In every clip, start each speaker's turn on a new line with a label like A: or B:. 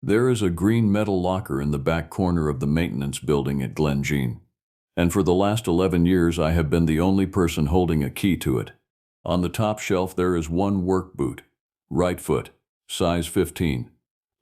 A: There is a green metal locker in the back corner of the maintenance building at Glen Jean. And for the last 11 years I have been the only person holding a key to it. On the top shelf there is one work boot. Right foot. Size 15.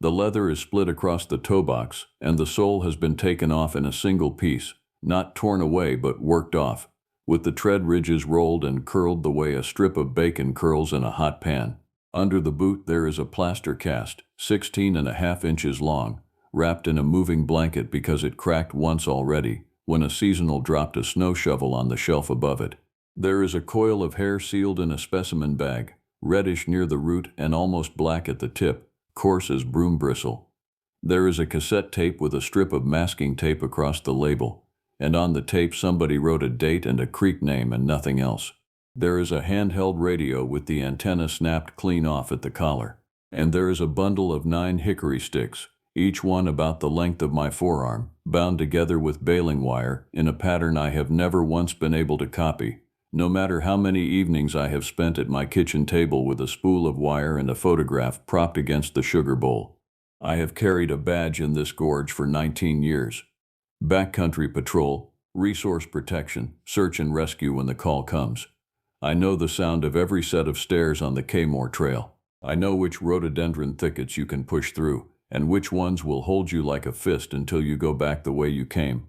A: The leather is split across the toe box, and the sole has been taken off in a single piece, not torn away but worked off, with the tread ridges rolled and curled the way a strip of bacon curls in a hot pan. Under the boot there is a plaster cast, 16.5 inches long, wrapped in a moving blanket because it cracked once already, when a seasonal dropped a snow shovel on the shelf above it. There is a coil of hair sealed in a specimen bag, reddish near the root and almost black at the tip, coarse as broom bristle. There is a cassette tape with a strip of masking tape across the label, and on the tape somebody wrote a date and a creek name and nothing else. There is a handheld radio with the antenna snapped clean off at the collar. And there is a bundle of 9 hickory sticks, each one about the length of my forearm, bound together with baling wire in a pattern I have never once been able to copy, no matter how many evenings I have spent at my kitchen table with a spool of wire and a photograph propped against the sugar bowl. I have carried a badge in this gorge for 19 years. Backcountry patrol, resource protection, search and rescue when the call comes. I know the sound of every set of stairs on the Kmore Trail. I know which rhododendron thickets you can push through, and which ones will hold you like a fist until you go back the way you came.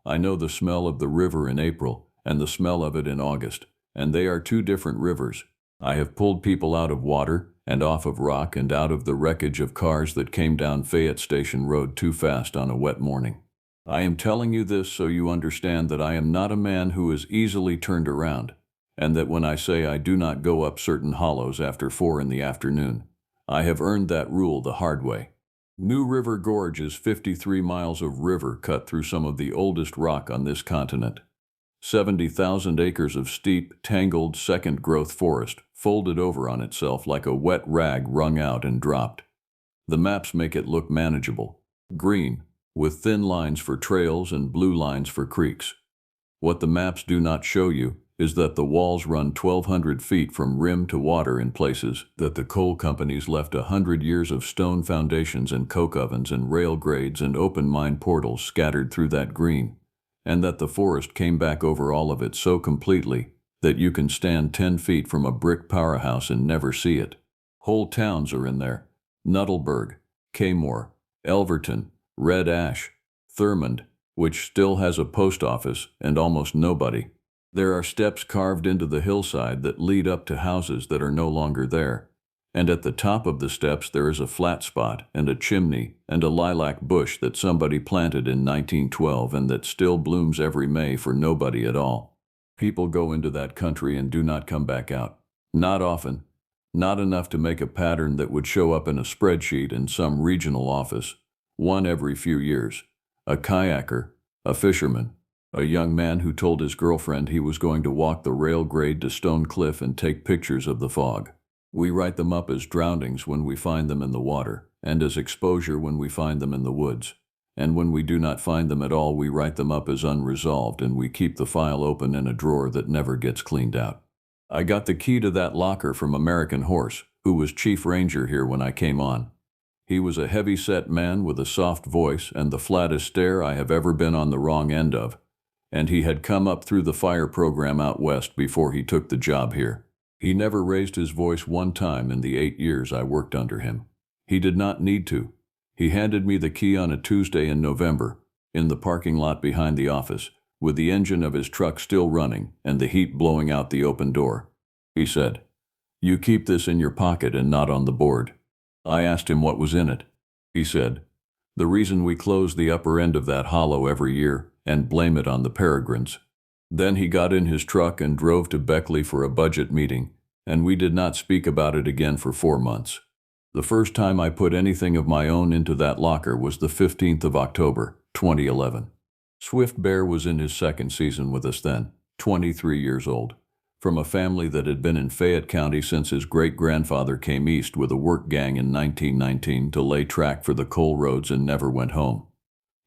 A: I know the smell of the river in April, and the smell of it in August, and they are two different rivers. I have pulled people out of water, and off of rock, and out of the wreckage of cars that came down Fayette Station Road too fast on a wet morning. I am telling you this so you understand that I am not a man who is easily turned around, and that when I say I do not go up certain hollows after 4 in the afternoon, I have earned that rule the hard way. New River Gorge is 53 miles of river cut through some of the oldest rock on this continent. 70,000 acres of steep, tangled, second-growth forest folded over on itself like a wet rag wrung out and dropped. The maps make it look manageable. Green, with thin lines for trails and blue lines for creeks. What the maps do not show you is that the walls run 1,200 feet from rim to water in places, that the coal companies left 100 years of stone foundations and coke ovens and rail grades and open mine portals scattered through that green, and that the forest came back over all of it so completely that you can stand 10 feet from a brick powerhouse and never see it. Whole towns are in there: Nuttleburg, Kmore, Elverton, Red Ash, Thurmond, which still has a post office and almost nobody. There are steps carved into the hillside that lead up to houses that are no longer there, and at the top of the steps there is a flat spot and a chimney and a lilac bush that somebody planted in 1912 and that still blooms every May for nobody at all. People go into that country and do not come back out. Not often. Not enough to make a pattern that would show up in a spreadsheet in some regional office. One every few years. A kayaker, a fisherman, a young man who told his girlfriend he was going to walk the rail grade to Stone Cliff and take pictures of the fog. We write them up as drownings when we find them in the water, and as exposure when we find them in the woods. And when we do not find them at all, we write them up as unresolved, and we keep the file open in a drawer that never gets cleaned out. I got the key to that locker from American Horse, who was chief ranger here when I came on. He was a heavy-set man with a soft voice and the flattest stare I have ever been on the wrong end of, and he had come up through the fire program out west before he took the job here. He never raised his voice one time in the 8 years I worked under him. He did not need to. He handed me the key on a Tuesday in November, in the parking lot behind the office, with the engine of his truck still running and the heat blowing out the open door. He said, "You keep this in your pocket and not on the board." I asked him what was in it. He said, "The reason we close the upper end of that hollow every year and blame it on the peregrines." Then he got in his truck and drove to Beckley for a budget meeting, and we did not speak about it again for 4 months. The first time I put anything of my own into that locker was the 15th of October, 2011. Swift Bear was in his second season with us then, 23 years old, from a family that had been in Fayette County since his great-grandfather came east with a work gang in 1919 to lay track for the coal roads and never went home.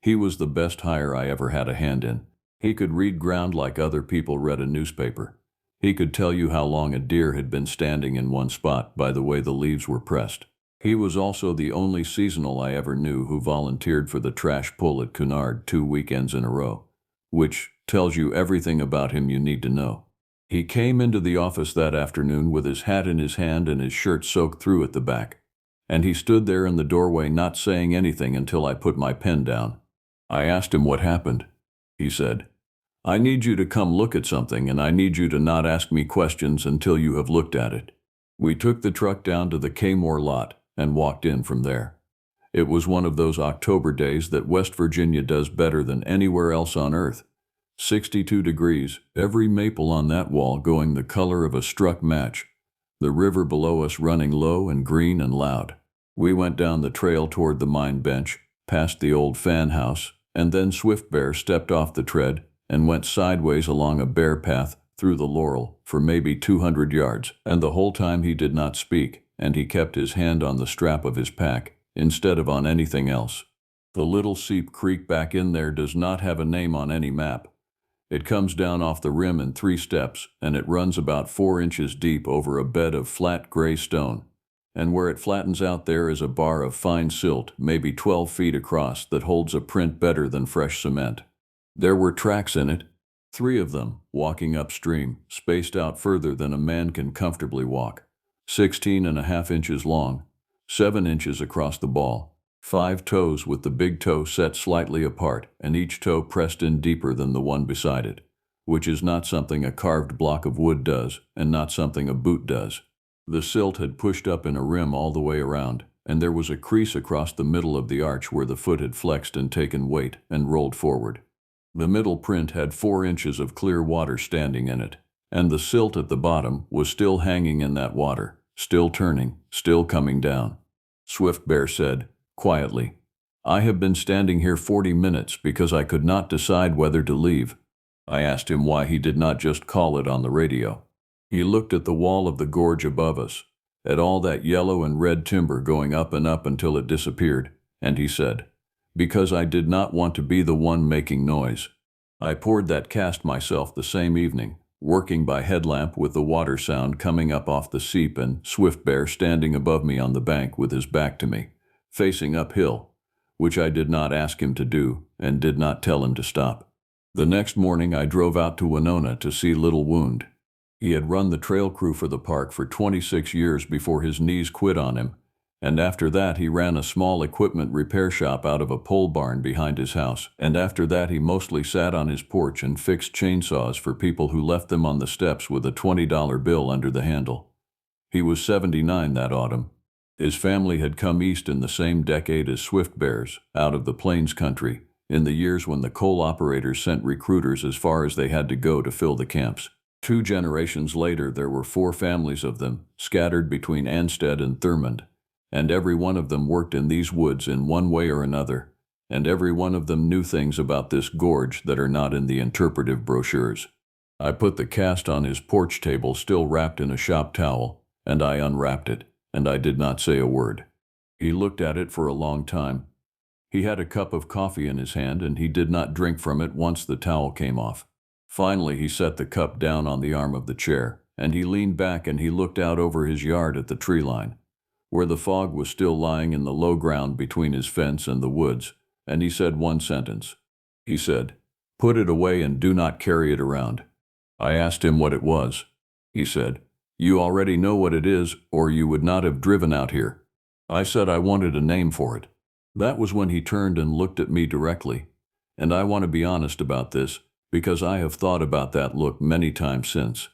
A: He was the best hire I ever had a hand in. He could read ground like other people read a newspaper. He could tell you how long a deer had been standing in one spot by the way the leaves were pressed. He was also the only seasonal I ever knew who volunteered for the trash pull at Cunard 2 weekends in a row, which tells you everything about him you need to know. He came into the office that afternoon with his hat in his hand and his shirt soaked through at the back, and he stood there in the doorway not saying anything until I put my pen down. I asked him what happened. He said, "I need you to come look at something, and I need you to not ask me questions until you have looked at it." We took the truck down to the Kmore lot and walked in from there. It was one of those October days that West Virginia does better than anywhere else on earth. 62 degrees, every maple on that wall going the color of a struck match, the river below us running low and green and loud. We went down the trail toward the mine bench, past the old fan house, and then Swift Bear stepped off the tread and went sideways along a bare path through the laurel for maybe 200 yards, and the whole time he did not speak, and he kept his hand on the strap of his pack instead of on anything else. The Little Seep Creek back in there does not have a name on any map. It comes down off the rim in 3 steps, and it runs about 4 inches deep over a bed of flat gray stone. And where it flattens out there is a bar of fine silt, maybe 12 feet across, that holds a print better than fresh cement. There were tracks in it, 3 of them, walking upstream, spaced out further than a man can comfortably walk, 16.5 inches long, 7 inches across the ball, 5 toes with the big toe set slightly apart and each toe pressed in deeper than the one beside it, which is not something a carved block of wood does and not something a boot does. The silt had pushed up in a rim all the way around, and there was a crease across the middle of the arch where the foot had flexed and taken weight and rolled forward. The middle print had 4 inches of clear water standing in it, and the silt at the bottom was still hanging in that water, still turning, still coming down. Swift Bear said, quietly, "I have been standing here 40 minutes because I could not decide whether to leave." I asked him why he did not just call it on the radio. He looked at the wall of the gorge above us, at all that yellow and red timber going up and up until it disappeared, and he said, "Because I did not want to be the one making noise. I poured that cast myself the same evening, working by headlamp with the water sound coming up off the seep and Swift Bear standing above me on the bank with his back to me, facing uphill, which I did not ask him to do and did not tell him to stop. The next morning I drove out to Winona to see Little Wound. He had run the trail crew for the park for 26 years before his knees quit on him, and after that he ran a small equipment repair shop out of a pole barn behind his house, and after that he mostly sat on his porch and fixed chainsaws for people who left them on the steps with a $20 bill under the handle. He was 79 that autumn. His family had come east in the same decade as Swift Bear's, out of the Plains country, in the years when the coal operators sent recruiters as far as they had to go to fill the camps. 2 generations later there were 4 families of them, scattered between Ansted and Thurmond, and every one of them worked in these woods in one way or another, and every one of them knew things about this gorge that are not in the interpretive brochures. I put the cast on his porch table still wrapped in a shop towel, and I unwrapped it, and I did not say a word. He looked at it for a long time. He had a cup of coffee in his hand, and he did not drink from it once the towel came off. Finally he set the cup down on the arm of the chair, and he leaned back and he looked out over his yard at the tree line, where the fog was still lying in the low ground between his fence and the woods, and he said one sentence. He said, "Put it away and do not carry it around." I asked him what it was. He said, "You already know what it is, or you would not have driven out here." I said I wanted a name for it. That was when he turned and looked at me directly, and I want to be honest about this, because I have thought about that look many times since.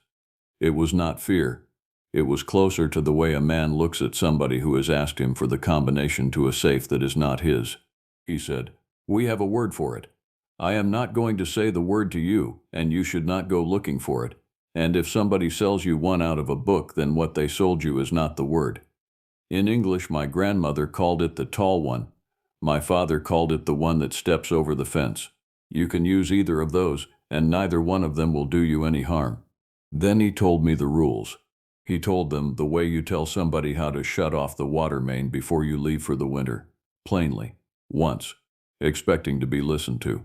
A: It was not fear. It was closer to the way a man looks at somebody who has asked him for the combination to a safe that is not his. He said, "We have a word for it. I am not going to say the word to you, and you should not go looking for it. And if somebody sells you one out of a book, then what they sold you is not the word. In English, my grandmother called it the tall one. My father called it the one that steps over the fence. You can use either of those, and neither one of them will do you any harm." Then he told me the rules. He told them the way you tell somebody how to shut off the water main before you leave for the winter, plainly, once, expecting to be listened to.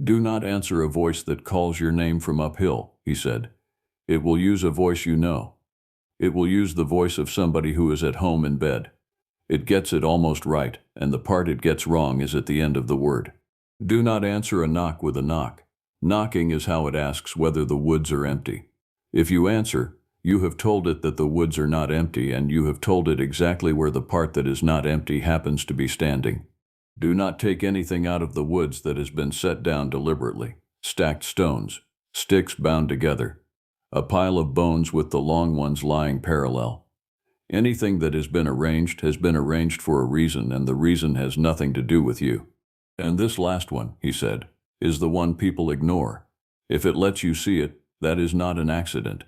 A: "Do not answer a voice that calls your name from uphill," he said. "It will use a voice you know. It will use the voice of somebody who is at home in bed. It gets it almost right, and the part it gets wrong is at the end of the word. Do not answer a knock with a knock. Knocking is how it asks whether the woods are empty. If you answer, you have told it that the woods are not empty, and you have told it exactly where the part that is not empty happens to be standing. Do not take anything out of the woods that has been set down deliberately. Stacked stones, sticks bound together, a pile of bones with the long ones lying parallel. Anything that has been arranged for a reason, and the reason has nothing to do with you. And this last one, he said, is the one people ignore. If it lets you see it, that is not an accident.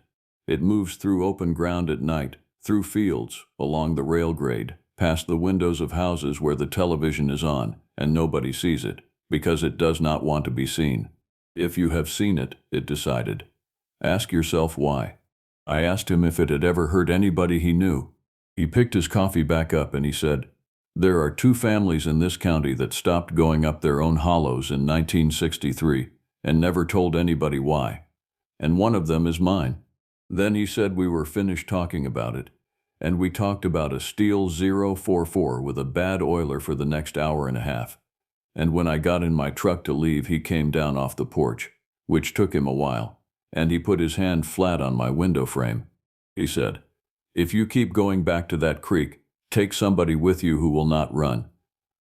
A: It moves through open ground at night, through fields, along the rail grade, past the windows of houses where the television is on, and nobody sees it, because it does not want to be seen. If you have seen it, it decided. Ask yourself why. I asked him if it had ever hurt anybody he knew. He picked his coffee back up and he said, "There are 2 families in this county that stopped going up their own hollows in 1963 and never told anybody why. And one of them is mine." Then he said we were finished talking about it, and we talked about a steel 044 with a bad oiler for the next hour and a half. And when I got in my truck to leave, he came down off the porch, which took him a while, and he put his hand flat on my window frame. He said, "If you keep going back to that creek, take somebody with you who will not run.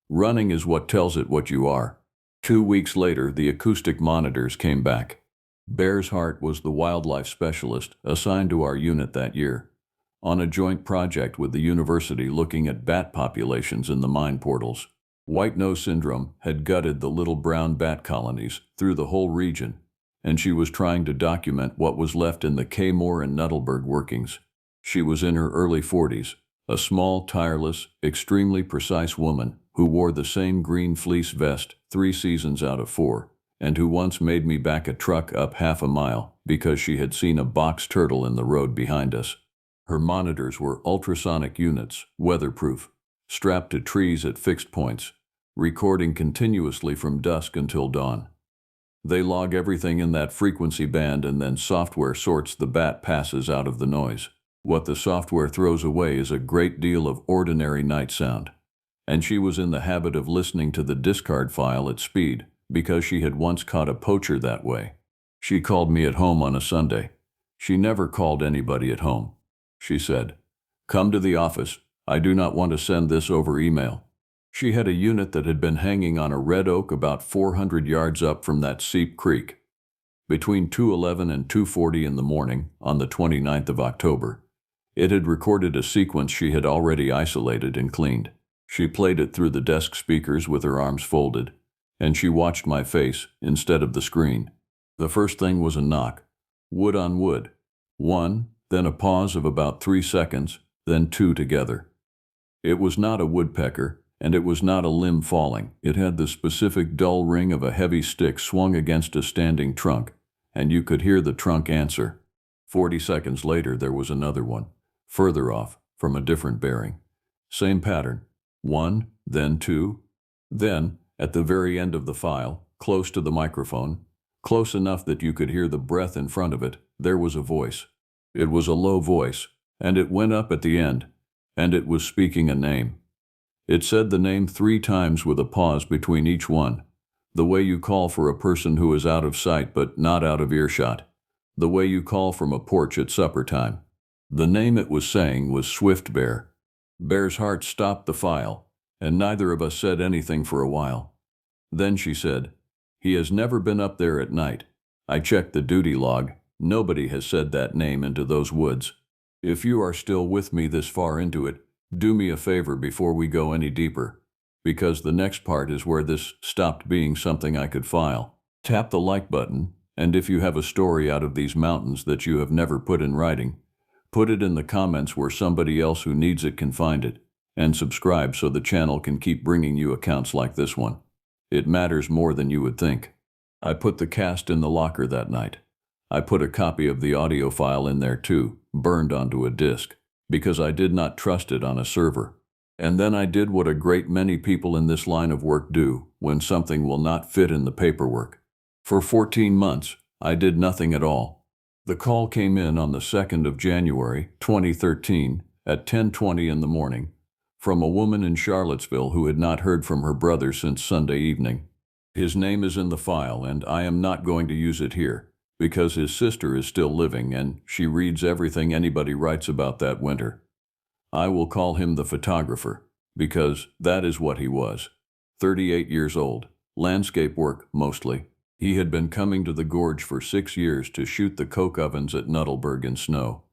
A: Running is what tells it what you are." 2 weeks later, the acoustic monitors came back. Bear's Heart was the wildlife specialist assigned to our unit that year, on a joint project with the university looking at bat populations in the mine portals. White nose syndrome had gutted the little brown bat colonies through the whole region, and she was trying to document what was left in the Kmore and Nuttleberg workings. She was in her early 40s, a small, tireless, extremely precise woman who wore the same green fleece vest 3 seasons out of 4, and who once made me back a truck up half a mile because she had seen a box turtle in the road behind us. Her monitors were ultrasonic units, weatherproof, strapped to trees at fixed points, recording continuously from dusk until dawn. They log everything in that frequency band, and then software sorts the bat passes out of the noise. What the software throws away is a great deal of ordinary night sound. And she was in the habit of listening to the discard file at speed, because she had once caught a poacher that way. She called me at home on a Sunday. She never called anybody at home. She said, "Come to the office. I do not want to send this over email." She had a unit that had been hanging on a red oak about 400 yards up from that steep creek. Between 2:11 and 2:40 in the morning, on the 29th of October, it had recorded a sequence she had already isolated and cleaned. She played it through the desk speakers with her arms folded, and she watched my face instead of the screen. The first thing was a knock, wood on wood. 1, then a pause of about 3 seconds, then 2 together. It was not a woodpecker, and it was not a limb falling. It had the specific dull ring of a heavy stick swung against a standing trunk, and you could hear the trunk answer. 40 seconds later, there was another one, further off, from a different bearing. Same pattern. 1, then 2. Then, at the very end of the file, close to the microphone, close enough that you could hear the breath in front of it, there was a voice. It was a low voice, and it went up at the end, and it was speaking a name. It said the name 3 times with a pause between each one, the way you call for a person who is out of sight but not out of earshot, the way you call from a porch at supper time. The name it was saying was Swift Bear. Bear's Heart stopped the file, and neither of us said anything for a while. Then she said, "He has never been up there at night. I checked the duty log. Nobody has said that name into those woods. If you are still with me this far into it, do me a favor before we go any deeper, because the next part is where this stopped being something I could file. Tap the like button, and if you have a story out of these mountains that you have never put in writing, put it in the comments where somebody else who needs it can find it, and subscribe so the channel can keep bringing you accounts like this one. It matters more than you would think." I put the cast in the locker that night. I put a copy of the audio file in there too, burned onto a disk, because I did not trust it on a server. And then I did what a great many people in this line of work do when something will not fit in the paperwork. For 14 months, I did nothing at all. The call came in on the 2nd of January, 2013, at 10:20 in the morning, from a woman in Charlottesville who had not heard from her brother since Sunday evening. His name is in the file, and I am not going to use it here, because his sister is still living and she reads everything anybody writes about that winter. I will call him the photographer, because that is what he was. 38 years old, landscape work mostly. He had been coming to the gorge for 6 years to shoot the coke ovens at Nuttleberg in snow.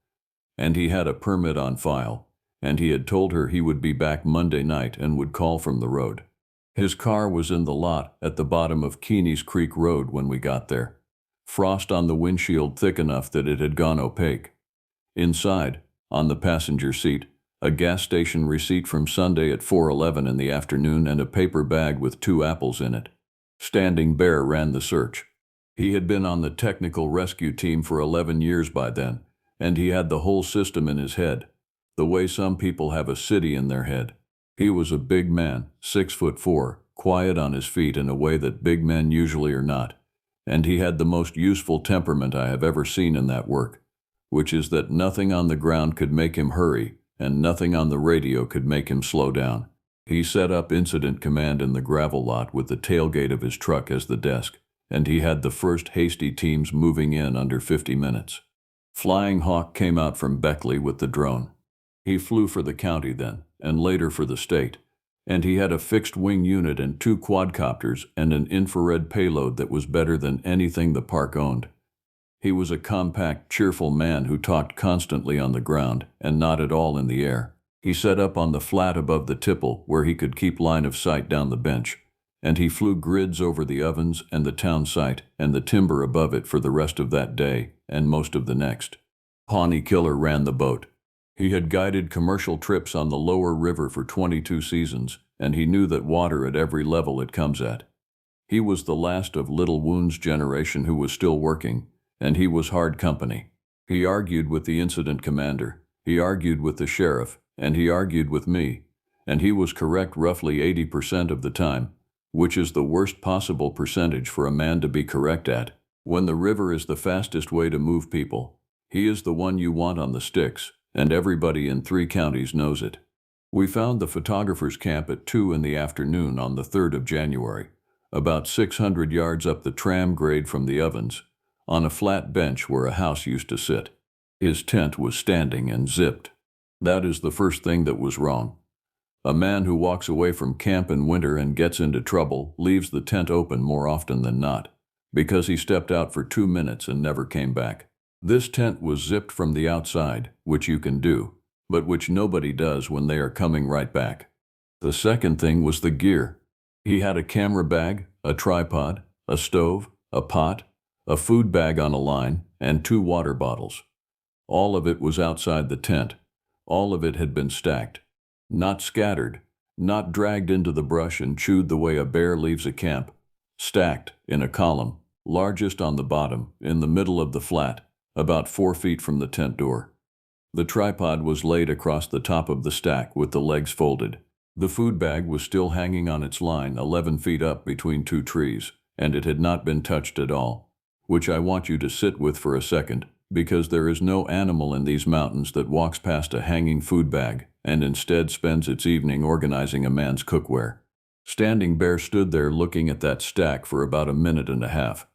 A: And he had a permit on file, and he had told her he would be back Monday night and would call from the road. His car was in the lot at the bottom of Keeney's Creek Road when we got there. Frost on the windshield thick enough that it had gone opaque. Inside, on the passenger seat, a gas station receipt from Sunday at 4:11 in the afternoon and a paper bag with 2 apples in it. Standing Bear ran the search. He had been on the technical rescue team for 11 years by then, and he had the whole system in his head, the way some people have a city in their head. He was a big man, 6'4", quiet on his feet in a way that big men usually are not, and he had the most useful temperament I have ever seen in that work, which is that nothing on the ground could make him hurry, and nothing on the radio could make him slow down. He set up incident command in the gravel lot with the tailgate of his truck as the desk, and he had the first hasty teams moving in under 50 minutes. Flying Hawk came out from Beckley with the drone. He flew for the county then, and later for the state, and he had a fixed-wing unit and 2 quadcopters and an infrared payload that was better than anything the park owned. He was a compact, cheerful man who talked constantly on the ground and not at all in the air. He set up on the flat above the tipple where he could keep line of sight down the bench, and he flew grids over the ovens and the town site and the timber above it for the rest of that day and most of the next. Pawnee Killer ran the boat. He had guided commercial trips on the lower river for 22 seasons, and he knew that water at every level it comes at. He was the last of Little Wound's generation who was still working, and he was hard company. He argued with the incident commander, he argued with the sheriff, and he argued with me, and he was correct roughly 80% of the time, which is the worst possible percentage for a man to be correct at. When the river is the fastest way to move people, he is the one you want on the sticks, and everybody in 3 counties knows it. We found the photographer's camp at 2 in the afternoon on the 3rd of January, about 600 yards up the tram grade from the ovens, on a flat bench where a house used to sit. His tent was standing and zipped. That is the first thing that was wrong. A man who walks away from camp in winter and gets into trouble leaves the tent open more often than not, because he stepped out for 2 minutes and never came back. This tent was zipped from the outside, which you can do, but which nobody does when they are coming right back. The second thing was the gear. He had a camera bag, a tripod, a stove, a pot, a food bag on a line, and 2 water bottles. All of it was outside the tent. All of it had been stacked. Not scattered, not dragged into the brush and chewed the way a bear leaves a camp. Stacked, in a column, largest on the bottom, in the middle of the flat, about 4 feet from the tent door. The tripod was laid across the top of the stack with the legs folded. The food bag was still hanging on its line 11 feet up between 2 trees, and it had not been touched at all, which I want you to sit with for a second, because there is no animal in these mountains that walks past a hanging food bag and instead spends its evening organizing a man's cookware. Standing Bear stood there looking at that stack for about a minute and a half.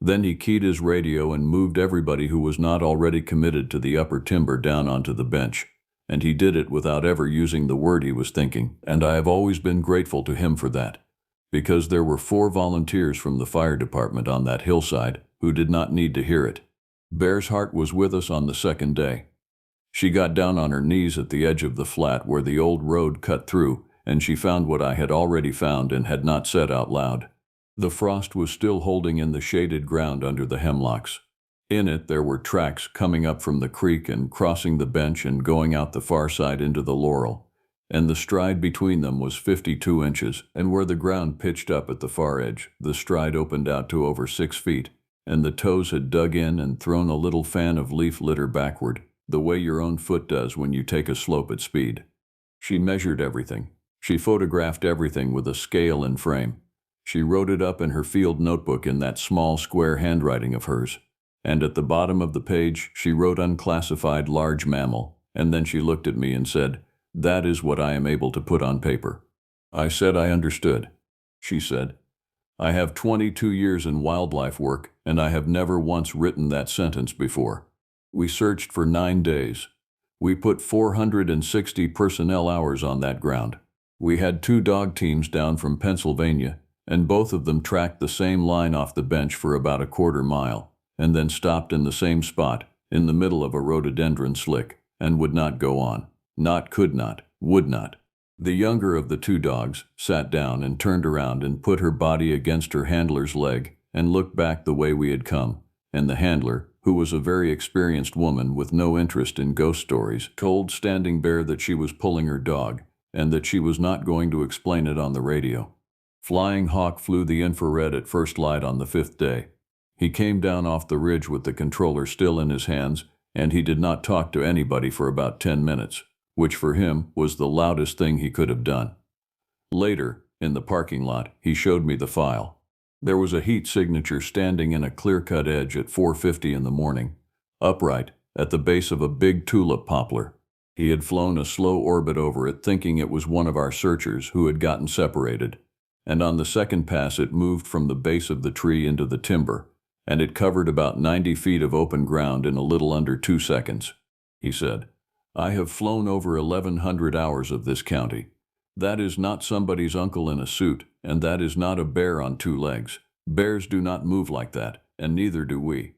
A: Then he keyed his radio and moved everybody who was not already committed to the upper timber down onto the bench, and he did it without ever using the word he was thinking, and I have always been grateful to him for that, because there were 4 volunteers from the fire department on that hillside who did not need to hear it. Bear's heart was with us on the second day. She got down on her knees at the edge of the flat where the old road cut through, and she found what I had already found and had not said out loud. The frost was still holding in the shaded ground under the hemlocks. In it there were tracks coming up from the creek and crossing the bench and going out the far side into the laurel, and the stride between them was 52 inches, and where the ground pitched up at the far edge, the stride opened out to over 6 feet, and the toes had dug in and thrown a little fan of leaf litter backward, the way your own foot does when you take a slope at speed. She measured everything. She photographed everything with a scale and frame. She wrote it up in her field notebook in that small square handwriting of hers, and at the bottom of the page she wrote unclassified large mammal, and then she looked at me and said, That is what I am able to put on paper." I said I understood. She said, "I have 22 years in wildlife work, and I have never once written that sentence before." We searched for 9 days. We put 460 personnel hours on that ground. We had 2 dog teams down from Pennsylvania, and both of them tracked the same line off the bench for about a quarter mile, and then stopped in the same spot, in the middle of a rhododendron slick, and would not go on. Not could not, would not. The younger of the 2 dogs sat down and turned around and put her body against her handler's leg and looked back the way we had come, and the handler, who was a very experienced woman with no interest in ghost stories, told Standing Bear that she was pulling her dog, and that she was not going to explain it on the radio. Flying Hawk flew the infrared at first light on the 5th day. He came down off the ridge with the controller still in his hands, and he did not talk to anybody for about 10 minutes, which for him was the loudest thing he could have done. Later, in the parking lot, he showed me the file. There was a heat signature standing in a clear-cut edge at 4:50 in the morning, upright, at the base of a big tulip poplar. He had flown a slow orbit over it, thinking it was one of our searchers who had gotten separated, and on the second pass it moved from the base of the tree into the timber, and it covered about 90 feet of open ground in a little under 2 seconds. He said, "I have flown over 1,100 hours of this county. That is not somebody's uncle in a suit, and that is not a bear on 2 legs. Bears do not move like that, and neither do we."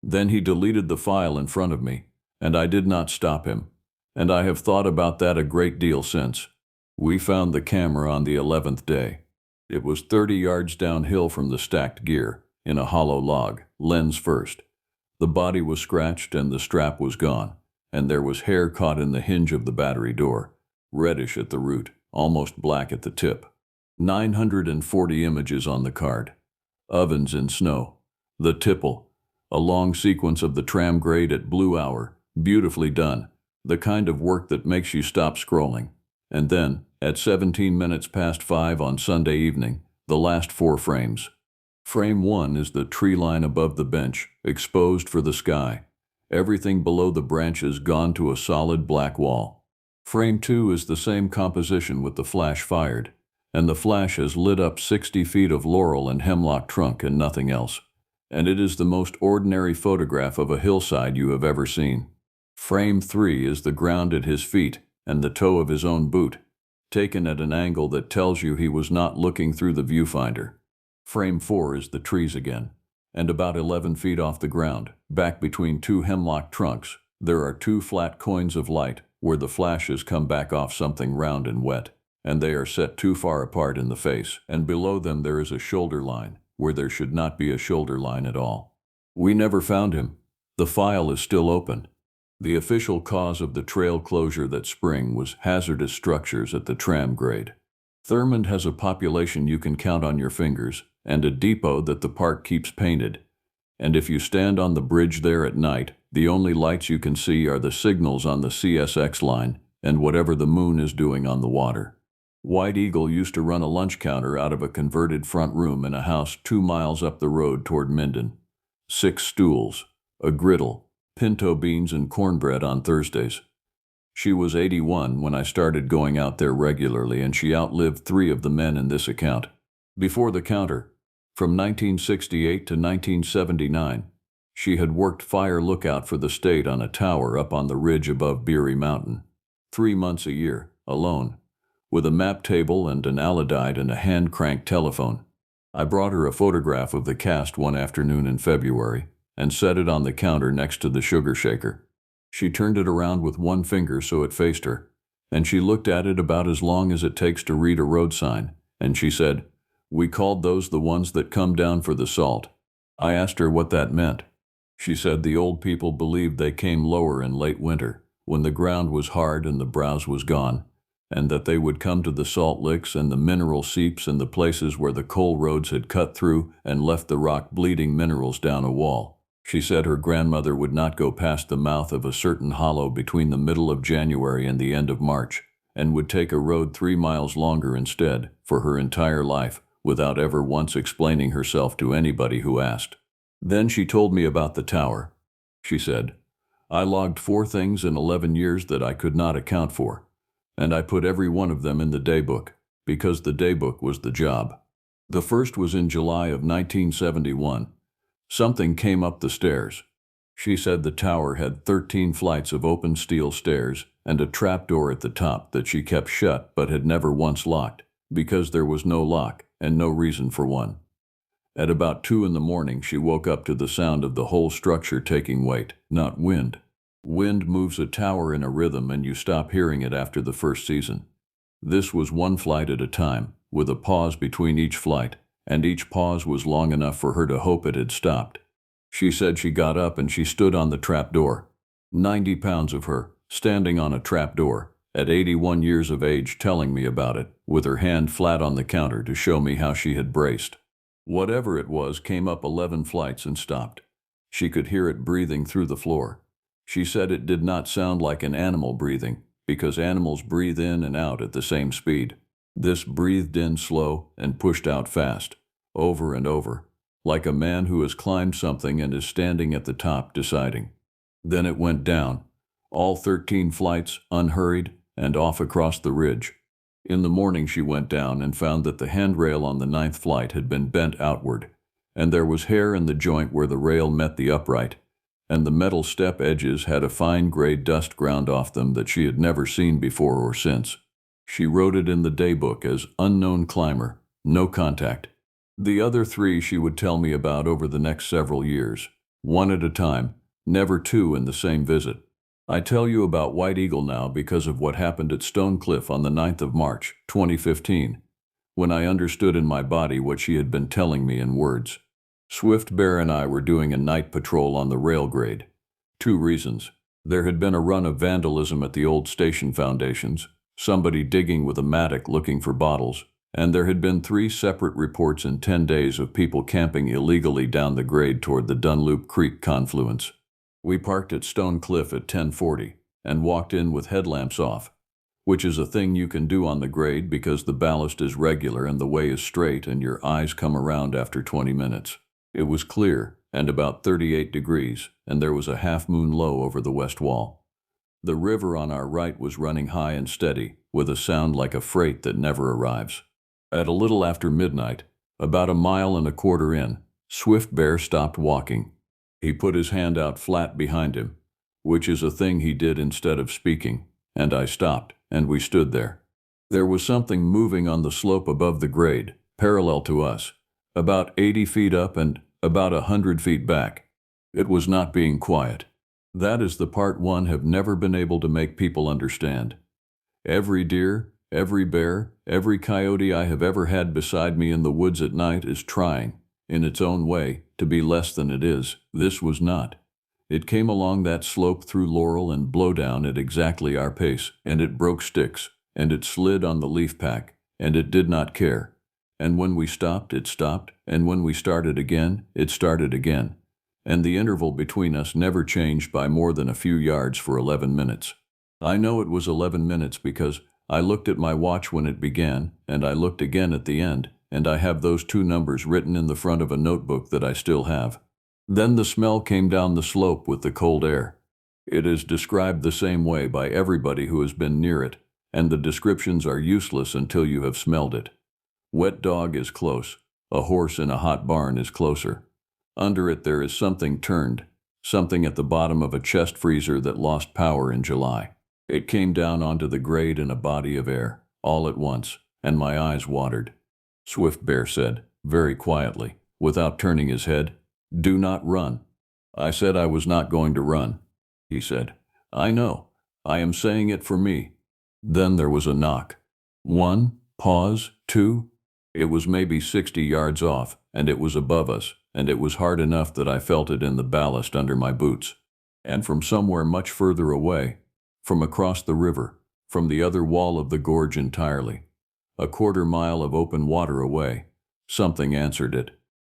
A: Then he deleted the file in front of me, and I did not stop him, and I have thought about that a great deal since. We found the camera on the 11th day. It was 30 yards downhill from the stacked gear, in a hollow log, lens first. The body was scratched and the strap was gone, and there was hair caught in the hinge of the battery door, reddish at the root, almost black at the tip. 940 images on the card. Ovens in snow. The tipple. A long sequence of the tram grade at blue hour, beautifully done, the kind of work that makes you stop scrolling. And then, at 17 minutes past 5 on Sunday evening, the last 4 frames. Frame 1 is the tree line above the bench, exposed for the sky. Everything below the branches gone to a solid black wall. Frame 2 is the same composition with the flash fired, and the flash has lit up 60 feet of laurel and hemlock trunk and nothing else. And it is the most ordinary photograph of a hillside you have ever seen. Frame 3 is the ground at his feet and the toe of his own boot, taken at an angle that tells you he was not looking through the viewfinder. Frame 4 is the trees again, and about 11 feet off the ground, back between 2 hemlock trunks, there are 2 flat coins of light where the flashes come back off something round and wet, and they are set too far apart in the face, and below them there is a shoulder line, where there should not be a shoulder line at all. We never found him. The file is still open. The official cause of the trail closure that spring was hazardous structures at the tram grade. Thurmond has a population you can count on your fingers, and a depot that the park keeps painted. And if you stand on the bridge there at night, the only lights you can see are the signals on the CSX line and whatever the moon is doing on the water. White Eagle used to run a lunch counter out of a converted front room in a house 2 miles up the road toward Minden. 6 stools, a griddle, pinto beans and cornbread on Thursdays. She was 81 when I started going out there regularly, and she outlived 3 of the men in this account. Before the counter, from 1968 to 1979, she had worked fire lookout for the state on a tower up on the ridge above Beery Mountain. 3 months a year, alone, with a map table and an alidide and a hand-cranked telephone. I brought her a photograph of the cast one afternoon in February and set it on the counter next to the sugar shaker. She turned it around with one finger so it faced her, and she looked at it about as long as it takes to read a road sign, and she said, "We called those the ones that come down for the salt." I asked her what that meant. She said the old people believed they came lower in late winter, when the ground was hard and the browse was gone, and that they would come to the salt licks and the mineral seeps and the places where the coal roads had cut through and left the rock bleeding minerals down a wall. She said her grandmother would not go past the mouth of a certain hollow between the middle of January and the end of March, and would take a road 3 miles longer instead, for her entire life, without ever once explaining herself to anybody who asked. Then she told me about the tower. She said, "I logged 4 things in 11 years that I could not account for. and I put every one of them in the daybook, because the daybook was the job. The first was in July of 1971. Something came up the stairs. She said the tower had 13 flights of open steel stairs and a trapdoor at the top that she kept shut but had never once locked, because there was no lock and no reason for one. At about 2 in the morning, she woke up to the sound of the whole structure taking weight, not wind. Wind moves a tower in a rhythm and you stop hearing it after the first season. This was one flight at a time, with a pause between each flight, and each pause was long enough for her to hope it had stopped. She said she got up and she stood on the trapdoor. 90 pounds of her, standing on a trapdoor, at 81 years of age, telling me about it, with her hand flat on the counter to show me how she had braced. Whatever it was came up 11 flights and stopped. She could hear it breathing through the floor. She said it did not sound like an animal breathing, because animals breathe in and out at the same speed. This breathed in slow and pushed out fast, over and over, like a man who has climbed something and is standing at the top deciding. Then it went down, all 13 flights, unhurried, and off across the ridge. In the morning she went down and found that the handrail on the 9th flight had been bent outward, and there was hair in the joint where the rail met the upright, and the metal step edges had a fine gray dust ground off them that she had never seen before or since. She wrote it in the daybook as unknown climber, no contact. The other 3 she would tell me about over the next several years, one at a time, never 2 in the same visit. I tell you about White Eagle now because of what happened at Stone Cliff on the 9th of March, 2015, when I understood in my body what she had been telling me in words. Swift Bear and I were doing a night patrol on the rail grade. 2 reasons. There had been a run of vandalism at the old station foundations, somebody digging with a mattock looking for bottles, and there had been 3 separate reports in 10 days of people camping illegally down the grade toward the Dunloop Creek confluence. We parked at Stone Cliff at 10:40 and walked in with headlamps off, which is a thing you can do on the grade because the ballast is regular and the way is straight and your eyes come around after 20 minutes. It was clear and about 38 degrees, and there was a half-moon low over the west wall. The river on our right was running high and steady, with a sound like a freight that never arrives. At a little after midnight, about 1.25 miles in, Swift Bear stopped walking. He put his hand out flat behind him, which is a thing he did instead of speaking, and I stopped, and we stood there. There was something moving on the slope above the grade, parallel to us, about 80 feet up and about 100 feet back. It was not being quiet. That is the part one have never been able to make people understand. Every deer, every bear, every coyote I have ever had beside me in the woods at night is trying, in its own way, to be less than it is. This was not. It came along that slope through Laurel and Blowdown at exactly our pace, and it broke sticks, and it slid on the leaf pack, and it did not care. And when we stopped, it stopped, and when we started again, it started again. And the interval between us never changed by more than a few yards for 11 minutes. I know it was 11 minutes because I looked at my watch when it began, and I looked again at the end, and I have those 2 numbers written in the front of a notebook that I still have. Then the smell came down the slope with the cold air. It is described the same way by everybody who has been near it, and the descriptions are useless until you have smelled it. Wet dog is close. A horse in a hot barn is closer. Under it there is something turned, something at the bottom of a chest freezer that lost power in July. It came down onto the grade in a body of air, all at once, and my eyes watered. Swift Bear said, very quietly, without turning his head, "Do not run." I said I was not going to run. He said, "I know. I am saying it for me." Then there was a knock. 1, pause, 2. It was maybe 60 yards off, and it was above us, and it was hard enough that I felt it in the ballast under my boots. And from somewhere much further away, from across the river, from the other wall of the gorge entirely, a 1/4 mile of open water away, something answered it.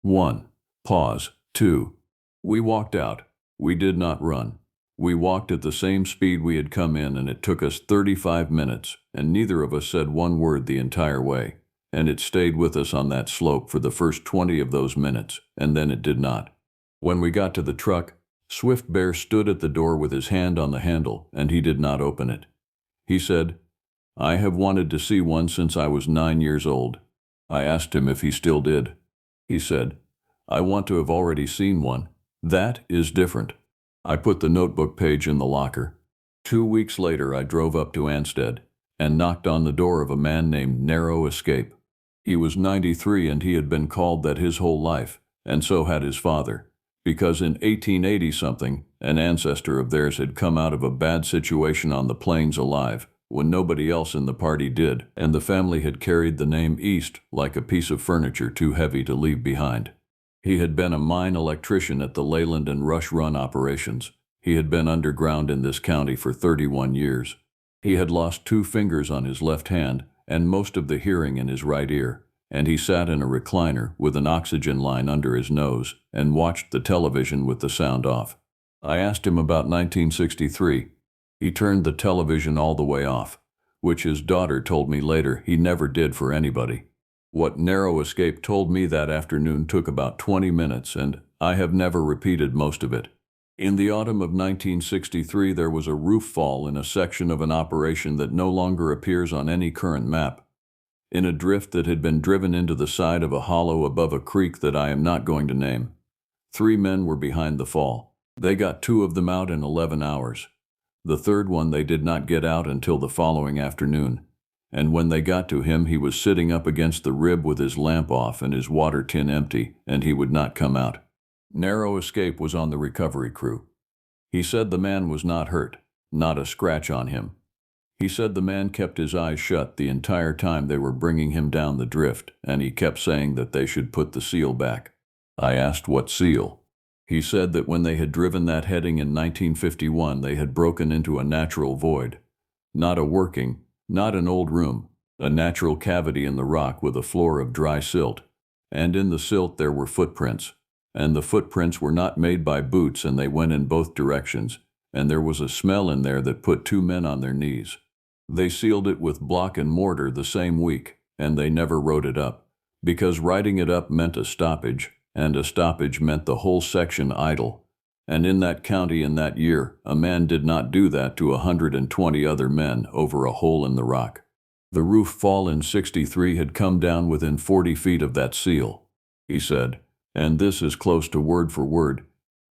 A: 1, pause, 2. We walked out. We did not run. We walked at the same speed we had come in, and it took us 35 minutes, and neither of us said one word the entire way. And it stayed with us on that slope for the first 20 of those minutes, and then it did not. When we got to the truck, Swift Bear stood at the door with his hand on the handle, and he did not open it. He said, I have wanted to see one since I was 9 years old. I asked him if he still did. He said, I want to have already seen one. That is different. I put the notebook page in the locker. 2 weeks later, I drove up to Ansted and knocked on the door of a man named Narrow Escape. He was 93 and he had been called that his whole life, and so had his father, because in 1880-something, an ancestor of theirs had come out of a bad situation on the plains alive, when nobody else in the party did, and the family had carried the name East like a piece of furniture too heavy to leave behind. He had been a mine electrician at the Leyland and Rush Run operations. He had been underground in this county for 31 years. He had lost 2 fingers on his left hand and most of the hearing in his right ear, and he sat in a recliner with an oxygen line under his nose and watched the television with the sound off. I asked him about 1963. He turned the television all the way off, which his daughter told me later he never did for anybody. What Narrow Escape told me that afternoon took about 20 minutes, and I have never repeated most of it. In the autumn of 1963, there was a roof fall in a section of an operation that no longer appears on any current map. In a drift that had been driven into the side of a hollow above a creek that I am not going to name. 3 men were behind the fall. They got 2 of them out in 11 hours. The third one they did not get out until the following afternoon, and when they got to him he was sitting up against the rib with his lamp off and his water tin empty, and he would not come out. Narrow Escape was on the recovery crew. He said the man was not hurt, not a scratch on him. He said the man kept his eyes shut the entire time they were bringing him down the drift, and he kept saying that they should put the seal back. I asked what seal. He said that when they had driven that heading in 1951, they had broken into a natural void. Not a working, not an old room, a natural cavity in the rock with a floor of dry silt. And in the silt there were footprints. And the footprints were not made by boots, and they went in both directions. And there was a smell in there that put 2 men on their knees. They sealed it with block and mortar the same week, and they never wrote it up, because writing it up meant a stoppage, and a stoppage meant the whole section idle. And in that county in that year, a man did not do that to 120 other men over a hole in the rock. The roof fall in 63 had come down within 40 feet of that seal. He said, and this is close to word for word,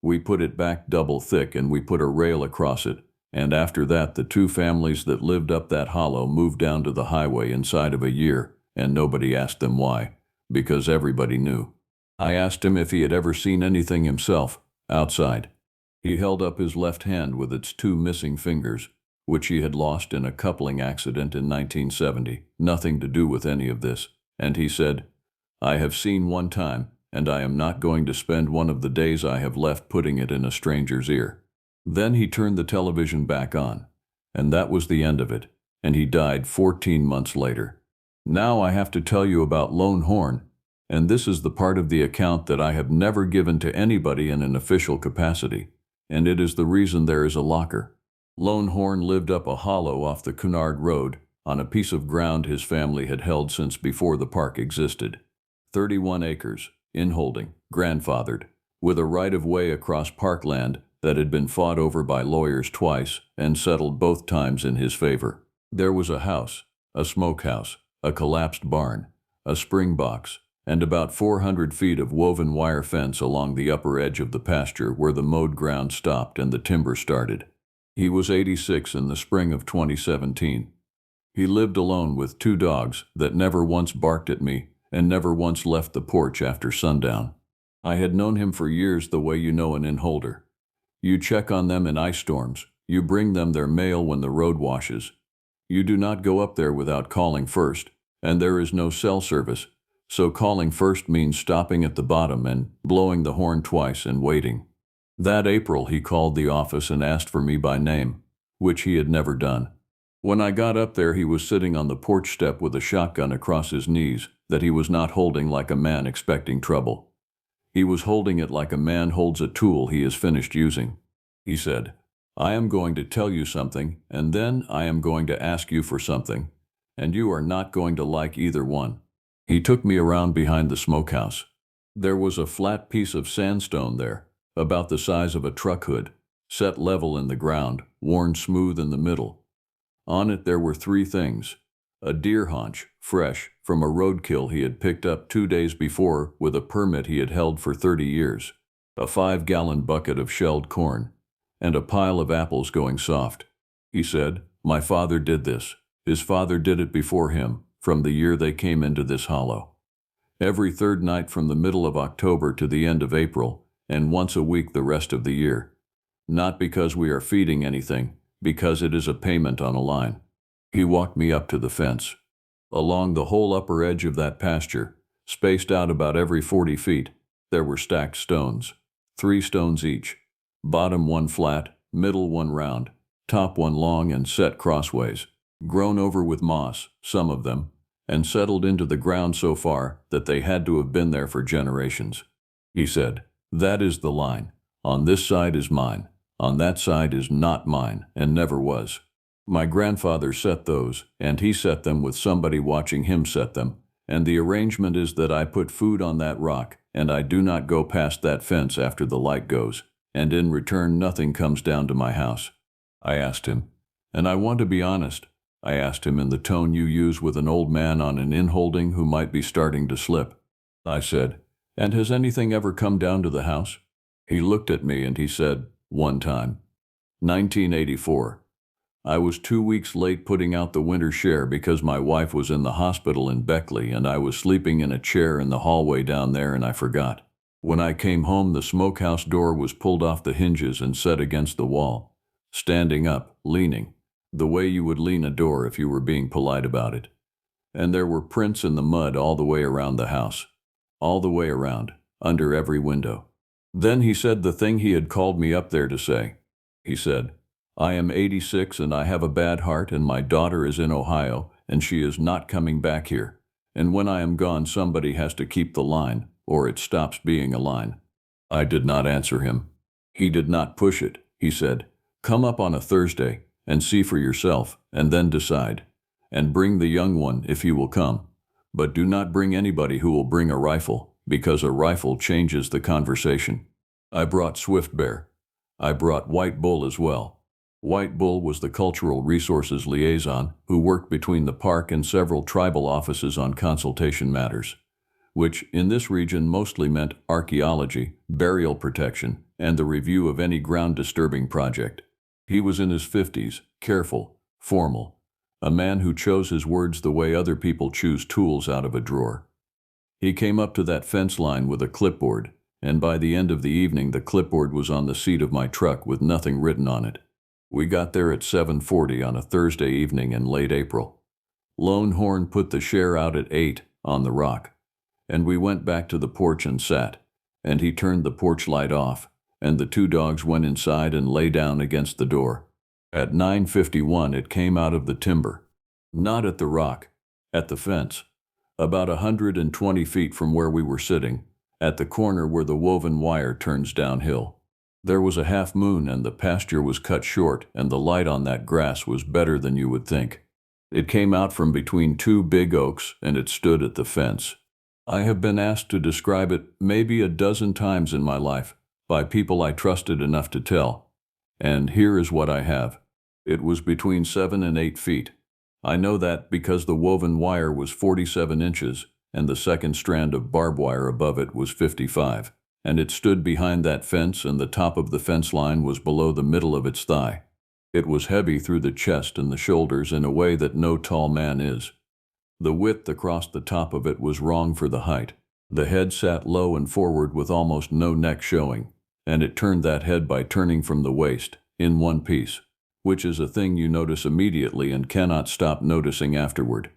A: we put it back double thick and we put a rail across it, and after that the 2 families that lived up that hollow moved down to the highway inside of a year, and nobody asked them why, because everybody knew. I asked him if he had ever seen anything himself, outside. He held up his left hand with its 2 missing fingers, which he had lost in a coupling accident in 1970, nothing to do with any of this, and he said, I have seen one time, and I am not going to spend one of the days I have left putting it in a stranger's ear. Then he turned the television back on, and that was the end of it, and he died 14 months later. Now I have to tell you about Lone Horn, and this is the part of the account that I have never given to anybody in an official capacity, and it is the reason there is a locker. Lone Horn lived up a hollow off the Cunard Road, on a piece of ground his family had held since before the park existed. 31 acres, in holding, grandfathered, with a right-of-way across parkland that had been fought over by lawyers twice and settled both times in his favor. There was a house, a smokehouse, a collapsed barn, a spring box, and about 400 feet of woven wire fence along the upper edge of the pasture where the mowed ground stopped and the timber started. He was 86 in the spring of 2017. He lived alone with 2 dogs that never once barked at me and never once left the porch after sundown. I had known him for years the way you know an inholder. You check on them in ice storms. You bring them their mail when the road washes. You do not go up there without calling first, and there is no cell service, so calling first means stopping at the bottom and blowing the horn twice and waiting. That April he called the office and asked for me by name, which he had never done. When I got up there he was sitting on the porch step with a shotgun across his knees that he was not holding like a man expecting trouble. He was holding it like a man holds a tool he has finished using. He said, I am going to tell you something, and then I am going to ask you for something, and you are not going to like either one. He took me around behind the smokehouse. There was a flat piece of sandstone there, about the size of a truck hood, set level in the ground, worn smooth in the middle. On it there were three things: a deer haunch, fresh, from a roadkill he had picked up 2 days before with a permit he had held for 30 years, a 5-gallon bucket of shelled corn, and a pile of apples going soft. He said, "My father did this. His father did it before him, from the year they came into this hollow. Every third night from the middle of October to the end of April, and once a week the rest of the year. Not because we are feeding anything, because it is a payment on a line." He walked me up to the fence. Along the whole upper edge of that pasture, spaced out about every 40 feet, there were stacked stones, 3 stones each, bottom one flat, middle one round, top one long and set crossways, grown over with moss, some of them, and settled into the ground so far that they had to have been there for generations. He said, "That is the line. On this side is mine. On that side is not mine, and never was. My grandfather set those, and he set them with somebody watching him set them, and the arrangement is that I put food on that rock, and I do not go past that fence after the light goes, and in return nothing comes down to my house." I asked him, and I want to be honest, I asked him in the tone you use with an old man on an inholding who might be starting to slip. I said, "And has anything ever come down to the house?" He looked at me and he said, "One time. 1984. I was 2 weeks late putting out the winter share because my wife was in the hospital in Beckley and I was sleeping in a chair in the hallway down there and I forgot. When I came home, the smokehouse door was pulled off the hinges and set against the wall, standing up, leaning, the way you would lean a door if you were being polite about it. And there were prints in the mud all the way around the house, all the way around, under every window." Then he said the thing he had called me up there to say. He said, "I am 86 and I have a bad heart and my daughter is in Ohio and she is not coming back here. And when I am gone, somebody has to keep the line, or it stops being a line." I did not answer him. He did not push it. He said, "Come up on a Thursday and see for yourself and then decide. And bring the young one if he will come. But do not bring anybody who will bring a rifle, because a rifle changes the conversation." I brought Swift Bear. I brought White Bull as well. White Bull was the cultural resources liaison who worked between the park and several tribal offices on consultation matters, which in this region mostly meant archaeology, burial protection, and the review of any ground-disturbing project. He was in his 50s, careful, formal, a man who chose his words the way other people choose tools out of a drawer. He came up to that fence line with a clipboard, and by the end of the evening the clipboard was on the seat of my truck with nothing written on it. We got there at 7:40 on a Thursday evening in late April. Lone Horn put the share out at 8 on the rock, and we went back to the porch and sat, and he turned the porch light off, and the 2 dogs went inside and lay down against the door. At 9:51 it came out of the timber. Not at the rock, at the fence, about 120 feet from where we were sitting, at the corner where the woven wire turns downhill. There was a half moon and the pasture was cut short and the light on that grass was better than you would think. It came out from between 2 big oaks and it stood at the fence. I have been asked to describe it maybe a dozen times in my life by people I trusted enough to tell, and here is what I have. It was between 7 and 8 feet. I know that because the woven wire was 47 inches and the second strand of barbed wire above it was 55. And it stood behind that fence and the top of the fence line was below the middle of its thigh. It was heavy through the chest and the shoulders in a way that no tall man is. The width across the top of it was wrong for the height. The head sat low and forward with almost no neck showing, and it turned that head by turning from the waist, in one piece, which is a thing you notice immediately and cannot stop noticing afterward.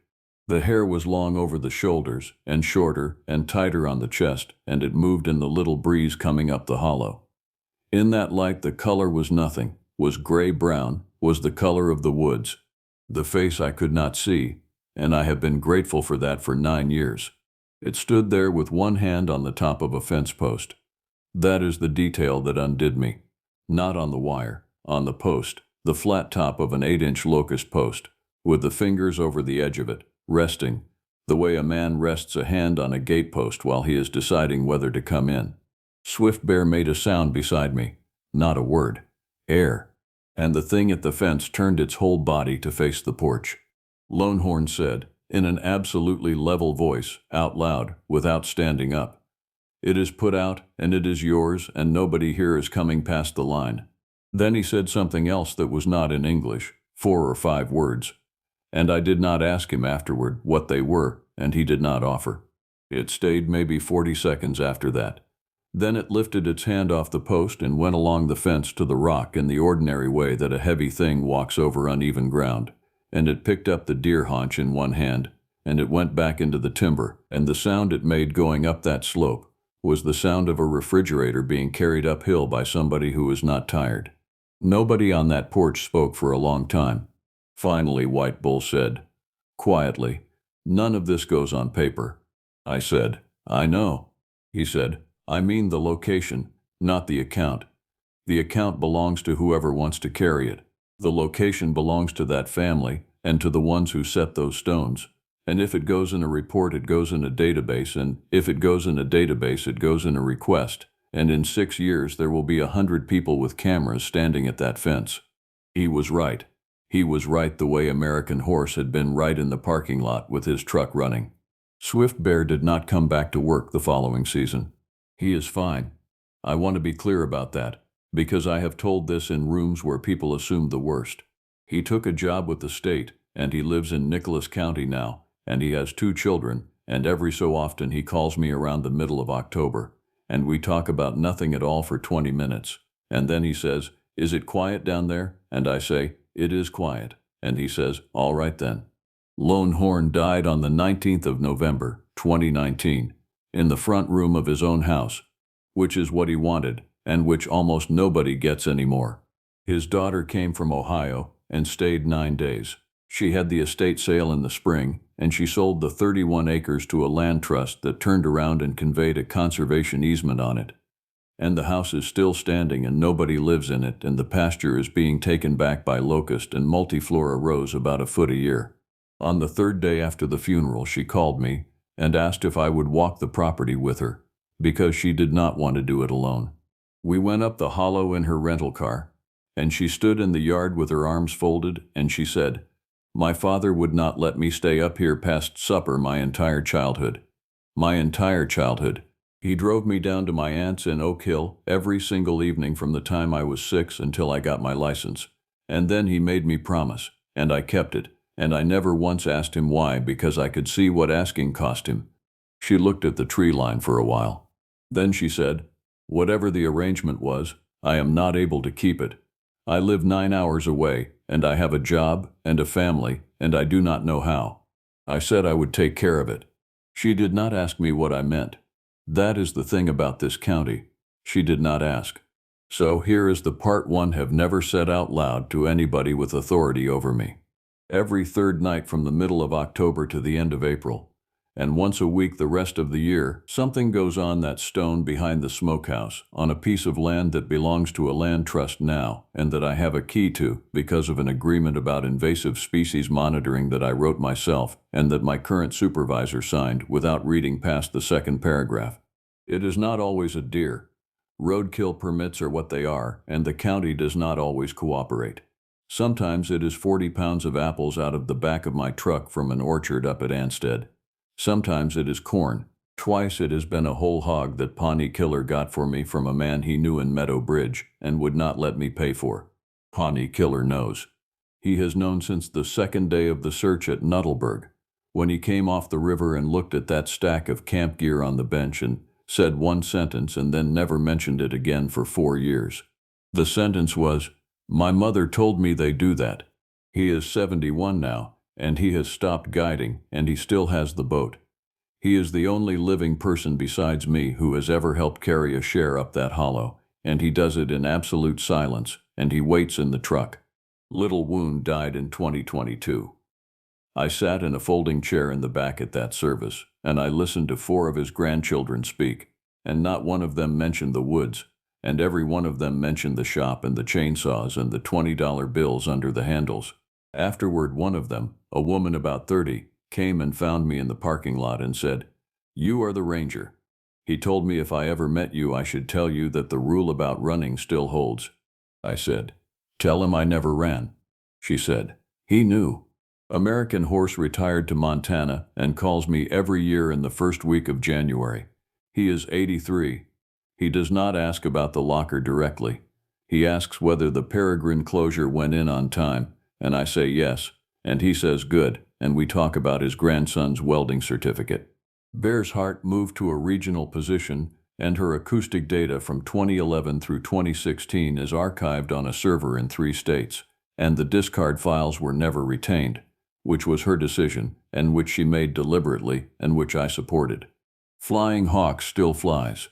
A: The hair was long over the shoulders, and shorter and tighter on the chest, and it moved in the little breeze coming up the hollow. In that light the color was nothing, was gray-brown, was the color of the woods. The face I could not see, and I have been grateful for that for 9 years. It stood there with one hand on the top of a fence post. That is the detail that undid me. Not on the wire, on the post, the flat top of an 8-inch locust post, with the fingers over the edge of it, resting, the way a man rests a hand on a gatepost while he is deciding whether to come in. Swift Bear made a sound beside me. Not a word. Air. and the thing at the fence turned its whole body to face the porch. Lonehorn said, in an absolutely level voice, out loud, without standing up, "It is put out, and it is yours, and nobody here is coming past the line." Then he said something else that was not in English, 4 or 5 words, and I did not ask him afterward what they were, and he did not offer. It stayed maybe 40 seconds after that. Then it lifted its hand off the post and went along the fence to the rock in the ordinary way that a heavy thing walks over uneven ground, and it picked up the deer haunch in one hand, and it went back into the timber, and the sound it made going up that slope was the sound of a refrigerator being carried uphill by somebody who was not tired. Nobody on that porch spoke for a long time. Finally, White Bull said, quietly, "None of this goes on paper." I said, "I know." He said, "I mean the location, not the account. The account belongs to whoever wants to carry it. The location belongs to that family and to the ones who set those stones. And if it goes in a report, it goes in a database, and if it goes in a database, it goes in a request. And in 6 years, there will be 100 people with cameras standing at that fence." He was right. He was right the way American Horse had been right in the parking lot with his truck running. Swift Bear did not come back to work the following season. He is fine. I want to be clear about that, because I have told this in rooms where people assumed the worst. He took a job with the state, and he lives in Nicholas County now, and he has 2 children, and every so often he calls me around the middle of October, and we talk about nothing at all for 20 minutes, and then he says, "Is it quiet down there?" And I say, "It is quiet," and he says, "All right then." Lonehorn died on the 19th of November, 2019, in the front room of his own house, which is what he wanted, and which almost nobody gets anymore. His daughter came from Ohio and stayed 9 days. She had the estate sale in the spring, and she sold the 31 acres to a land trust that turned around and conveyed a conservation easement on it. And the house is still standing and nobody lives in it, and the pasture is being taken back by locust and multiflora rose about a foot a year. On the 3rd day after the funeral, she called me and asked if I would walk the property with her, because she did not want to do it alone. We went up the hollow in her rental car, and she stood in the yard with her arms folded, and she said, "My father would not let me stay up here past supper my entire childhood. My entire childhood. He drove me down to my aunt's in Oak Hill every single evening from the time I was 6 until I got my license. And then he made me promise, and I kept it, and I never once asked him why, because I could see what asking cost him." She looked at the tree line for a while. Then she said, "Whatever the arrangement was, I am not able to keep it. I live 9 hours away, and I have a job and a family, and I do not know how." I said I would take care of it. She did not ask me what I meant. That is the thing about this county. She did not ask. So here is the part one have never said out loud to anybody with authority over me. Every 3rd night from the middle of October to the end of April, and once a week the rest of the year, something goes on that stone behind the smokehouse, on a piece of land that belongs to a land trust now, and that I have a key to because of an agreement about invasive species monitoring that I wrote myself, and that my current supervisor signed without reading past the 2nd paragraph. It is not always a deer. Roadkill permits are what they are, and the county does not always cooperate. Sometimes it is 40 pounds of apples out of the back of my truck from an orchard up at Anstead. Sometimes it is corn. Twice it has been a whole hog that Pawnee Killer got for me from a man he knew in Meadow Bridge and would not let me pay for. Pawnee Killer knows. He has known since the 2nd day of the search at Nuttleburg, when he came off the river and looked at that stack of camp gear on the bench and said one sentence and then never mentioned it again for 4 years. The sentence was, "My mother told me they do that." He is 71 now, and he has stopped guiding, and he still has the boat. He is the only living person besides me who has ever helped carry a share up that hollow, and he does it in absolute silence, and he waits in the truck. Little Wound died in 2022. I sat in a folding chair in the back at that service, and I listened to 4 of his grandchildren speak, and not one of them mentioned the woods, and every one of them mentioned the shop and the chainsaws and the $20 bills under the handles. Afterward, one of them, a woman about 30, came and found me in the parking lot and said, "You are the ranger. He told me if I ever met you I should tell you that the rule about running still holds." I said, Tell him I never ran, she said. He knew. American Horse retired to Montana and calls me every year in the first week of January. He is 83. He does not ask about the locker directly. He asks whether the Peregrine closure went in on time, and I say yes, and he says good, and we talk about his grandson's welding certificate. Bear's Heart moved to a regional position, and her acoustic data from 2011 through 2016 is archived on a server in 3 states, and the discard files were never retained, which was her decision, and which she made deliberately, and which I supported. Flying Hawk still flies.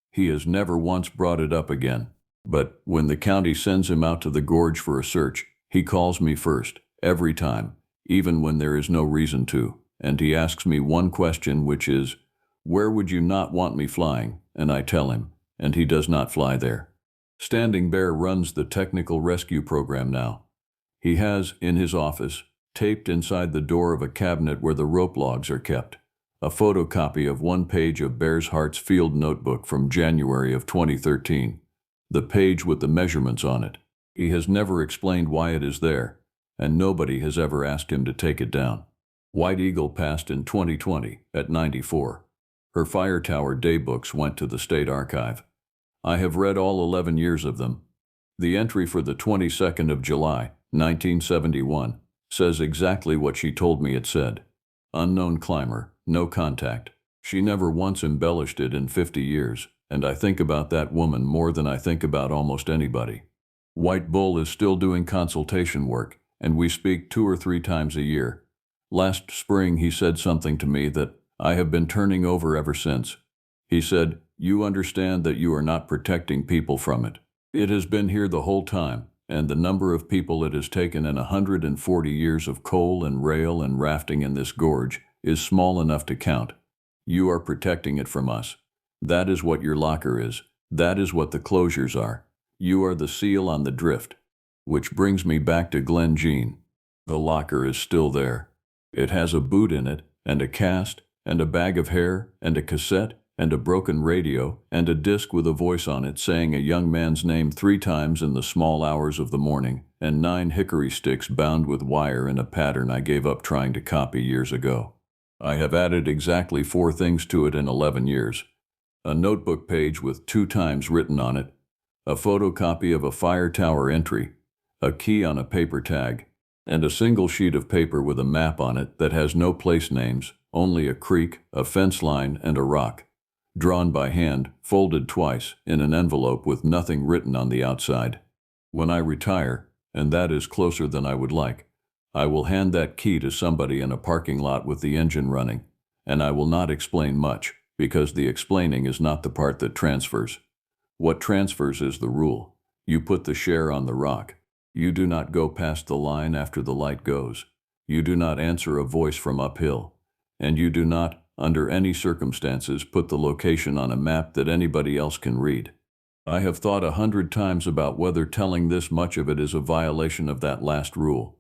A: He has never once brought it up again. But when the county sends him out to the gorge for a search, he calls me first, every time, even when there is no reason to, and he asks me one question, which is, "Where would you not want me flying?" And I tell him, and he does not fly there. Standing Bear runs the technical rescue program now. He has, in his office, taped inside the door of a cabinet where the rope logs are kept, a photocopy of 1 page of Bear's Heart's field notebook from January of 2013. The page with the measurements on it. He has never explained why it is there, and nobody has ever asked him to take it down. White Eagle passed in 2020 at 94. Her fire tower daybooks went to the state archive. I have read all 11 years of them. The entry for the 22nd of July, 1971, says exactly what she told me it said. Unknown climber, no contact. She never once embellished it in 50 years. And I think about that woman more than I think about almost anybody. White Bull is still doing consultation work, and we speak 2 or 3 times a year. Last spring he said something to me that I have been turning over ever since. He said, "You understand that you are not protecting people from it. It has been here the whole time, and the number of people it has taken in 140 years of coal and rail and rafting in this gorge is small enough to count. You are protecting it from us. That is what your locker is. That is what the closures are. You are the seal on the drift." Which brings me back to Glen Jean. The locker is still there. It has a boot in it, and a cast, and a bag of hair, and a cassette, and a broken radio, and a disc with a voice on it saying a young man's name 3 times in the small hours of the morning, and 9 hickory sticks bound with wire in a pattern I gave up trying to copy years ago. I have added exactly 4 things to it in 11 years. A notebook page with 2 times written on it, a photocopy of a fire tower entry, a key on a paper tag, and a single sheet of paper with a map on it that has no place names, only a creek, a fence line, and a rock, drawn by hand, folded twice, in an envelope with nothing written on the outside. When I retire, and that is closer than I would like, I will hand that key to somebody in a parking lot with the engine running, and I will not explain much, because the explaining is not the part that transfers. What transfers is the rule. You put the share on the rock. You do not go past the line after the light goes. You do not answer a voice from uphill. And you do not, under any circumstances, put the location on a map that anybody else can read. I have thought 100 times about whether telling this much of it is a violation of that last rule.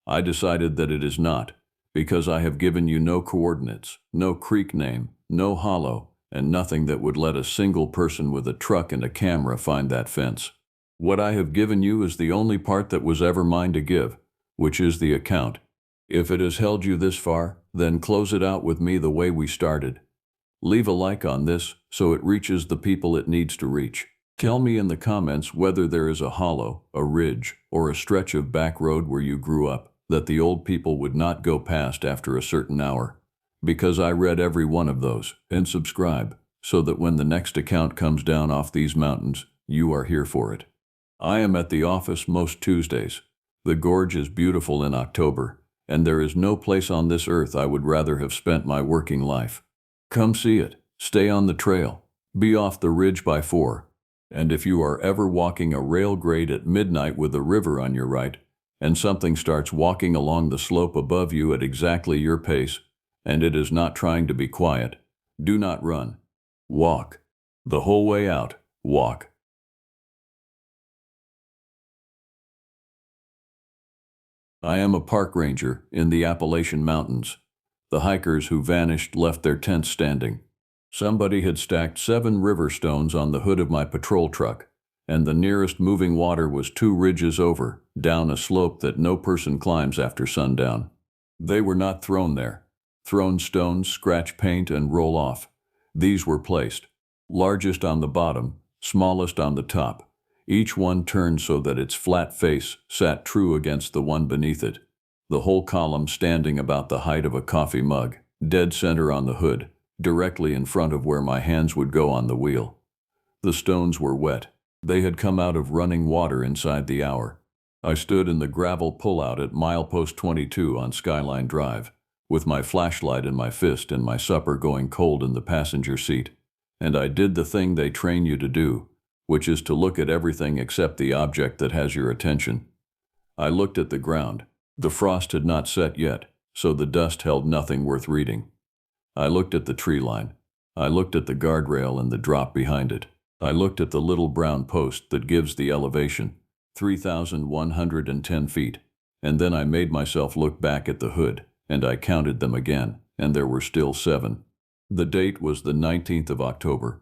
A: I decided that it is not, because I have given you no coordinates, no creek name, no hollow, and nothing that would let a single person with a truck and a camera find that fence. What I have given you is the only part that was ever mine to give, which is the account. If it has held you this far, then close it out with me the way we started. Leave a like on this so it reaches the people it needs to reach. Tell me in the comments whether there is a hollow, a ridge, or a stretch of back road where you grew up that the old people would not go past after a certain hour. Because I read every one of those, and subscribe, so that when the next account comes down off these mountains, you are here for it. I am at the office most Tuesdays. The gorge is beautiful in October, and there is no place on this earth I would rather have spent my working life. Come see it, stay on the trail, be off the ridge by 4, and if you are ever walking a rail grade at midnight with a river on your right, and something starts walking along the slope above you at exactly your pace, and it is not trying to be quiet, do not run. Walk. The whole way out, walk. I am a park ranger in the Appalachian Mountains. The hikers who vanished left their tents standing. Somebody had stacked 7 river stones on the hood of my patrol truck, and the nearest moving water was 2 ridges over, down a slope that no person climbs after sundown. They were not thrown there. Thrown stones scratch paint and roll off. These were placed. Largest on the bottom, smallest on the top. Each one turned so that its flat face sat true against the one beneath it. The whole column standing about the height of a coffee mug, dead center on the hood, directly in front of where my hands would go on the wheel. The stones were wet. They had come out of running water inside the hour. I stood in the gravel pullout at milepost 22 on Skyline Drive, with my flashlight in my fist and my supper going cold in the passenger seat. And I did the thing they train you to do, which is to look at everything except the object that has your attention. I looked at the ground. The frost had not set yet, so the dust held nothing worth reading. I looked at the tree line. I looked at the guardrail and the drop behind it. I looked at the little brown post that gives the elevation, 3,110 feet, and then I made myself look back at the hood, and I counted them again, and there were still 7. The date was the 19th of October.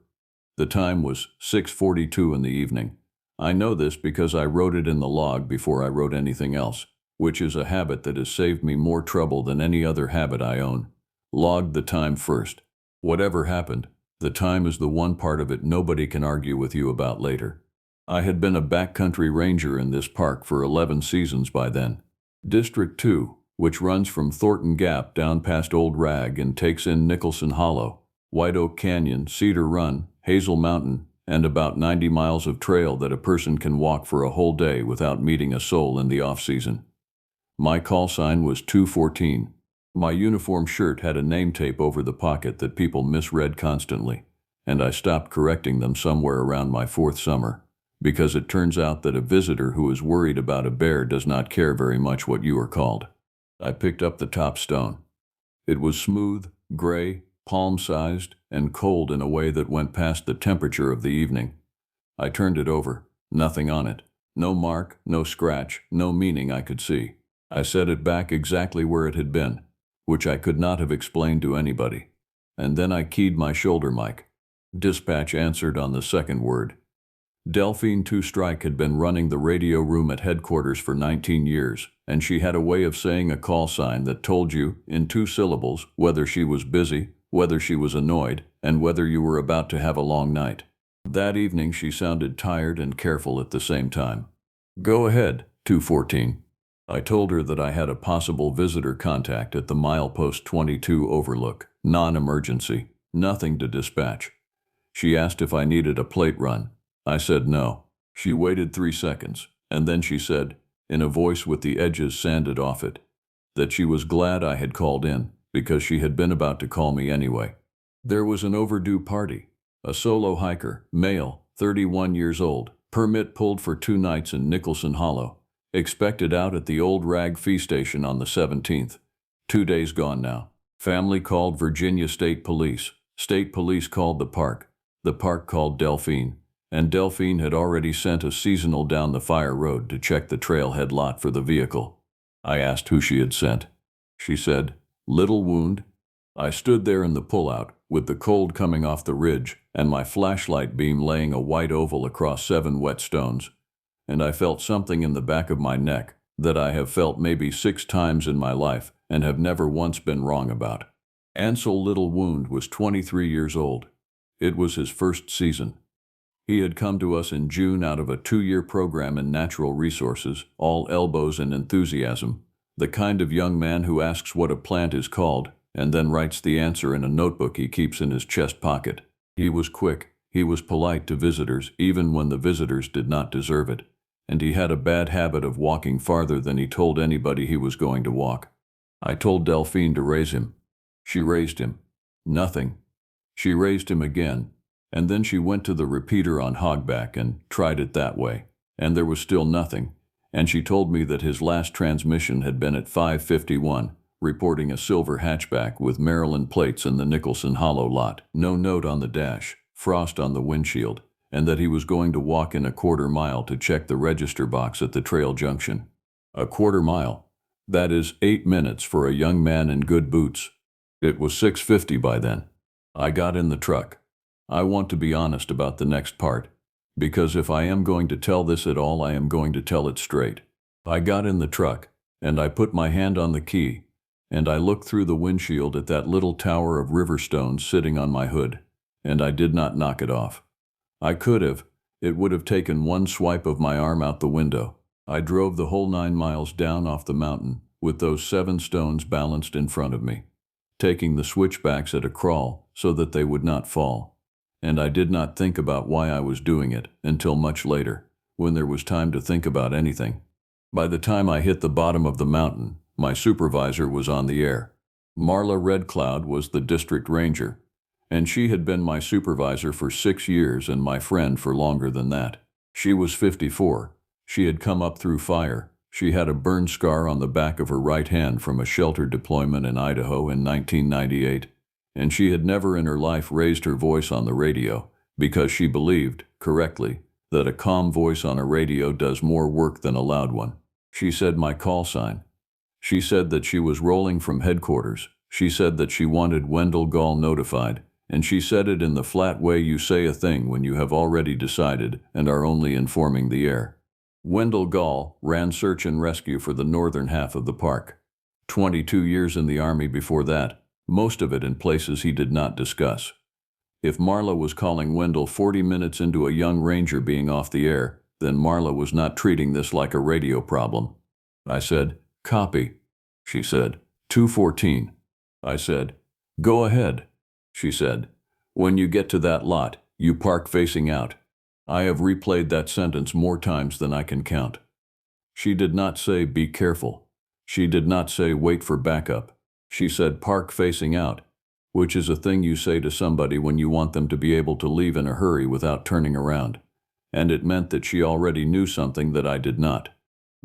A: The time was 6:42 in the evening. I know this because I wrote it in the log before I wrote anything else, which is a habit that has saved me more trouble than any other habit I own. Log the time first. Whatever happened, the time is the one part of it nobody can argue with you about later. I had been a backcountry ranger in this park for 11 seasons by then. District 2, which runs from Thornton Gap down past Old Rag and takes in Nicholson Hollow, White Oak Canyon, Cedar Run, Hazel Mountain, and about 90 miles of trail that a person can walk for a whole day without meeting a soul in the off-season. My call sign was 214. My uniform shirt had a name tape over the pocket that people misread constantly, and I stopped correcting them somewhere around my 4th summer, because it turns out that a visitor who is worried about a bear does not care very much what you are called. I picked up the top stone. It was smooth, gray, palm-sized, and cold in a way that went past the temperature of the evening. I turned it over. Nothing on it. No mark, no scratch, no meaning I could see. I set it back exactly where it had been, which I could not have explained to anybody. And then I keyed my shoulder mic. Dispatch answered on the second word. Delphine Two Strike had been running the radio room at headquarters for 19 years, and she had a way of saying a call sign that told you, in 2 syllables, whether she was busy, whether she was annoyed, and whether you were about to have a long night. That evening she sounded tired and careful at the same time. Go ahead, 214. I told her that I had a possible visitor contact at the milepost 22 overlook, non-emergency, nothing to dispatch. She asked if I needed a plate run. I said no. She waited 3 seconds, and then she said, in a voice with the edges sanded off it, that she was glad I had called in, because she had been about to call me anyway. There was an overdue party. A solo hiker, male, 31 years old, permit pulled for 2 nights in Nicholson Hollow. Expected out at the Old Rag Fee Station on the 17th. 2 days gone now. Family called Virginia State Police. State Police called the park. The park called Delphine. And Delphine had already sent a seasonal down the fire road to check the trailhead lot for the vehicle. I asked who she had sent. She said, "Little wound." I stood there in the pullout, with the cold coming off the ridge, and my flashlight beam laying a white oval across 7 wet stones. And I felt something in the back of my neck that I have felt maybe 6 times in my life and have never once been wrong about. Ansel Little Wound was 23 years old. It was his first season. He had come to us in June out of a 2-year program in natural resources, all elbows and enthusiasm, the kind of young man who asks what a plant is called and then writes the answer in a notebook he keeps in his chest pocket. He was quick. He was polite to visitors, even when the visitors did not deserve it. And he had a bad habit of walking farther than he told anybody he was going to walk. I told Delphine to raise him. She raised him. Nothing. She raised him again, and then she went to the repeater on hogback and tried it that way, and there was still nothing, and she told me that his last transmission had been at 5:51, reporting a silver hatchback with Maryland plates in the Nicholson Hollow lot, no note on the dash, frost on the windshield, and that he was going to walk in a quarter mile to check the register box at the trail junction. A quarter mile. That is 8 minutes for a young man in good boots. It was 6:50 by then. I got in the truck. I want to be honest about the next part. because if I am going to tell this at all, I am going to tell it straight. I got in the truck, and I put my hand on the key, and I looked through the windshield at that little tower of river stones sitting on my hood, and I did not knock it off. I could have. It would have taken one swipe of my arm out the window. I drove the whole 9 miles down off the mountain, with those 7 stones balanced in front of me, taking the switchbacks at a crawl so that they would not fall. And I did not think about why I was doing it until much later, when there was time to think about anything. By the time I hit the bottom of the mountain, my supervisor was on the air. Marla Red Cloud was the district ranger, and she had been my supervisor for 6 years and my friend for longer than that. She was 54. She had come up through fire. She had a burn scar on the back of her right hand from a shelter deployment in Idaho in 1998, and she had never in her life raised her voice on the radio because she believed, correctly, that a calm voice on a radio does more work than a loud one. She said my call sign. She said that she was rolling from headquarters. She said that she wanted Wendell Gall notified, and she said it in the flat way you say a thing when you have already decided and are only informing the air. Wendell Gall ran search and rescue for the northern half of the park. 22 years in the Army before that, most of it in places he did not discuss. If Marla was calling Wendell 40 minutes into a young ranger being off the air, then Marla was not treating this like a radio problem. I said, "Copy." She said, "214. I said, "Go ahead." She said, "When you get to that lot, you park facing out." I have replayed that sentence more times than I can count. She did not say, "Be careful." She did not say, "Wait for backup." She said, "Park facing out," which is a thing you say to somebody when you want them to be able to leave in a hurry without turning around. And it meant that she already knew something that I did not.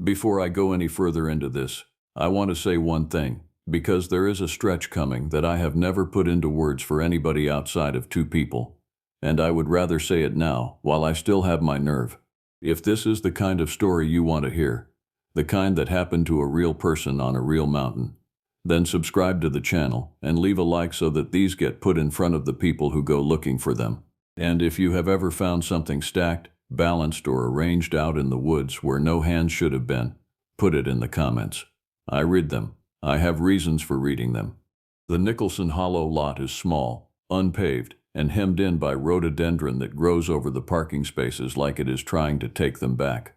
A: Before I go any further into this, I want to say one thing, because there is a stretch coming that I have never put into words for anybody outside of 2 people. And I would rather say it now, while I still have my nerve. If this is the kind of story you want to hear, the kind that happened to a real person on a real mountain, then subscribe to the channel and leave a like so that these get put in front of the people who go looking for them. And if you have ever found something stacked, balanced, or arranged out in the woods where no hands should have been, put it in the comments. I read them. I have reasons for reading them. The Nicholson Hollow lot is small, unpaved, and hemmed in by rhododendron that grows over the parking spaces like it is trying to take them back.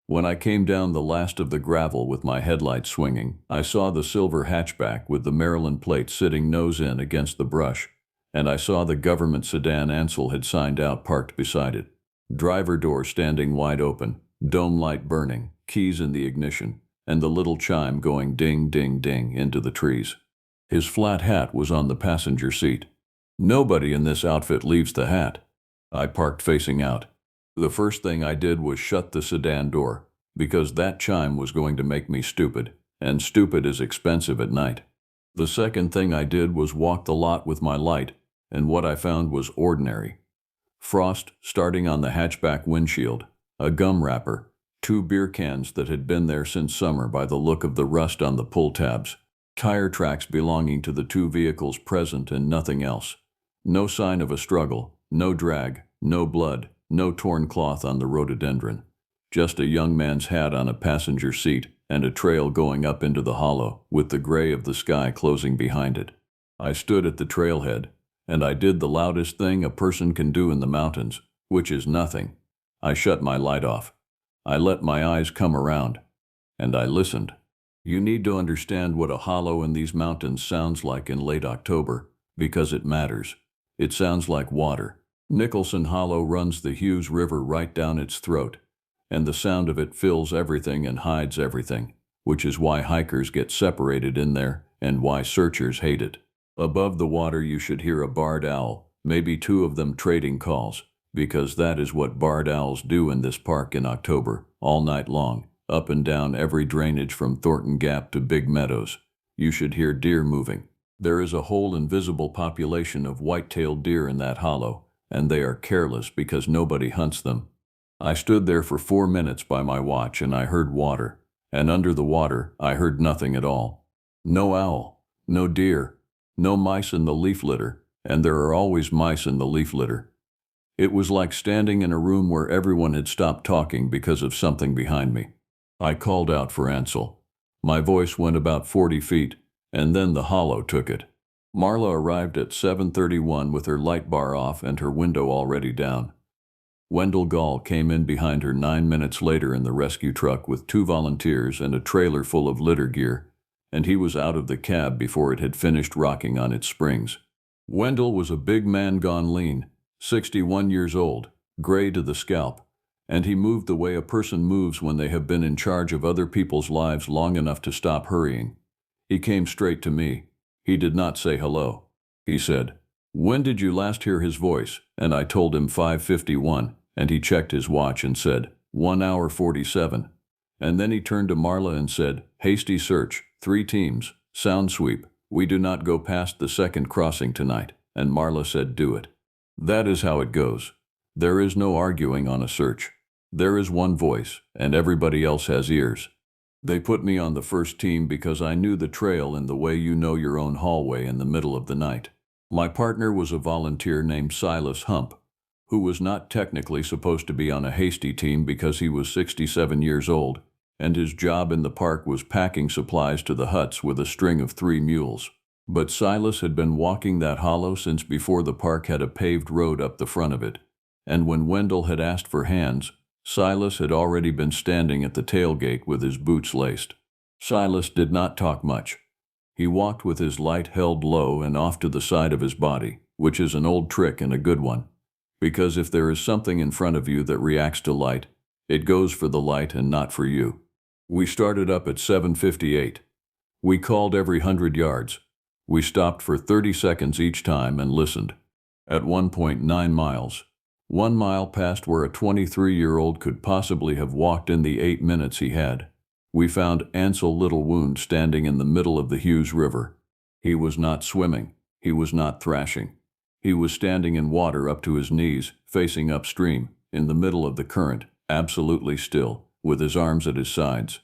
A: When I came down the last of the gravel with my headlights swinging, I saw the silver hatchback with the Maryland plate sitting nose in against the brush, and I saw the government sedan Ansel had signed out parked beside it. Driver door standing wide open, dome light burning, keys in the ignition, and the little chime going ding, ding, ding into the trees. His flat hat was on the passenger seat. Nobody in this outfit leaves the hat. I parked facing out. The first thing I did was shut the sedan door, because that chime was going to make me stupid, and stupid is expensive at night. The second thing I did was walk the lot with my light, and what I found was ordinary. Frost starting on the hatchback windshield, a gum wrapper, 2 beer cans that had been there since summer by the look of the rust on the pull tabs, tire tracks belonging to the 2 vehicles present and nothing else. No sign of a struggle, no drag, no blood, no torn cloth on the rhododendron. Just a young man's hat on a passenger seat and a trail going up into the hollow with the gray of the sky closing behind it. I stood at the trailhead, and I did the loudest thing a person can do in the mountains, which is nothing. I shut my light off. I let my eyes come around, and I listened. You need to understand what a hollow in these mountains sounds like in late October, because it matters. It sounds like water. Nicholson Hollow runs the Hughes River right down its throat, and the sound of it fills everything and hides everything, which is why hikers get separated in there and why searchers hate it. Above the water you should hear a barred owl, maybe 2 of them trading calls, because that is what barred owls do in this park in October, all night long, up and down every drainage from Thornton Gap to Big Meadows. You should hear deer moving. There is a whole invisible population of white-tailed deer in that hollow, and they are careless because nobody hunts them. I stood there for 4 minutes by my watch and I heard water, and under the water I heard nothing at all. No owl, no deer, no mice in the leaf litter, and there are always mice in the leaf litter. It was like standing in a room where everyone had stopped talking because of something behind me. I called out for Ansel. My voice went about 40 feet, and then the hollow took it. Marla arrived at 7:31 with her light bar off and her window already down. Wendell Gall came in behind her 9 minutes later in the rescue truck with 2 volunteers and a trailer full of litter gear, and he was out of the cab before it had finished rocking on its springs. Wendell was a big man gone lean, 61 years old, gray to the scalp, and he moved the way a person moves when they have been in charge of other people's lives long enough to stop hurrying. He came straight to me. He did not say hello. He said, "When did you last hear his voice?" And I told him 5:51, and he checked his watch and said, 1 hour 47. And then he turned to Marla and said, "Hasty search, 3 teams, sound sweep. We do not go past the second crossing tonight." And Marla said, "Do it." That is how it goes. There is no arguing on a search. There is one voice, and everybody else has ears. They put me on the first team because I knew the trail in the way you know your own hallway in the middle of the night. My partner was a volunteer named Silas Hump, who was not technically supposed to be on a hasty team because he was 67 years old, and his job in the park was packing supplies to the huts with a string of 3 mules. But Silas had been walking that hollow since before the park had a paved road up the front of it, and when Wendell had asked for hands, Silas had already been standing at the tailgate with his boots laced. Silas did not talk much. He walked with his light held low and off to the side of his body, which is an old trick and a good one, because if there is something in front of you that reacts to light, it goes for the light and not for you. We started up at 7:58. We called every 100 yards. We stopped for 30 seconds each time and listened. At 1.9 miles, 1 mile past where a 23-year-old could possibly have walked in the 8 minutes he had, we found Ansel Little Wound standing in the middle of the Hughes River. He was not swimming. He was not thrashing. He was standing in water up to his knees, facing upstream, in the middle of the current, absolutely still, with his arms at his sides.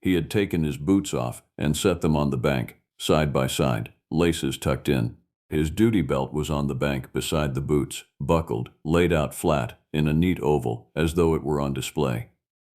A: He had taken his boots off and set them on the bank, side by side, laces tucked in. His duty belt was on the bank beside the boots, buckled, laid out flat, in a neat oval, as though it were on display.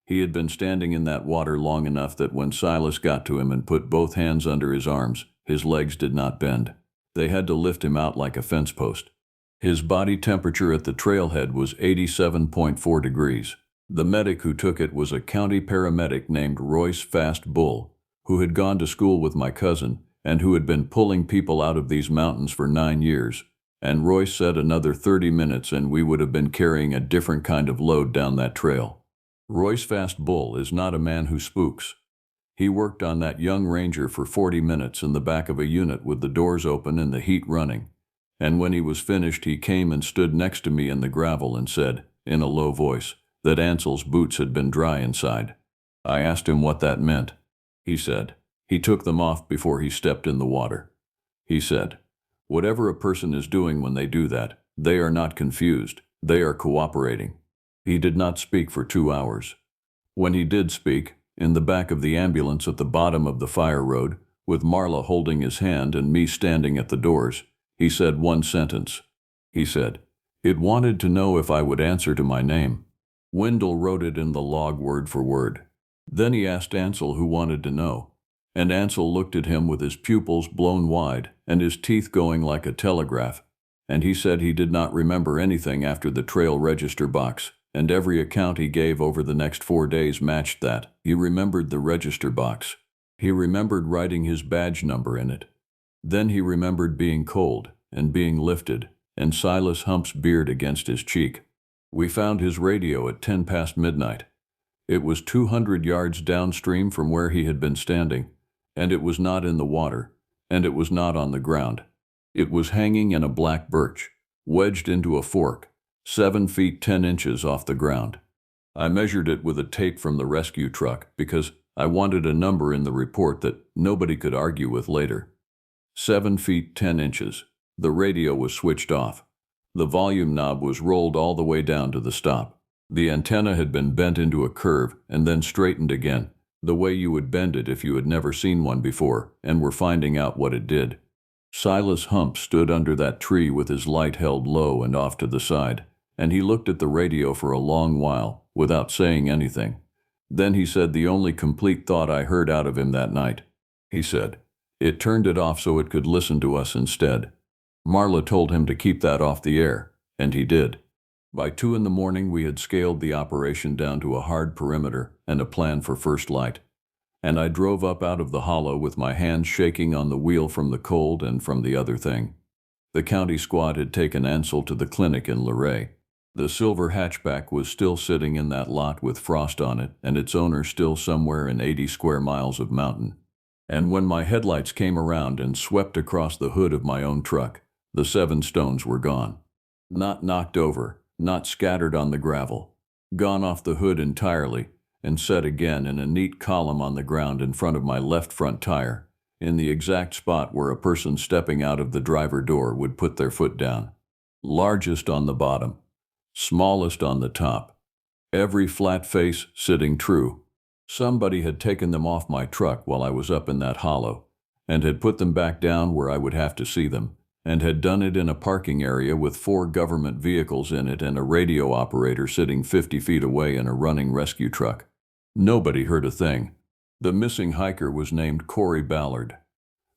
A: He had been standing in that water long enough that when Silas got to him and put both hands under his arms, his legs did not bend. They had to lift him out like a fence post. His body temperature at the trailhead was 87.4 degrees. The medic who took it was a county paramedic named Royce Fast Bull, who had gone to school with my cousin and who had been pulling people out of these mountains for 9 years. And Royce said another 30 minutes and we would have been carrying a different kind of load down that trail. Royce Fast Bull is not a man who spooks. He worked on that young ranger for 40 minutes in the back of a unit with the doors open and the heat running. And when he was finished, he came and stood next to me in the gravel and said, in a low voice, that Ansel's boots had been dry inside. I asked him what that meant. He said, he took them off before he stepped in the water. He said, whatever a person is doing when they do that, they are not confused, they are cooperating. He did not speak for 2 hours. When he did speak, in the back of the ambulance at the bottom of the fire road, with Marla holding his hand and me standing at the doors, he said one sentence. He said, it wanted to know if I would answer to my name. Wendell wrote it in the log word for word. Then he asked Ansel who wanted to know, and Ansel looked at him with his pupils blown wide and his teeth going like a telegraph, and he said he did not remember anything after the trail register box, and every account he gave over the next 4 days matched that. He remembered the register box. He remembered writing his badge number in it. Then he remembered being cold and being lifted, and Silas Hump's beard against his cheek. We found his radio at 10 past midnight. It was 200 yards downstream from where he had been standing, and it was not in the water, and it was not on the ground. It was hanging in a black birch, wedged into a fork, 7 feet 10 inches off the ground. I measured it with a tape from the rescue truck because I wanted a number in the report that nobody could argue with later. 7 feet 10 inches. The radio was switched off. The volume knob was rolled all the way down to the stop. The antenna had been bent into a curve and then straightened again, the way you would bend it if you had never seen one before and were finding out what it did. Silas Hump stood under that tree with his light held low and off to the side, and he looked at the radio for a long while, without saying anything. Then he said the only complete thought I heard out of him that night. He said, "It turned it off so it could listen to us instead." Marla told him to keep that off the air, and he did. By 2 in the morning we had scaled the operation down to a hard perimeter and a plan for first light. And I drove up out of the hollow with my hands shaking on the wheel from the cold and from the other thing. The county squad had taken Ansel to the clinic in Luray. The silver hatchback was still sitting in that lot with frost on it, and its owner still somewhere in 80 square miles of mountain. And when my headlights came around and swept across the hood of my own truck, the 7 stones were gone. Not knocked over, not scattered on the gravel. Gone off the hood entirely, and set again in a neat column on the ground in front of my left front tire, in the exact spot where a person stepping out of the driver door would put their foot down. Largest on the bottom, smallest on the top. Every flat face sitting true. Somebody had taken them off my truck while I was up in that hollow, and had put them back down where I would have to see them, and had done it in a parking area with 4 government vehicles in it and a radio operator sitting 50 feet away in a running rescue truck. Nobody heard a thing. The missing hiker was named Corey Ballard,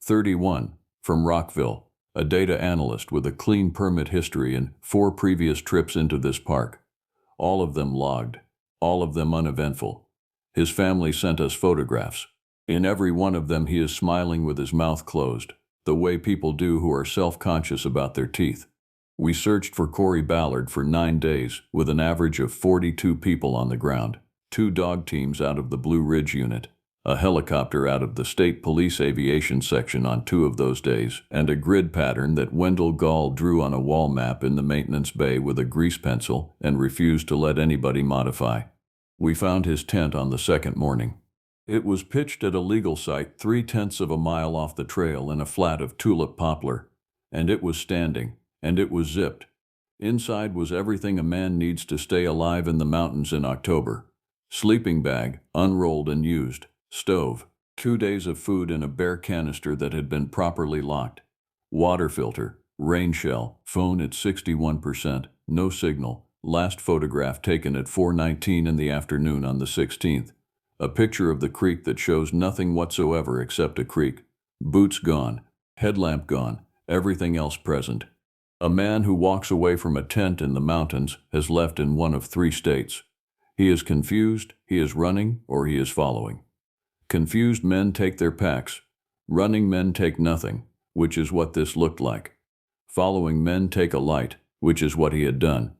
A: 31, from Rockville, a data analyst with a clean permit history and 4 previous trips into this park. All of them logged, all of them uneventful. His family sent us photographs. In every one of them he is smiling with his mouth closed, the way people do who are self-conscious about their teeth. We searched for Corey Ballard for 9 days, with an average of 42 people on the ground, 2 dog teams out of the Blue Ridge unit, a helicopter out of the State Police Aviation Section on 2 of those days, and a grid pattern that Wendell Gall drew on a wall map in the maintenance bay with a grease pencil and refused to let anybody modify. We found his tent on the 2nd morning. It was pitched at a legal site 3/10 of a mile off the trail in a flat of tulip poplar, and it was standing, and it was zipped. Inside was everything a man needs to stay alive in the mountains in October. Sleeping bag, unrolled and used. Stove. 2 days of food in a bare canister that had been properly locked. Water filter. Rain shell. Phone at 61%. No signal. Last photograph taken at 4:19 in the afternoon on the 16th. A picture of the creek that shows nothing whatsoever except a creek. Boots gone. Headlamp gone. Everything else present. A man who walks away from a tent in the mountains has left in one of 3 states. He is confused, he is running, or he is following. Confused men take their packs. Running men take nothing, which is what this looked like. Following men take a light, which is what he had done.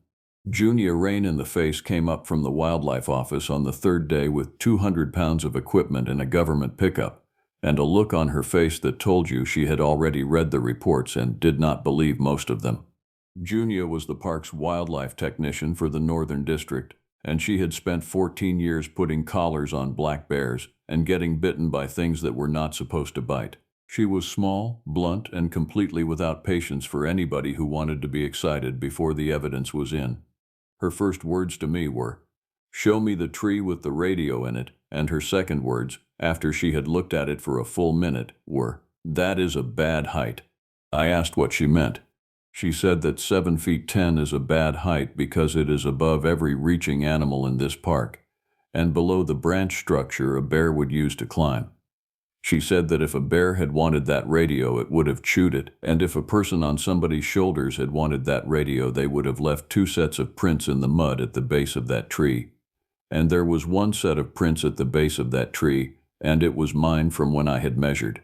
A: Junia Rain in the Face came up from the wildlife office on the 3rd day with 200 pounds of equipment in a government pickup, and a look on her face that told you she had already read the reports and did not believe most of them. Junia was the park's wildlife technician for the Northern District, and she had spent 14 years putting collars on black bears and getting bitten by things that were not supposed to bite. She was small, blunt, and completely without patience for anybody who wanted to be excited before the evidence was in. Her first words to me were, "Show me the tree with the radio in it," and her second words, after she had looked at it for a full minute, were, "That is a bad height." I asked what she meant. She said that 7 feet 10 is a bad height because it is above every reaching animal in this park, and below the branch structure a bear would use to climb. She said that if a bear had wanted that radio, it would have chewed it, and if a person on somebody's shoulders had wanted that radio, they would have left 2 sets of prints in the mud at the base of that tree. And there was 1 set of prints at the base of that tree, and it was mine from when I had measured.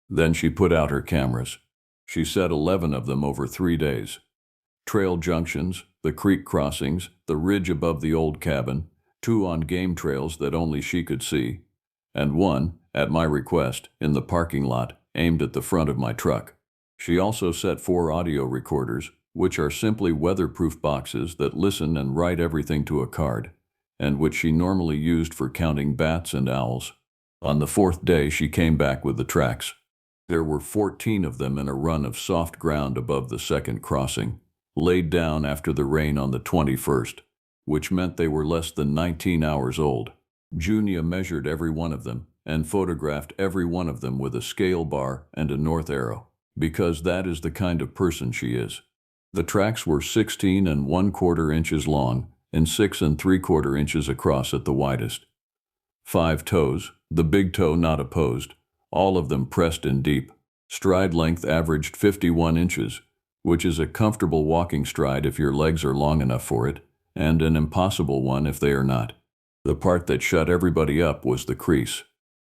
A: Then she put out her cameras. She set 11 of them over 3 days. Trail junctions, the creek crossings, the ridge above the old cabin, 2 on game trails that only she could see, and 1, at my request, in the parking lot, aimed at the front of my truck. She also set 4 audio recorders, which are simply weatherproof boxes that listen and write everything to a card, and which she normally used for counting bats and owls. On the 4th day she came back with the tracks. There were 14 of them in a run of soft ground above the 2nd crossing, laid down after the rain on the 21st, which meant they were less than 19 hours old. Junia measured every one of them and photographed every one of them with a scale bar and a north arrow, because that is the kind of person she is. The tracks were 16 1/4 inches long and 6 3/4 inches across at the widest. 5 toes, the big toe not opposed, all of them pressed in deep. Stride length averaged 51 inches, which is a comfortable walking stride if your legs are long enough for it, and an impossible one if they are not. The part that shut everybody up was the crease.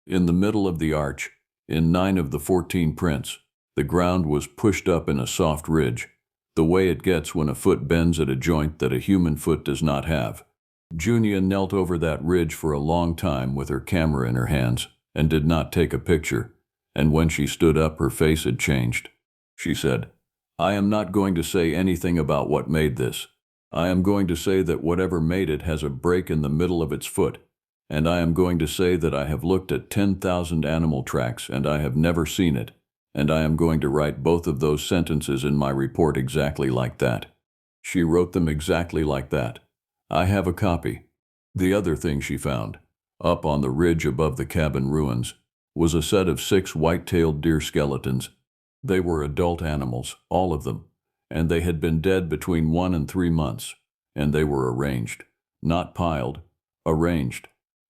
A: In the middle of the arch, in 9 of the 14 prints, the ground was pushed up in a soft ridge, the way it gets when a foot bends at a joint that a human foot does not have. Junia knelt over that ridge for a long time with her camera in her hands, and did not take a picture, and when she stood up her face had changed. She said, "I am not going to say anything about what made this. I am going to say that whatever made it has a break in the middle of its foot, and I am going to say that I have looked at 10,000 animal tracks and I have never seen it, and I am going to write both of those sentences in my report exactly like that." She wrote them exactly like that. I have a copy. The other thing she found, up on the ridge above the cabin ruins, was a set of 6 white-tailed deer skeletons. They were adult animals, all of them, and they had been dead between 1 and 3 months, and they were arranged, not piled, arranged,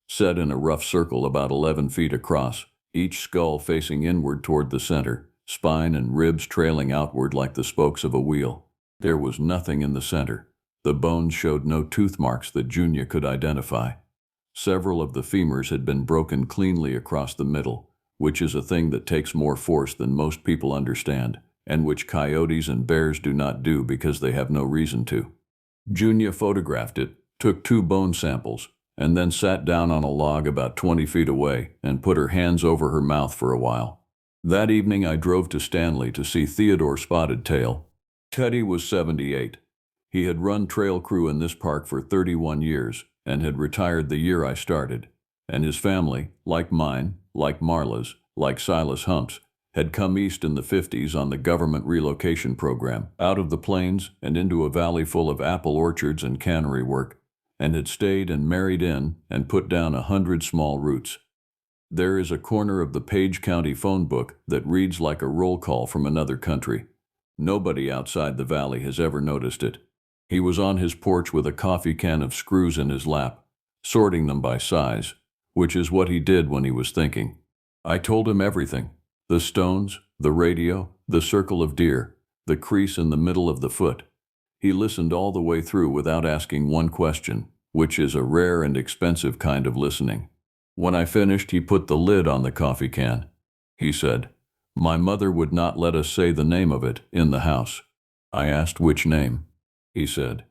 A: set in a rough circle about 11 feet across, each skull facing inward toward the center, spine and ribs trailing outward like the spokes of a wheel. There was nothing in the center. The bones showed no tooth marks that Junia could identify. Several of the femurs had been broken cleanly across the middle, which is a thing that takes more force than most people understand, and which coyotes and bears do not do because they have no reason to. Junia photographed it, took 2 bone samples, and then sat down on a log about 20 feet away and put her hands over her mouth for a while. That evening I drove to Stanley to see Theodore Spotted Tail. Teddy was 78. He had run trail crew in this park for 31 years and had retired the year I started, and his family, like mine, like Marla's, like Silas Hump's, had come east in the 50s on the government relocation program, out of the plains and into a valley full of apple orchards and cannery work, and had stayed and married in and put down 100 small roots. There is a corner of the Page County phone book that reads like a roll call from another country. Nobody outside the valley has ever noticed it. He was on his porch with a coffee can of screws in his lap, sorting them by size, which is what he did when he was thinking. I told him everything. The stones, the radio, the circle of deer, the crease in the middle of the foot. He listened all the way through without asking one question, which is a rare and expensive kind of listening. When I finished, he put the lid on the coffee can. He said, "My mother would not let us say the name of it in the house." I asked which name. He said,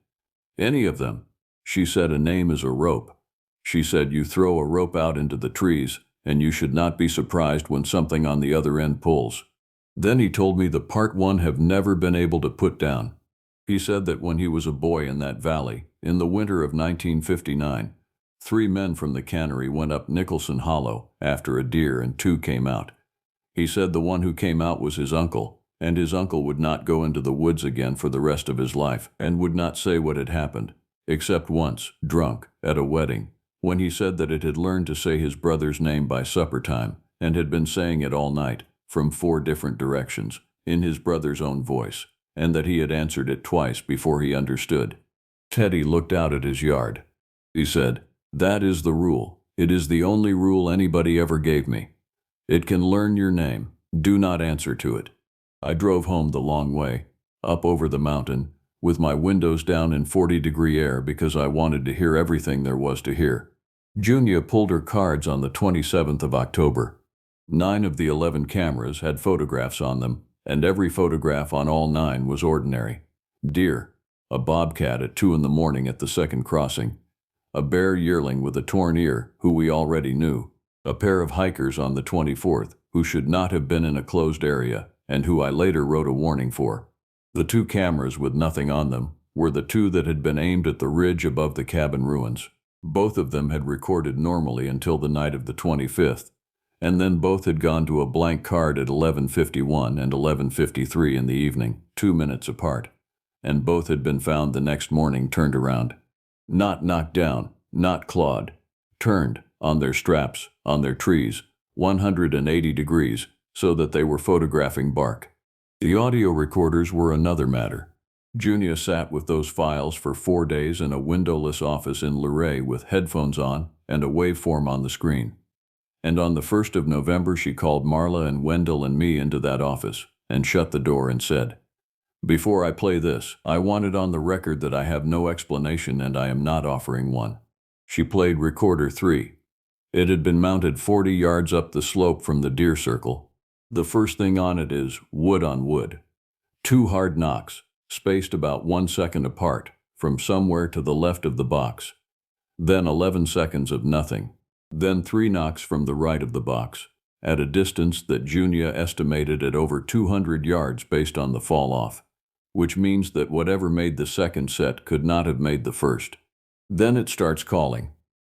A: "Any of them." She said a name is a rope. She said you throw a rope out into the trees, and you should not be surprised when something on the other end pulls. Then he told me the part 1 have never been able to put down. He said that when he was a boy in that valley, in the winter of 1959, 3 men from the cannery went up Nicholson Hollow after a deer and 2 came out. He said the one who came out was his uncle, and his uncle would not go into the woods again for the rest of his life, and would not say what had happened, except once, drunk, at a wedding, when he said that it had learned to say his brother's name by supper time, and had been saying it all night, from 4 different directions, in his brother's own voice, and that he had answered it twice before he understood. Teddy looked out at his yard. He said, "That is the rule. It is the only rule anybody ever gave me. It can learn your name. Do not answer to it." I drove home the long way, up over the mountain, with my windows down in 40-degree air because I wanted to hear everything there was to hear. Junia pulled her cards on the 27th of October. 9 of the 11 cameras had photographs on them, and every photograph on all 9 was ordinary. Deer, a bobcat at 2 in the morning at the second crossing, a bear yearling with a torn ear, who we already knew, a pair of hikers on the 24th, who should not have been in a closed area, and who I later wrote a warning for. The 2 cameras with nothing on them were the 2 that had been aimed at the ridge above the cabin ruins. Both of them had recorded normally until the night of the 25th, and then both had gone to a blank card at 11:51 and 11:53 in the evening, 2 minutes apart, and both had been found the next morning turned around. Not knocked down, not clawed, turned, on their straps, on their trees, 180 degrees, so that they were photographing bark. The audio recorders were another matter. Junia sat with those files for 4 days in a windowless office in Luray with headphones on and a waveform on the screen. And on the 1st of November she called Marla and Wendell and me into that office and shut the door and said, "Before I play this, I want it on the record that I have no explanation and I am not offering one." She played recorder 3. It had been mounted 40 yards up the slope from the deer circle. The first thing on it is wood on wood. 2 hard knocks, spaced about 1 second apart, from somewhere to the left of the box. Then 11 seconds of nothing. Then 3 knocks from the right of the box, at a distance that Junia estimated at over 200 yards based on the fall-off, which means that whatever made the second set could not have made the first. Then it starts calling.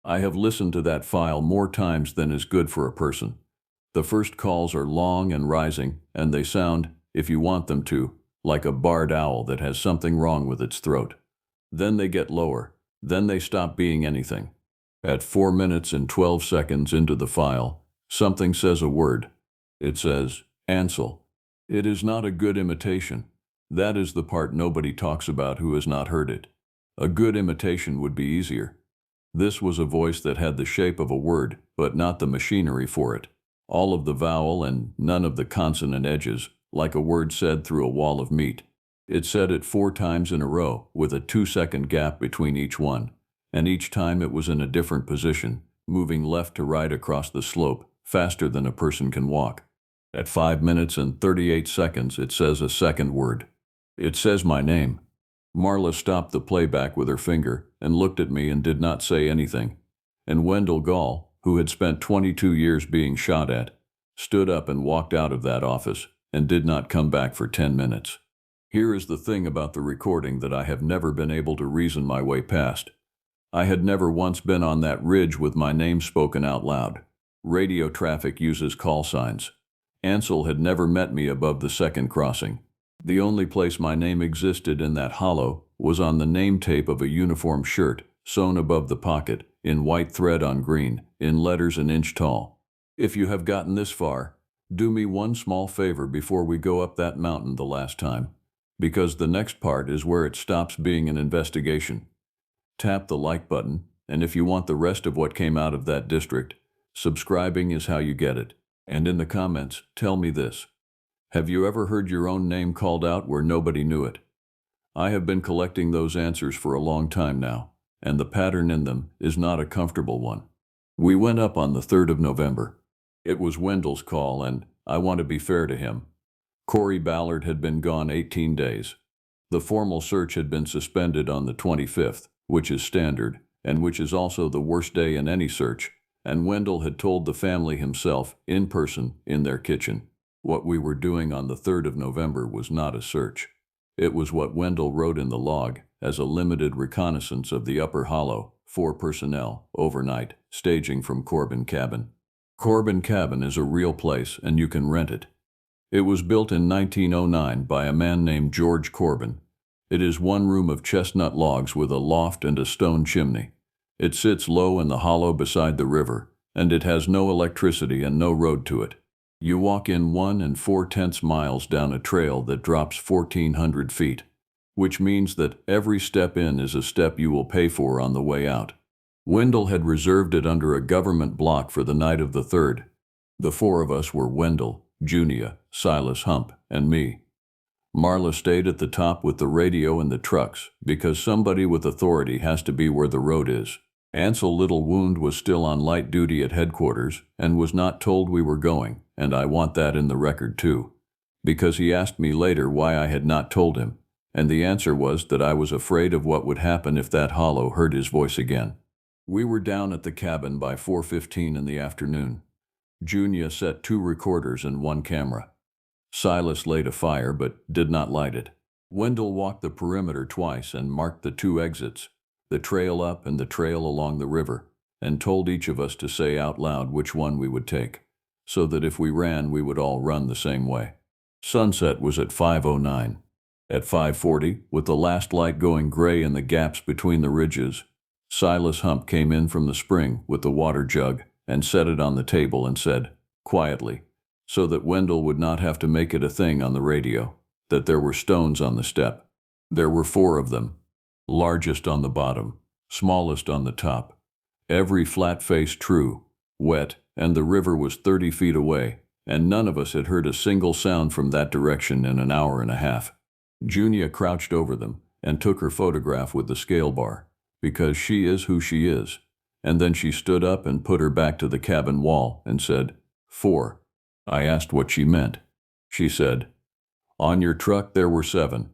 A: I have listened to that file more times than is good for a person. The first calls are long and rising, and they sound, if you want them to, like a barred owl that has something wrong with its throat. Then they get lower. Then they stop being anything. At 4 minutes and 12 seconds into the file, something says a word. It says, Ansel. It is not a good imitation. That is the part nobody talks about who has not heard it. A good imitation would be easier. This was a voice that had the shape of a word, but not the machinery for it. All of the vowel and none of the consonant edges, like a word said through a wall of meat. It said it 4 times in a row, with a 2-second gap between each one, and each time it was in a different position, moving left to right across the slope, faster than a person can walk. At 5 minutes and 38 seconds, it says a second word. It says my name. Marla stopped the playback with her finger and looked at me and did not say anything. And Wendell Gall, who had spent 22 years being shot at, stood up and walked out of that office and did not come back for 10 minutes. Here is the thing about the recording that I have never been able to reason my way past. I had never once been on that ridge with my name spoken out loud. Radio traffic uses call signs. Ansel had never met me above the second crossing. The only place my name existed in that hollow was on the name tape of a uniform shirt, sewn above the pocket, in white thread on green, in letters an inch tall. If you have gotten this far, do me one small favor before we go up that mountain the last time, because the next part is where it stops being an investigation. Tap the like button, and if you want the rest of what came out of that district, subscribing is how you get it. And in the comments, tell me this. Have you ever heard your own name called out where nobody knew it? I have been collecting those answers for a long time now, and the pattern in them is not a comfortable one. We went up on the 3rd of November. It was Wendell's call, and I want to be fair to him. Corey Ballard had been gone 18 days. The formal search had been suspended on the 25th, which is standard, and which is also the worst day in any search, and Wendell had told the family himself, in person, in their kitchen. What we were doing on the 3rd of November was not a search. It was what Wendell wrote in the log as a limited reconnaissance of the upper hollow, 4 personnel, overnight, staging from Corbin Cabin. Corbin Cabin is a real place and you can rent it. It was built in 1909 by a man named George Corbin. It is 1 room of chestnut logs with a loft and a stone chimney. It sits low in the hollow beside the river, and it has no electricity and no road to it. You walk in 1 4/10 miles down a trail that drops 1,400 feet, which means that every step in is a step you will pay for on the way out. Wendell had reserved it under a government block for the night of the 3rd. The 4 of us were Wendell, Junia, Silas Hump, and me. Marla stayed at the top with the radio and the trucks, because somebody with authority has to be where the road is. Ansel Little Wound was still on light duty at headquarters and was not told we were going, and I want that in the record too, because he asked me later why I had not told him, and the answer was that I was afraid of what would happen if that hollow heard his voice again. We were down at the cabin by 4:15 in the afternoon. Junia set 2 recorders and 1 camera. Silas laid a fire but did not light it. Wendell walked the perimeter twice and marked the 2 exits, the trail up and the trail along the river, and told each of us to say out loud which one we would take, so that if we ran, we would all run the same way. Sunset was at 5:09. At 5:40, with the last light going gray in the gaps between the ridges, Silas Hump came in from the spring with the water jug and set it on the table and said, quietly, so that Wendell would not have to make it a thing on the radio, that there were stones on the step. There were 4 of them, largest on the bottom, smallest on the top. Every flat face true, wet, and the river was 30 feet away, and none of us had heard a single sound from that direction in an hour and a half. Junia crouched over them and took her photograph with the scale bar, because she is who she is, and then she stood up and put her back to the cabin wall and said, 4. I asked what she meant. She said, on your truck there were 7.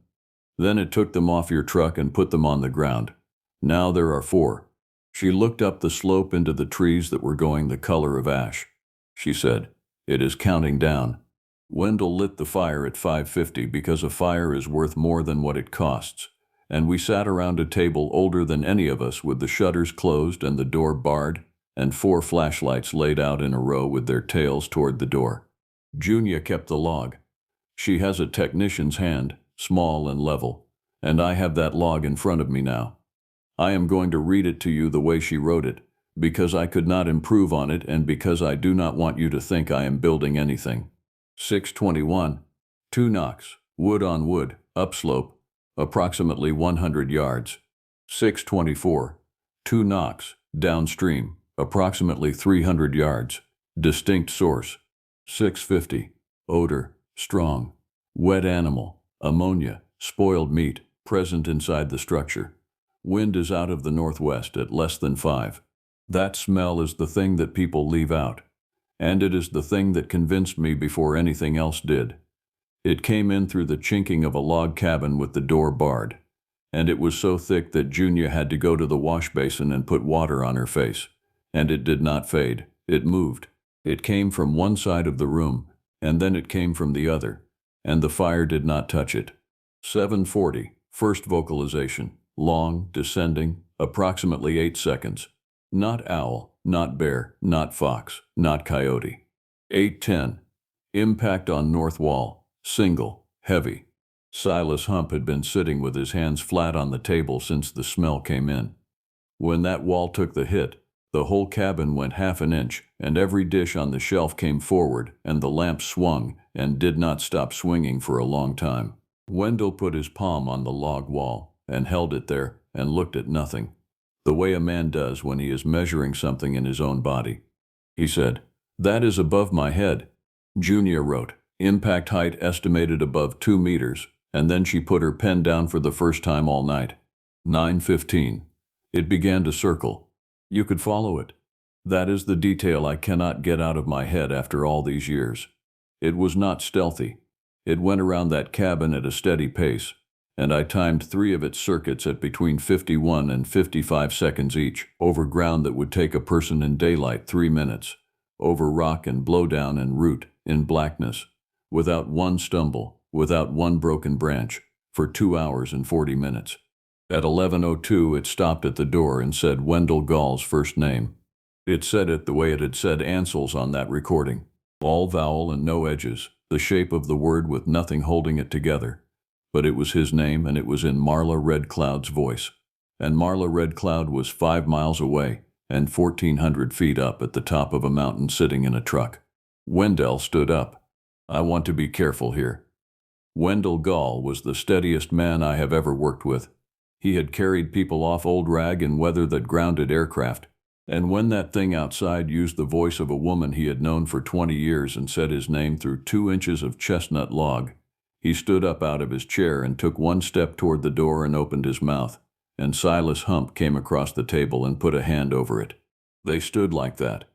A: Then it took them off your truck and put them on the ground. Now there are 4. She looked up the slope into the trees that were going the color of ash. She said, it is counting down. Wendell lit the fire at 5:50 because a fire is worth more than what it costs, and we sat around a table older than any of us with the shutters closed and the door barred, and 4 flashlights laid out in a row with their tails toward the door. Junia kept the log. She has a technician's hand, small and level, and I have that log in front of me now. I am going to read it to you the way she wrote it, because I could not improve on it and because I do not want you to think I am building anything. 6:21, 2 knocks, wood on wood, upslope, approximately 100 yards. 6:24, 2 knocks, downstream, approximately 300 yards, distinct source. 6:50, odor, strong, wet animal, ammonia, spoiled meat, present inside the structure. Wind is out of the northwest at less than 5. That smell is the thing that people leave out, and it is the thing that convinced me before anything else did. It came in through the chinking of a log cabin with the door barred, and it was so thick that Junia had to go to the wash basin and put water on her face, and it did not fade. It moved. It came from one side of the room, and then it came from the other, and the fire did not touch it. 7:40, first vocalization, long, descending, approximately 8 seconds. Not owl, not bear, not fox, not coyote. 8:10, impact on north wall, single, heavy. Silas Hump had been sitting with his hands flat on the table since the smell came in. When that wall took the hit, the whole cabin went half an inch, and every dish on the shelf came forward, and the lamp swung and did not stop swinging for a long time. Wendell put his palm on the log wall and held it there and looked at nothing, the way a man does when he is measuring something in his own body. He said, that is above my head. Junia wrote, impact height estimated above 2 meters, and then she put her pen down for the first time all night. 9:15. It began to circle. You could follow it. That is the detail I cannot get out of my head after all these years. It was not stealthy. It went around that cabin at a steady pace, and I timed 3 of its circuits at between 51 and 55 seconds each, over ground that would take a person in daylight 3 minutes, over rock and blowdown and root, in blackness, without one stumble, without one broken branch, for 2 hours and 40 minutes. At 11:02 it stopped at the door and said Wendell Gall's first name. It said it the way it had said Ansel's on that recording, all vowel and no edges, the shape of the word with nothing holding it together. But it was his name, and it was in Marla Red Cloud's voice. And Marla Red Cloud was 5 miles away and 1,400 feet up at the top of a mountain sitting in a truck. Wendell stood up. I want to be careful here. Wendell Gall was the steadiest man I have ever worked with. He had carried people off Old Rag in weather that grounded aircraft, and when that thing outside used the voice of a woman he had known for 20 years and said his name through 2 inches of chestnut log, he stood up out of his chair and took 1 step toward the door and opened his mouth, and Silas Hump came across the table and put a hand over it. They stood like that,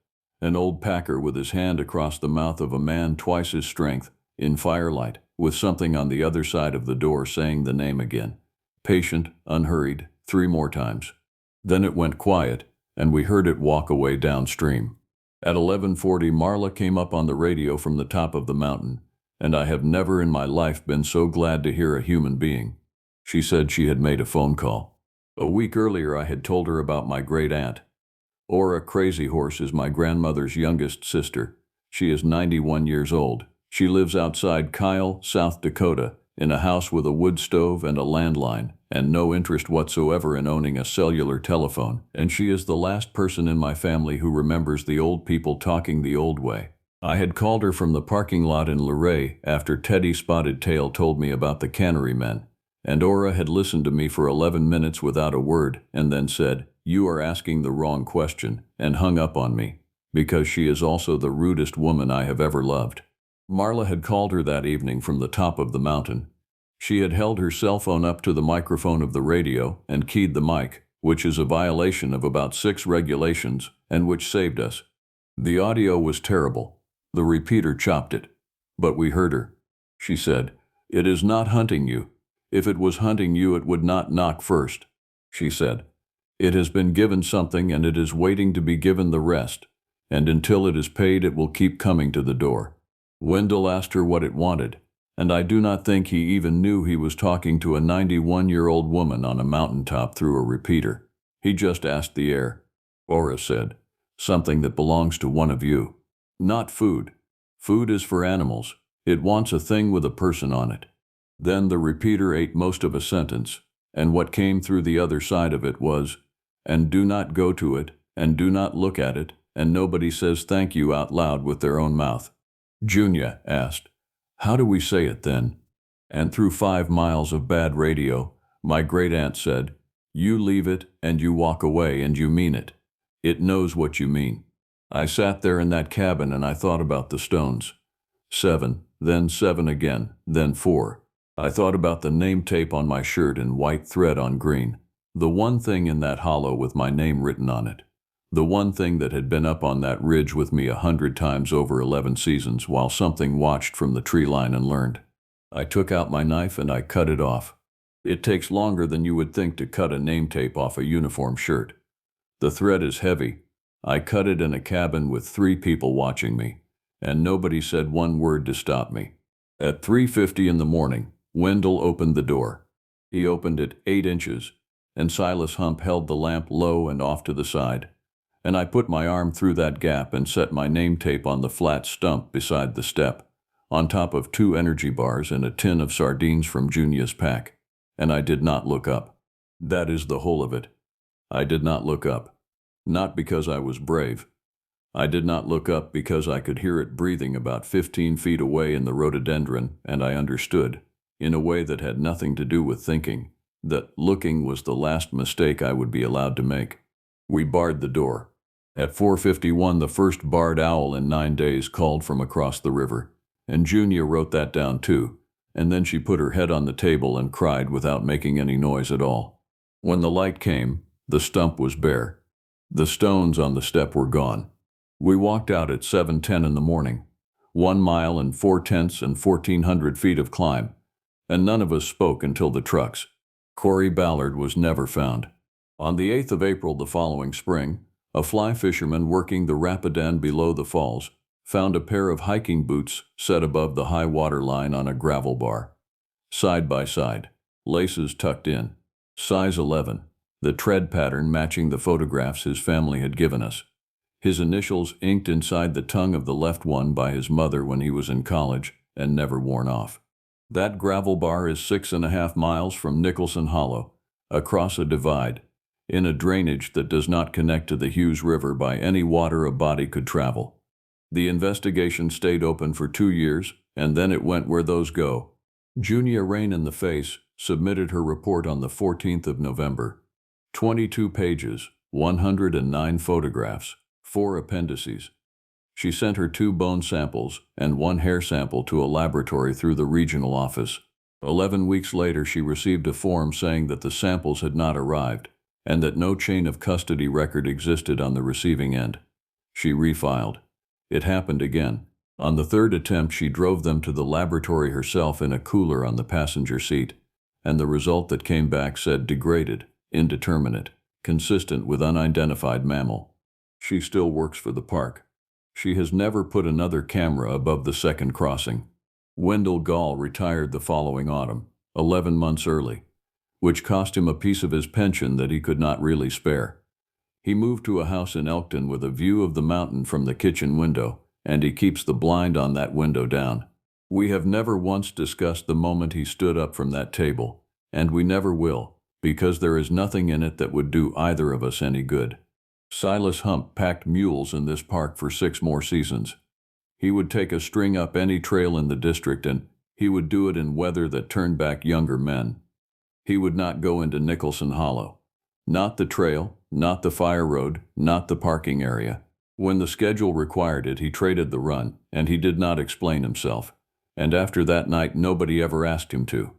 A: an old packer with his hand across the mouth of a man twice his strength, in firelight, with something on the other side of the door saying the name again. Patient, unhurried, 3 more times. Then it went quiet, and we heard it walk away downstream. At 11:40 Marla came up on the radio from the top of the mountain, and I have never in my life been so glad to hear a human being. She said she had made a phone call. A week earlier I had told her about my great-aunt. Ora Crazy Horse is my grandmother's youngest sister. She is 91 years old. She lives outside Kyle, South Dakota, in a house with a wood stove and a landline, and no interest whatsoever in owning a cellular telephone, and she is the last person in my family who remembers the old people talking the old way. I had called her from the parking lot in Luray after Teddy Spotted Tail told me about the cannery men, And Ora had listened to me for 11 minutes without a word, and then said, "You are asking the wrong question," and hung up on me, because she is also the rudest woman I have ever loved. Marla had called her that evening from the top of the mountain. She had held her cell phone up to the microphone of the radio and keyed the mic, which is a violation of about 6 regulations, and which saved us. The audio was terrible. The repeater chopped it. But we heard her. She said, "It is not hunting you. If it was hunting you, it would not knock first." She said, "It has been given something and it is waiting to be given the rest, and until it is paid it will keep coming to the door." Wendell asked her what it wanted, and I do not think he even knew he was talking to a 91-year-old woman on a mountaintop through a repeater. He just asked the air. Ora said, "Something that belongs to one of you." Not food. Food is for animals. It wants a thing with a person on it. Then the repeater ate most of a sentence, and what came through the other side of it was, "And do not go to it, and do not look at it, and nobody says thank you out loud with their own mouth." Junia asked, "How do we say it then?" And through 5 miles of bad radio, my great-aunt said, "You leave it, and you walk away, and you mean it. It knows what you mean." I sat there in that cabin and I thought about the stones. 7, then 7 again, then 4. I thought about the name tape on my shirt in white thread on green. The one thing in that hollow with my name written on it. The one thing that had been up on that ridge with me 100 times over 11 seasons while something watched from the tree line and learned. I took out my knife and I cut it off. It takes longer than you would think to cut a name tape off a uniform shirt. The thread is heavy. I cut it in a cabin with 3 people watching me, and nobody said one word to stop me. At 3:50 in the morning, Wendell opened the door. He opened it 8 inches, and Silas Hump held the lamp low and off to the side, and I put my arm through that gap and set my name tape on the flat stump beside the step, on top of 2 energy bars and a tin of sardines from Junia's pack, and I did not look up. That is the whole of it. I did not look up. Not because I was brave. I did not look up because I could hear it breathing about 15 feet away in the rhododendron, and I understood, in a way that had nothing to do with thinking, that looking was the last mistake I would be allowed to make. We barred the door. At 4:51, the first barred owl in 9 days called from across the river, and Junia wrote that down too, and then she put her head on the table and cried without making any noise at all. When the light came, the stump was bare. The stones on the step were gone. We walked out at 7:10 in the morning, 1 mile and 4/10 and 1,400 feet of climb, and none of us spoke until the trucks. Corey Ballard was never found. On the 8th of April the following spring, a fly fisherman working the Rapidan below the falls found a pair of hiking boots set above the high water line on a gravel bar. Side by side, laces tucked in, size 11. The tread pattern matching the photographs his family had given us. His initials inked inside the tongue of the left one by his mother when he was in college and never worn off. That gravel bar is 6.5 miles from Nicholson Hollow, across a divide, in a drainage that does not connect to the Hughes River by any water a body could travel. The investigation stayed open for 2 years, and then it went where those go. Junia Rain in the Face submitted her report on the 14th of November. 22 pages, 109 photographs, 4 appendices. She sent her 2 bone samples and 1 hair sample to a laboratory through the regional office. 11 weeks later she received a form saying that the samples had not arrived and that no chain of custody record existed on the receiving end. She refiled. It happened again. On the 3rd attempt she drove them to the laboratory herself in a cooler on the passenger seat, and the result that came back said degraded, indeterminate, consistent with unidentified mammal. She still works for the park. She has never put another camera above the second crossing. Wendell Gall retired the following autumn, 11 months early, which cost him a piece of his pension that he could not really spare. He moved to a house in Elkton with a view of the mountain from the kitchen window, and he keeps the blind on that window down. We have never once discussed the moment he stood up from that table, and we never will, because there is nothing in it that would do either of us any good. Silas Hump packed mules in this park for 6 more seasons. He would take a string up any trail in the district, and he would do it in weather that turned back younger men. He would not go into Nicholson Hollow. Not the trail, not the fire road, not the parking area. When the schedule required it, he traded the run, and he did not explain himself. And after that night, nobody ever asked him to.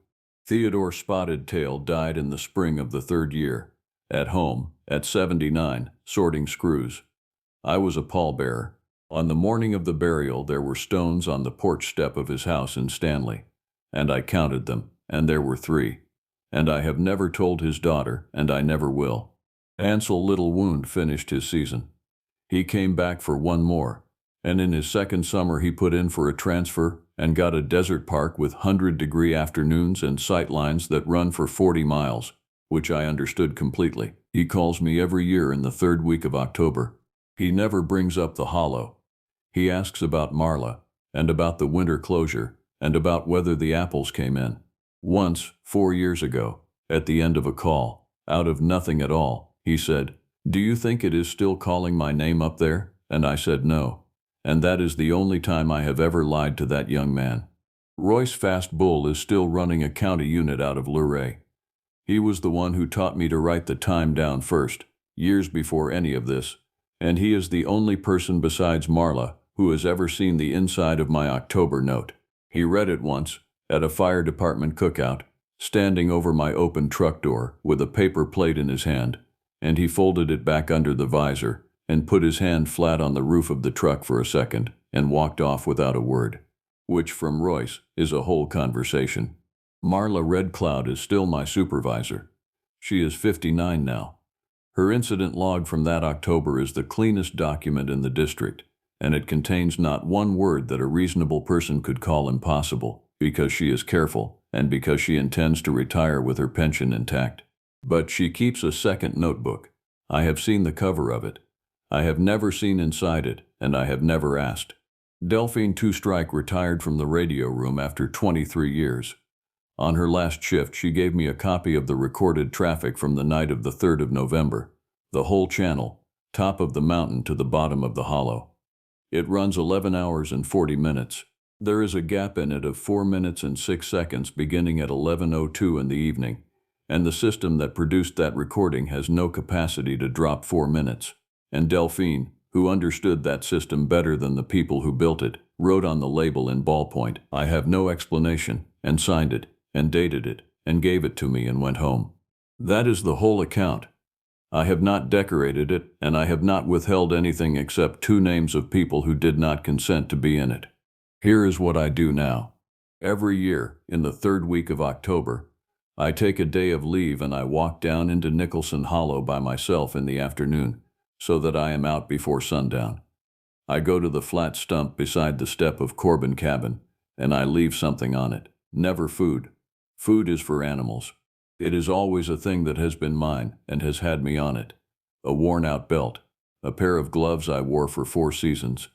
A: Theodore Spotted Tail died in the spring of the third year, at home, at 79, sorting screws. I was a pallbearer. On the morning of the burial, there were stones on the porch step of his house in Stanley, and I counted them, and there were 3. And I have never told his daughter, and I never will. Ansel Little Wound finished his season. He came back for one more, and in his second summer he put in for a transfer and got a desert park with 100-degree afternoons and sight lines that run for 40 miles, which I understood completely. He calls me every year in the third week of October. He never brings up the hollow. He asks about Marla, and about the winter closure, and about whether the apples came in. Once, 4 years ago, at the end of a call, out of nothing at all, he said, "Do you think it is still calling my name up there?" And I said no. And that is the only time I have ever lied to that young man. Royce Fast Bull is still running a county unit out of Luray. He was the one who taught me to write the time down first, years before any of this, and he is the only person besides Marla who has ever seen the inside of my October note. He read it once, at a fire department cookout, standing over my open truck door with a paper plate in his hand, and he folded it back under the visor and put his hand flat on the roof of the truck for a second and walked off without a word, which from Royce is a whole conversation. Marla Red Cloud is still my supervisor. She is 59 now. Her incident log from that October is the cleanest document in the district, and it contains not one word that a reasonable person could call impossible, because she is careful and because she intends to retire with her pension intact. But she keeps a second notebook. I have seen the cover of it. I have never seen inside it, and I have never asked. Delphine Two Strike retired from the radio room after 23 years. On her last shift, she gave me a copy of the recorded traffic from the night of the 3rd of November, the whole channel, top of the mountain to the bottom of the hollow. It runs 11 hours and 40 minutes. There is a gap in it of 4 minutes and 6 seconds beginning at 11:02 in the evening, and the system that produced that recording has no capacity to drop 4 minutes. And Delphine, who understood that system better than the people who built it, wrote on the label in ballpoint, "I have no explanation," and signed it, and dated it, and gave it to me and went home. That is the whole account. I have not decorated it, and I have not withheld anything except 2 names of people who did not consent to be in it. Here is what I do now. Every year, in the 3rd week of October, I take a day of leave and I walk down into Nicholson Hollow by myself in the afternoon, so that I am out before sundown. I go to the flat stump beside the step of Corbin Cabin, and I leave something on it. Never food. Food is for animals. It is always a thing that has been mine and has had me on it. A worn-out belt, a pair of gloves I wore for 4 seasons,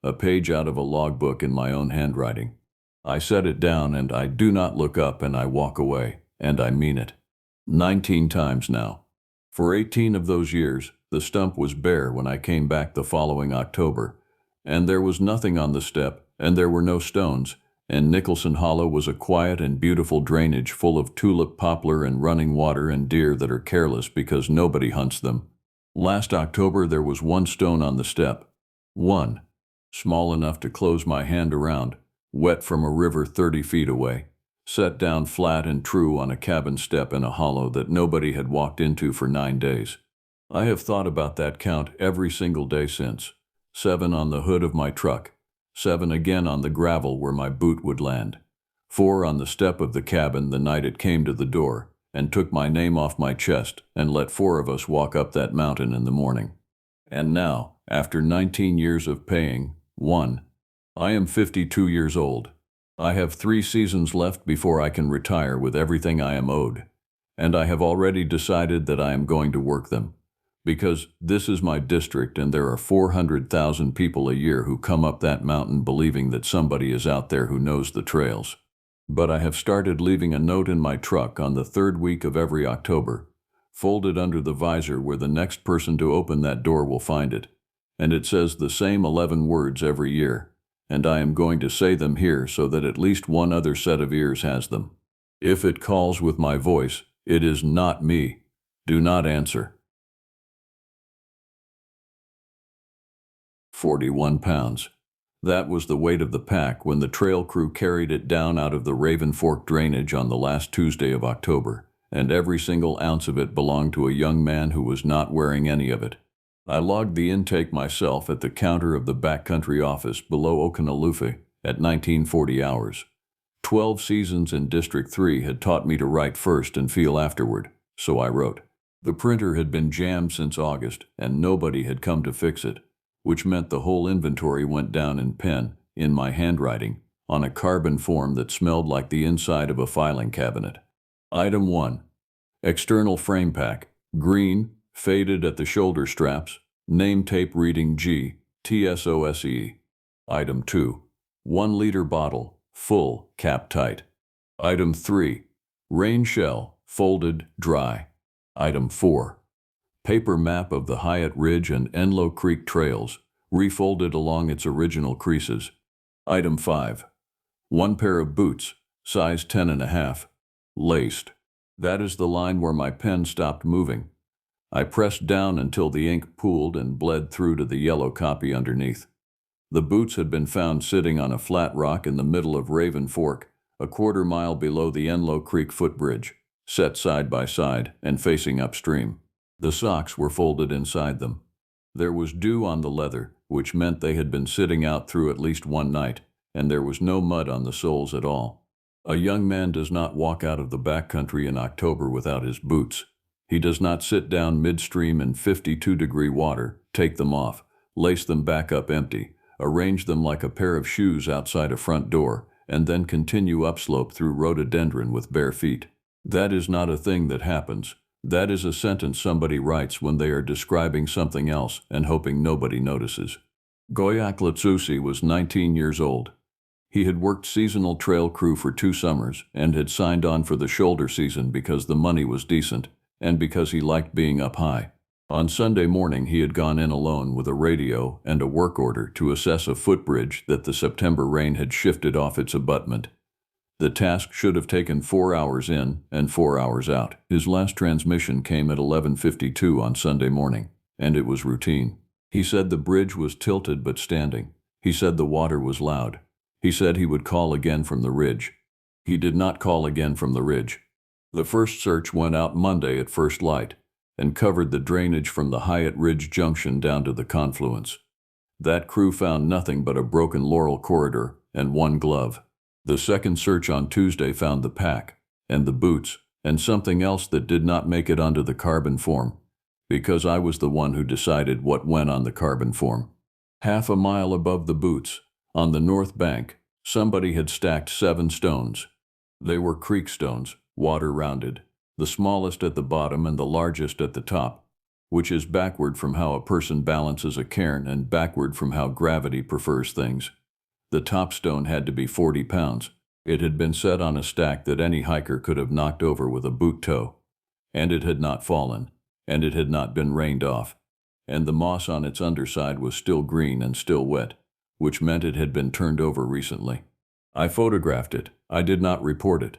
A: a page out of a logbook in my own handwriting. I set it down and I do not look up and I walk away, and I mean it. 19 times now. For 18 of those years, the stump was bare when I came back the following October, and there was nothing on the step, and there were no stones, and Nicholson Hollow was a quiet and beautiful drainage full of tulip, poplar, and running water and deer that are careless because nobody hunts them. Last October there was 1 stone on the step. 1. Small enough to close my hand around, wet from a river 30 feet away, set down flat and true on a cabin step in a hollow that nobody had walked into for 9 days. I have thought about that count every single day since. 7 on the hood of my truck. 7 again on the gravel where my boot would land. 4 on the step of the cabin the night it came to the door and took my name off my chest and let 4 of us walk up that mountain in the morning. And now, after 19 years of paying, 1. I am 52 years old. I have 3 seasons left before I can retire with everything I am owed, and I have already decided that I am going to work them. Because this is my district and there are 400,000 people a year who come up that mountain believing that somebody is out there who knows the trails. But I have started leaving a note in my truck on the 3rd week of every October, folded under the visor where the next person to open that door will find it, and it says the same 11 words every year, and I am going to say them here so that at least one other set of ears has them. If it calls with my voice, It is not me. Do not answer. 41 pounds. That was the weight of the pack when the trail crew carried it down out of the Raven Fork drainage on the last Tuesday of October, and every single ounce of it belonged to a young man who was not wearing any of it. I logged the intake myself at the counter of the backcountry office below Okanalufe at 1940 hours. 12 seasons in District 3 had taught me to write first and feel afterward, so I wrote. The printer had been jammed since August, and nobody had come to fix it, which meant the whole inventory went down in pen, in my handwriting, on a carbon form that smelled like the inside of a filing cabinet. Item 1. External frame pack, green, faded at the shoulder straps, name tape reading G, TSOSE. Item 2. 1 liter bottle, full, cap tight. Item 3. Rain shell, folded, dry. Item 4. Paper map of the Hyatt Ridge and Enlow Creek trails, refolded along its original creases. Item 5. 1 pair of boots, size 10.5, laced. That is the line where my pen stopped moving. I pressed down until the ink pooled and bled through to the yellow copy underneath. The boots had been found sitting on a flat rock in the middle of Raven Fork, a quarter-mile below the Enlow Creek footbridge, set side by side and facing upstream. The socks were folded inside them. There was dew on the leather, which meant they had been sitting out through at least one night, and there was no mud on the soles at all. A young man does not walk out of the backcountry in October without his boots. He does not sit down midstream in 52-degree water, take them off, lace them back up empty, arrange them like a pair of shoes outside a front door, and then continue upslope through rhododendron with bare feet. That is not a thing that happens. That is a sentence somebody writes when they are describing something else and hoping nobody notices. Goyak Latsusi was 19 years old. He had worked seasonal trail crew for 2 summers and had signed on for the shoulder season because the money was decent and because he liked being up high. On Sunday morning he had gone in alone with a radio and a work order to assess a footbridge that the September rain had shifted off its abutment. The task should have taken 4 hours in and 4 hours out. His last transmission came at 11:52 on Sunday morning, and it was routine. He said the bridge was tilted but standing. He said the water was loud. He said he would call again from the ridge. He did not call again from the ridge. The first search went out Monday at first light and covered the drainage from the Hyatt Ridge Junction down to the confluence. That crew found nothing but a broken laurel corridor and 1 glove. The second search on Tuesday found the pack, and the boots, and something else that did not make it onto the carbon form, because I was the one who decided what went on the carbon form. Half a mile above the boots, on the north bank, somebody had stacked 7 stones. They were creek stones, water-rounded, the smallest at the bottom and the largest at the top, which is backward from how a person balances a cairn and backward from how gravity prefers things. The top stone had to be 40 pounds. It had been set on a stack that any hiker could have knocked over with a boot toe. And it had not fallen, and it had not been rained off. And the moss on its underside was still green and still wet, which meant it had been turned over recently. I photographed it. I did not report it.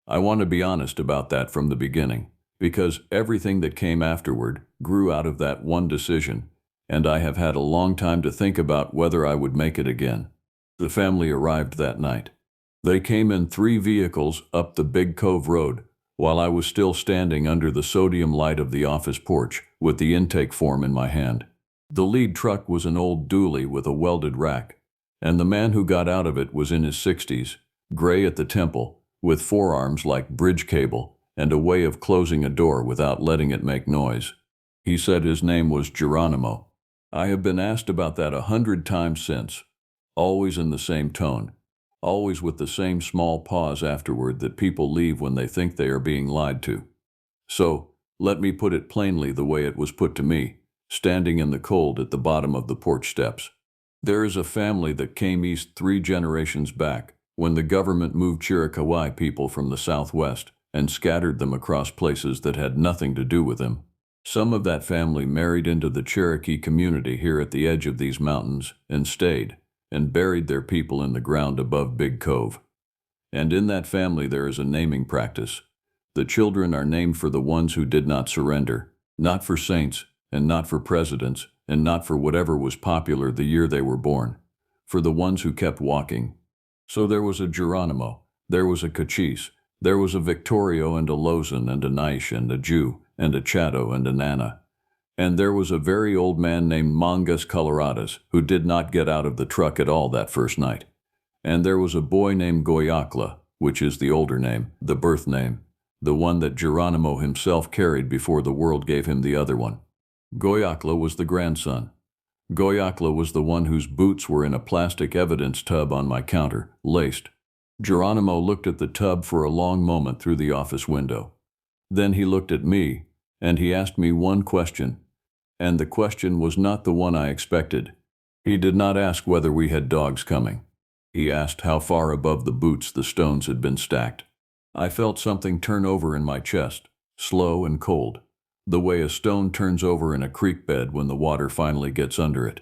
A: I want to be honest about that from the beginning, because everything that came afterward grew out of that one decision, and I have had a long time to think about whether I would make it again. The family arrived that night. They came in 3 vehicles up the Big Cove Road, while I was still standing under the sodium light of the office porch with the intake form in my hand. The lead truck was an old dually with a welded rack, and the man who got out of it was in his 60s, gray at the temple, with forearms like bridge cable and a way of closing a door without letting it make noise. He said his name was Geronimo. I have been asked about that 100 times since. Always in the same tone, always with the same small pause afterward that people leave when they think they are being lied to. So, let me put it plainly the way it was put to me, standing in the cold at the bottom of the porch steps. There is a family that came east 3 generations back, when the government moved Chiricahua people from the southwest and scattered them across places that had nothing to do with them. Some of that family married into the Cherokee community here at the edge of these mountains and stayed, and buried their people in the ground above Big Cove. And in that family there is a naming practice. The children are named for the ones who did not surrender, not for saints, and not for presidents, and not for whatever was popular the year they were born, for the ones who kept walking. So there was a Geronimo, there was a Cachis, there was a Victorio and a Lozan and a Naish and a Jew and a Chato and a Nana. And there was a very old man named Mangas Coloradas who did not get out of the truck at all that first night. And there was a boy named Goyakla, which is the older name, the birth name, the one that Geronimo himself carried before the world gave him the other one. Goyakla was the grandson. Goyakla was the one whose boots were in a plastic evidence tub on my counter, laced. Geronimo looked at the tub for a long moment through the office window. Then he looked at me, and he asked me one question. And the question was not the one I expected. He did not ask whether we had dogs coming. He asked how far above the boots the stones had been stacked. I felt something turn over in my chest, slow and cold, the way a stone turns over in a creek bed when the water finally gets under it.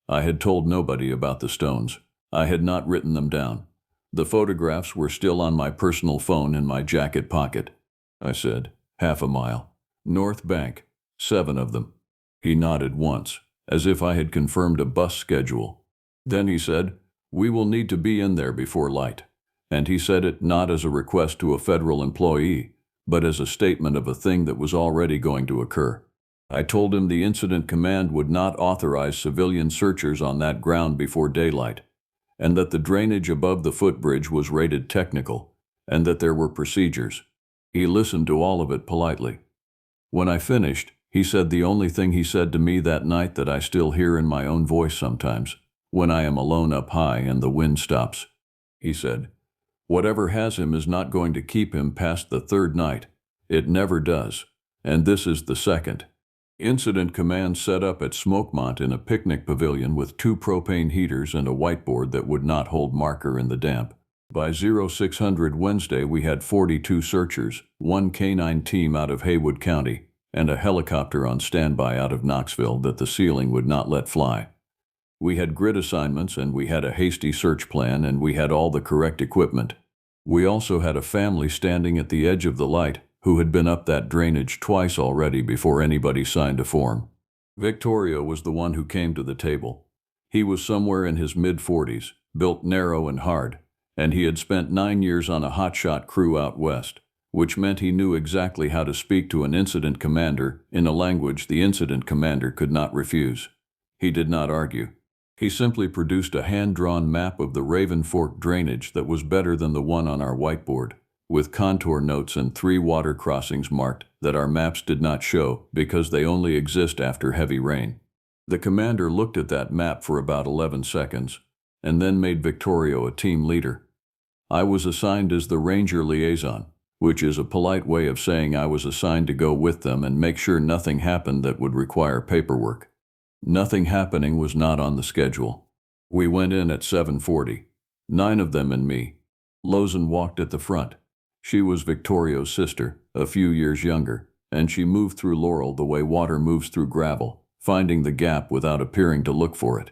A: I had told nobody about the stones. I had not written them down. The photographs were still on my personal phone in my jacket pocket. I said, 1/2 mile. North Bank, 7 of them. He nodded once, as if I had confirmed a bus schedule. Then he said, "We will need to be in there before light." And he said it not as a request to a federal employee, but as a statement of a thing that was already going to occur. I told him the incident command would not authorize civilian searchers on that ground before daylight, and that the drainage above the footbridge was rated technical, and that there were procedures. He listened to all of it politely. When I finished, he said the only thing he said to me that night that I still hear in my own voice sometimes, when I am alone up high and the wind stops. He said, "Whatever has him is not going to keep him past the 3rd night. It never does. And this is the 2nd. Incident command set up at Smokemont in a picnic pavilion with 2 propane heaters and a whiteboard that would not hold marker in the damp. By 0600 Wednesday we had 42 searchers, 1 canine team out of Haywood County, and a helicopter on standby out of Knoxville that the ceiling would not let fly. We had grid assignments and we had a hasty search plan and we had all the correct equipment. We also had a family standing at the edge of the light who had been up that drainage twice already before anybody signed a form. Victorio was the one who came to the table. He was somewhere in his mid-40s, built narrow and hard, and he had spent 9 years on a hotshot crew out west, which meant he knew exactly how to speak to an incident commander in a language the incident commander could not refuse. He did not argue. He simply produced a hand-drawn map of the Raven Fork drainage that was better than the one on our whiteboard, with contour notes and 3 water crossings marked that our maps did not show because they only exist after heavy rain. The commander looked at that map for about 11 seconds, and then made Victorio a team leader. I was assigned as the ranger liaison, which is a polite way of saying I was assigned to go with them and make sure nothing happened that would require paperwork. Nothing happening was not on the schedule. We went in at 7:40, 9 of them and me. Lozan walked at the front. She was Victorio's sister, a few years younger, and she moved through Laurel the way water moves through gravel, finding the gap without appearing to look for it.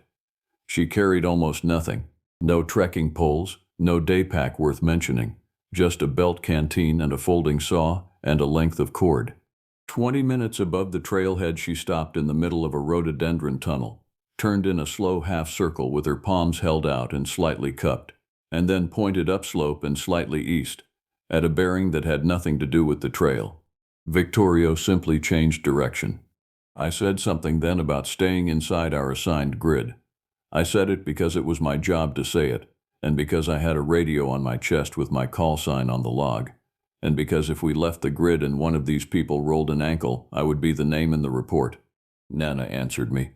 A: She carried almost nothing. No trekking poles, no day pack worth mentioning, just a belt canteen and a folding saw and a length of cord. 20 minutes above the trailhead she stopped in the middle of a rhododendron tunnel, turned in a slow half-circle with her palms held out and slightly cupped, and then pointed upslope and slightly east, at a bearing that had nothing to do with the trail. Victorio simply changed direction. I said something then about staying inside our assigned grid. I said it because it was my job to say it, and because I had a radio on my chest with my call sign on the log, and because if we left the grid and one of these people rolled an ankle, I would be the name in the report. Nana answered me.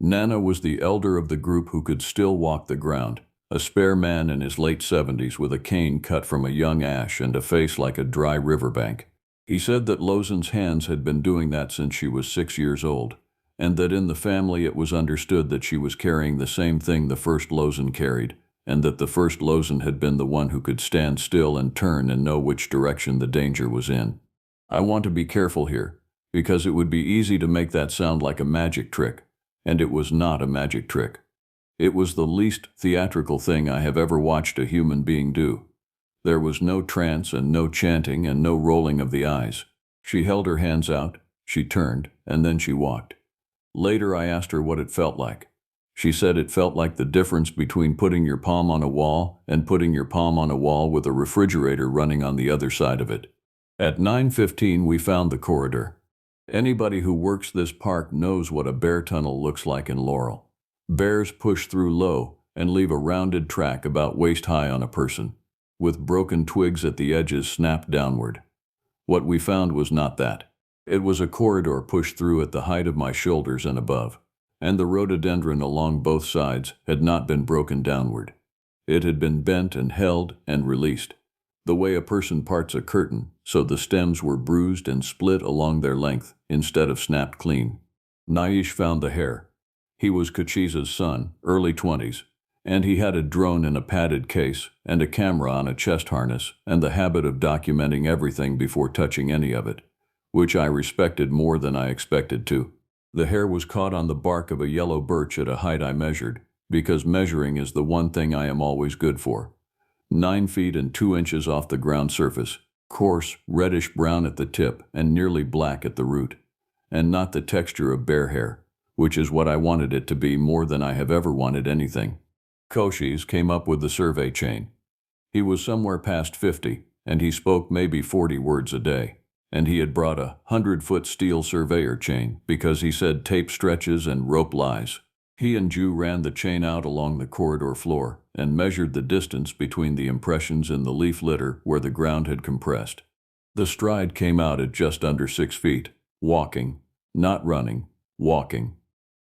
A: Nana was the elder of the group who could still walk the ground, a spare man in his late 70s with a cane cut from a young ash and a face like a dry riverbank. He said that Lozan's hands had been doing that since she was 6 years old, and that in the family it was understood that she was carrying the same thing the first Lozan carried, and that the first Lozan had been the one who could stand still and turn and know which direction the danger was in. I want to be careful here, because it would be easy to make that sound like a magic trick, and it was not a magic trick. It was the least theatrical thing I have ever watched a human being do. There was no trance and no chanting and no rolling of the eyes. She held her hands out, she turned, and then she walked. Later I asked her what it felt like. She said it felt like the difference between putting your palm on a wall and putting your palm on a wall with a refrigerator running on the other side of it. At 9:15 we found the corridor. Anybody who works this park knows what a bear tunnel looks like in Laurel. Bears push through low and leave a rounded track about waist high on a person, with broken twigs at the edges snapped downward. What we found was not that. It was a corridor pushed through at the height of my shoulders and above, and the rhododendron along both sides had not been broken downward. It had been bent and held and released, the way a person parts a curtain, so the stems were bruised and split along their length instead of snapped clean. Naish found the hare. He was Kachisa's son, early 20s, and he had a drone in a padded case and a camera on a chest harness and the habit of documenting everything before touching any of it, which I respected more than I expected to. The hare was caught on the bark of a yellow birch at a height I measured, because measuring is the one thing I am always good for. 9 feet and 2 inches off the ground surface, coarse, reddish-brown at the tip and nearly black at the root, and not the texture of bear hair, which is what I wanted it to be more than I have ever wanted anything. Cochise came up with the survey chain. He was somewhere past 50, and he spoke maybe 40 words a day, and he had brought a 100-foot steel surveyor chain because he said tape stretches and rope lies. He and Ju ran the chain out along the corridor floor and measured the distance between the impressions in the leaf litter where the ground had compressed. The stride came out at just under 6 feet, walking, not running, walking.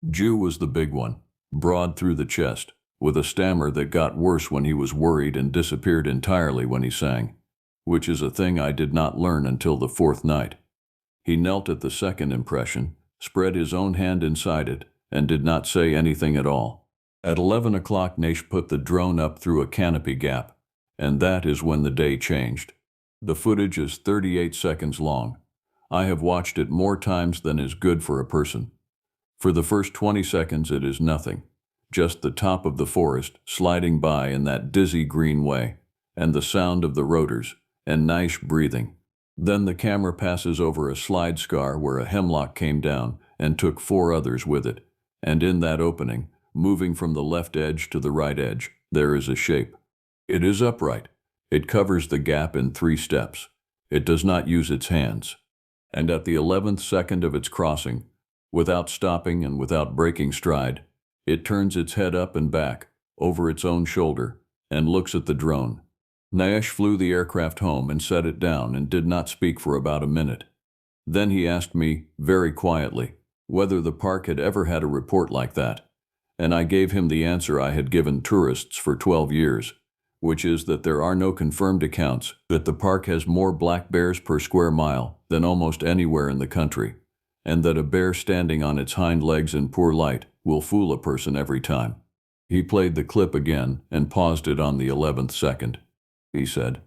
A: Ju was the big one, broad through the chest, with a stammer that got worse when he was worried and disappeared entirely when he sang, which is a thing I did not learn until the 4th night. He knelt at the second impression, spread his own hand inside it, and did not say anything at all. At 11 o'clock Naish put the drone up through a canopy gap, and that is when the day changed. The footage is 38 seconds long. I have watched it more times than is good for a person. For the first 20 seconds it is nothing, just the top of the forest sliding by in that dizzy green way, and the sound of the rotors, and Naish breathing. Then the camera passes over a slide scar where a hemlock came down and took 4 others with it, and in that opening, moving from the left edge to the right edge, there is a shape. It is upright. It covers the gap in 3 steps. It does not use its hands. And at the 11th second of its crossing, without stopping and without breaking stride, it turns its head up and back, over its own shoulder, and looks at the drone. Naish flew the aircraft home and set it down and did not speak for about a minute. Then he asked me, very quietly, whether the park had ever had a report like that, and I gave him the answer I had given tourists for 12 years, which is that there are no confirmed accounts that the park has more black bears per square mile than almost anywhere in the country, and that a bear standing on its hind legs in poor light will fool a person every time. He played the clip again and paused it on the 11th second. He said,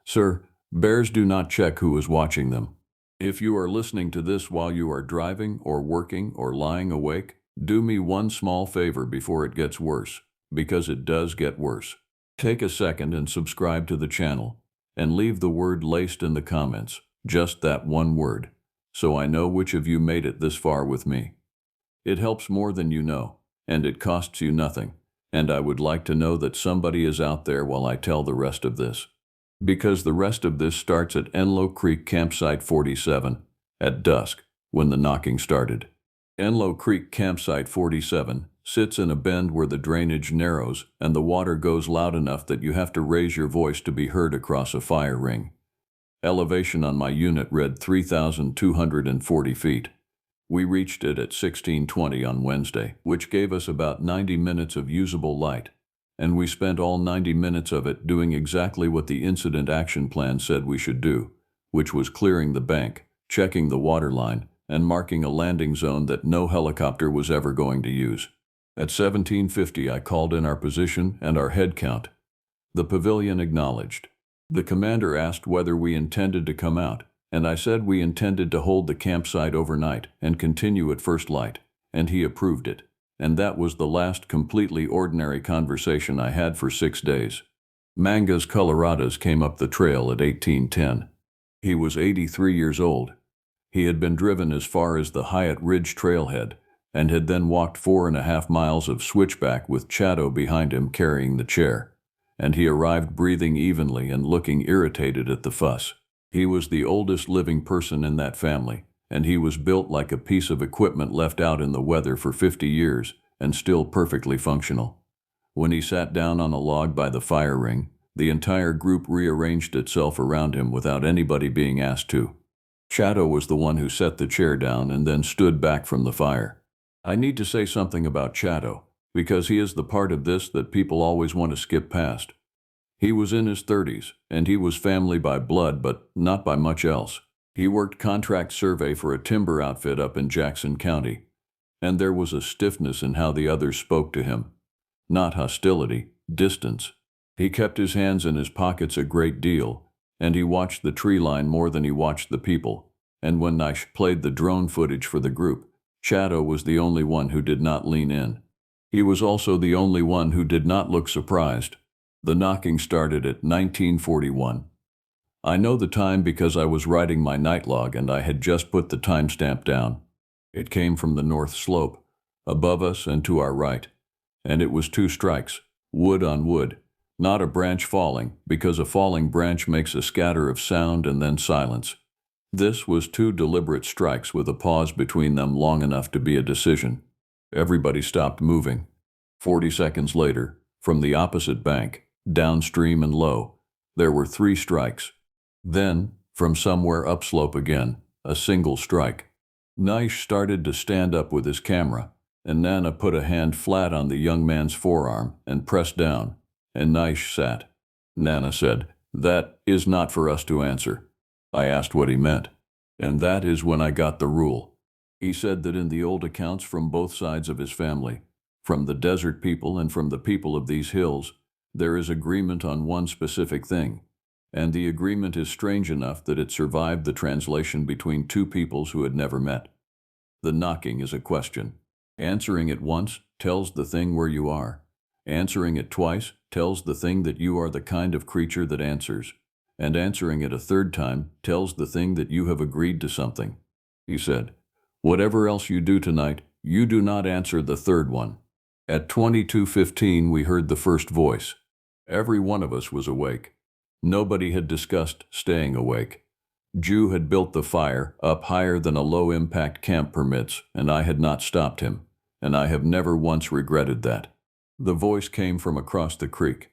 A: "Sir, bears do not check who is watching them. If you are listening to this while you are driving or working or lying awake, do me one small favor before it gets worse, because it does get worse. Take a second and subscribe to the channel, and leave the word laced in the comments, just that one word, so I know which of you made it this far with me. It helps more than you know, and it costs you nothing, and I would like to know that somebody is out there while I tell the rest of this. Because the rest of this starts at Enlow Creek Campsite 47, at dusk, when the knocking started. Enlow Creek Campsite 47 sits in a bend where the drainage narrows and the water goes loud enough that you have to raise your voice to be heard across a fire ring. Elevation on my unit read 3,240 feet. We reached it at 16:20 on Wednesday, which gave us about 90 minutes of usable light, and we spent all 90 minutes of it doing exactly what the incident action plan said we should do, which was clearing the bank, checking the water line, and marking a landing zone that no helicopter was ever going to use. At 17:50 I called in our position and our head count. The pavilion acknowledged. The commander asked whether we intended to come out, and I said we intended to hold the campsite overnight and continue at first light, and he approved it. And that was the last completely ordinary conversation I had for 6 days. Mangas coloradas came up the trail at 1810. He was 83 years old. He had been driven as far as the Hyatt Ridge trailhead and had then walked 4.5 miles of switchback with Chato behind him carrying the chair, and he arrived breathing evenly and looking irritated at the fuss. He was the oldest living person in that family, and he was built like a piece of equipment left out in the weather for 50 years and still perfectly functional. When he sat down on a log by the fire ring, the entire group rearranged itself around him without anybody being asked to. Chato was the one who set the chair down and then stood back from the fire. I need to say something about Chato, because he is the part of this that people always want to skip past. He was in his 30s, and he was family by blood, but not by much else. He worked contract survey for a timber outfit up in Jackson County, and there was a stiffness in how the others spoke to him. Not hostility, distance. He kept his hands in his pockets a great deal, and he watched the tree line more than he watched the people, and when Nish played the drone footage for the group, Chato was the only one who did not lean in. He was also the only one who did not look surprised. The knocking started at 1941. I know the time because I was writing my night log and I had just put the timestamp down. It came from the north slope, above us and to our right, and it was 2 strikes, wood on wood. Not a branch falling, because a falling branch makes a scatter of sound and then silence. This was 2 deliberate strikes with a pause between them long enough to be a decision. Everybody stopped moving. 40 seconds later, from the opposite bank, downstream and low, there were 3 strikes. Then, from somewhere upslope again, a single strike. Nish started to stand up with his camera, and Nana put a hand flat on the young man's forearm and pressed down. And Nish sat. Nana said, "That is not for us to answer." I asked what he meant. And that is when I got the rule. He said that in the old accounts from both sides of his family, from the desert people and from the people of these hills, there is agreement on one specific thing. And the agreement is strange enough that it survived the translation between 2 peoples who had never met. The knocking is a question. Answering it once tells the thing where you are. Answering it twice tells the thing that you are the kind of creature that answers, and answering it a 3rd time tells the thing that you have agreed to something. He said, "Whatever else you do tonight, you do not answer the 3rd one." At 22:15 we heard the first voice. Every one of us was awake. Nobody had discussed staying awake. Jew had built the fire up higher than a low-impact camp permits, and I had not stopped him, and I have never once regretted that. The voice came from across the creek.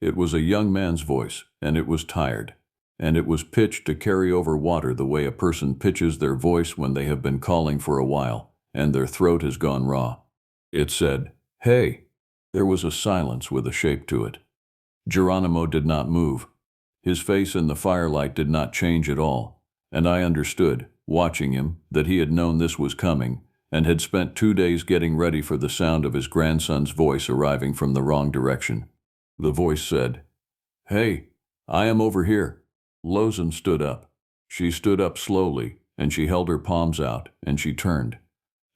A: It was a young man's voice, and it was tired, and it was pitched to carry over water the way a person pitches their voice when they have been calling for a while, and their throat has gone raw. It said, "Hey." There was a silence with a shape to it. Geronimo did not move. His face in the firelight did not change at all, and I understood, watching him, that he had known this was coming, and had spent 2 days getting ready for the sound of his grandson's voice arriving from the wrong direction. The voice said, "Hey, I am over here." Lozen stood up. She stood up slowly, and she held her palms out, and she turned.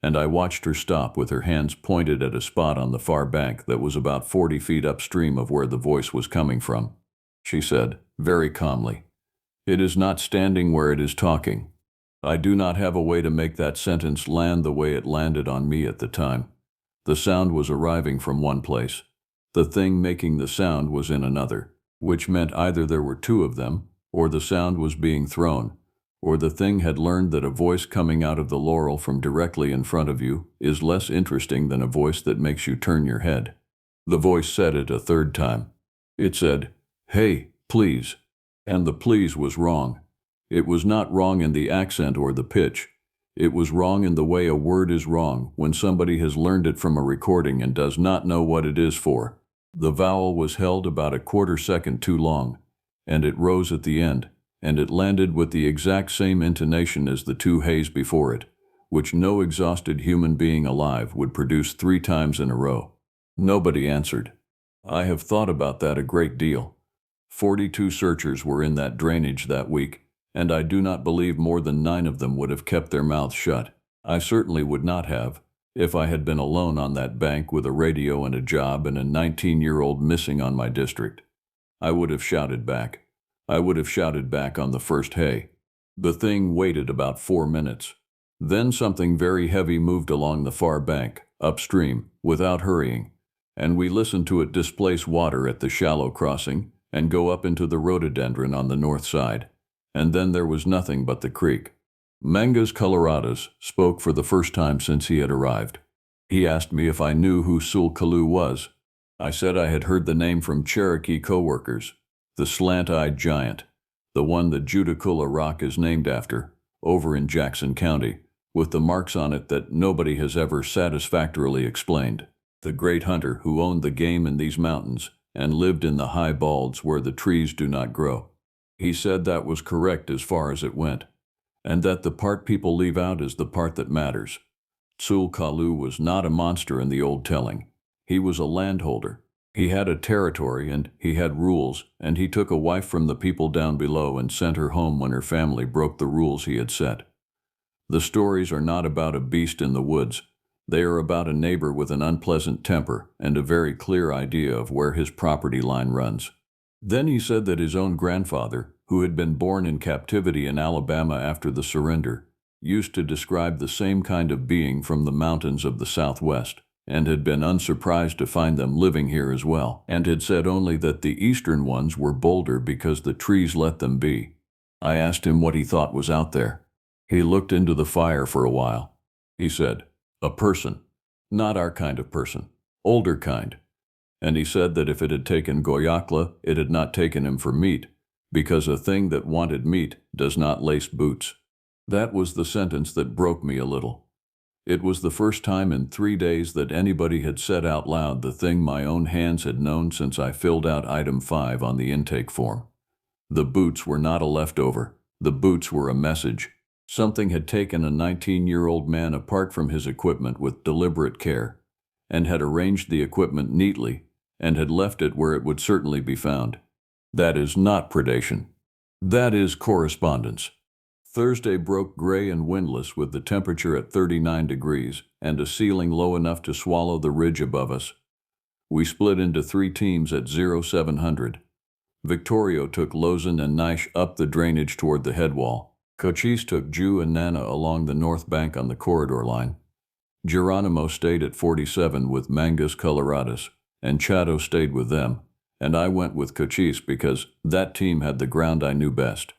A: And I watched her stop with her hands pointed at a spot on the far bank that was about 40 feet upstream of where the voice was coming from. She said, very calmly, "It is not standing where it is talking." I do not have a way to make that sentence land the way it landed on me at the time. The sound was arriving from one place. The thing making the sound was in another, which meant either there were 2 of them, or the sound was being thrown, or the thing had learned that a voice coming out of the laurel from directly in front of you is less interesting than a voice that makes you turn your head. The voice said it a 3rd time. It said, "Hey, please." And the please was wrong. It was not wrong in the accent or the pitch. It was wrong in the way a word is wrong when somebody has learned it from a recording and does not know what it is for. The vowel was held about a 1/4 second too long, and it rose at the end, and it landed with the exact same intonation as the 2 heys before it, which no exhausted human being alive would produce 3 times in a row. Nobody answered. I have thought about that a great deal. 42 searchers were in that drainage that week, and I do not believe more than 9 of them would have kept their mouths shut. I certainly would not have, if I had been alone on that bank with a radio and a job and a 19-year-old missing on my district. I would have shouted back. I would have shouted back on the first hey. The thing waited about 4 minutes. Then something very heavy moved along the far bank, upstream, without hurrying, and we listened to it displace water at the shallow crossing and go up into the rhododendron on the north side. And then there was nothing but the creek. Mangas Coloradas spoke for the first time since he had arrived. He asked me if I knew who Sul Kalu was. I said I had heard the name from Cherokee co-workers, the slant-eyed giant, the one that Juticula Rock is named after, over in Jackson County, with the marks on it that nobody has ever satisfactorily explained. The great hunter who owned the game in these mountains and lived in the high balds where the trees do not grow. He said that was correct as far as it went, and that the part people leave out is the part that matters. Sul Kalu was not a monster in the old telling. He was a landholder. He had a territory and he had rules, and he took a wife from the people down below and sent her home when her family broke the rules he had set. The stories are not about a beast in the woods. They are about a neighbor with an unpleasant temper and a very clear idea of where his property line runs. Then he said that his own grandfather, who had been born in captivity in Alabama after the surrender, used to describe the same kind of being from the mountains of the Southwest, and had been unsurprised to find them living here as well, and had said only that the eastern ones were bolder because the trees let them be. I asked him what he thought was out there. He looked into the fire for a while. He said, "A person. Not our kind of person. Older kind." And he said that if it had taken Goyakla, it had not taken him for meat, because a thing that wanted meat does not lace boots. That was the sentence that broke me a little. It was the first time in 3 days that anybody had said out loud the thing my own hands had known since I filled out item 5 on the intake form. The boots were not a leftover. The boots were a message. Something had taken a 19-year-old man apart from his equipment with deliberate care, and had arranged the equipment neatly, and had left it where it would certainly be found. That is not predation. That is correspondence. Thursday broke gray and windless with the temperature at 39 degrees and a ceiling low enough to swallow the ridge above us. We split into 3 teams at 0700. Victorio took Lozan and Nish up the drainage toward the headwall. Cochise took Ju and Nana along the north bank on the corridor line. Geronimo stayed at 47 with Mangas Coloradas, and Chato stayed with them, and I went with Cochise because that team had the ground I knew best.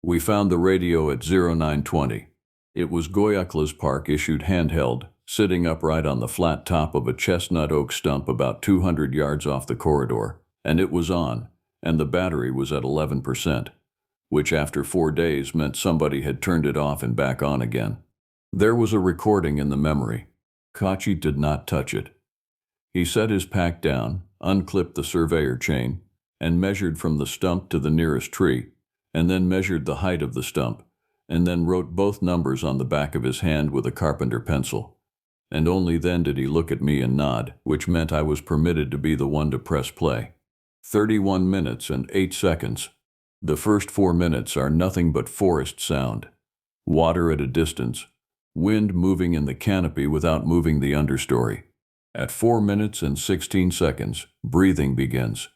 A: We found the radio at 0920. It was Goyakla's Park issued handheld, sitting upright on the flat top of a chestnut oak stump about 200 yards off the corridor, and it was on, and the battery was at 11%, which after 4 days meant somebody had turned it off and back on again. There was a recording in the memory. Kachi did not touch it. He set his pack down, unclipped the surveyor chain, and measured from the stump to the nearest tree, and then measured the height of the stump, and then wrote both numbers on the back of his hand with a carpenter pencil. And only then did he look at me and nod, which meant I was permitted to be the one to press play. 31 minutes and 8 seconds. The first 4 minutes are nothing but forest sound. Water at a distance. Wind moving in the canopy without moving the understory. At 4 minutes and 16 seconds, breathing begins.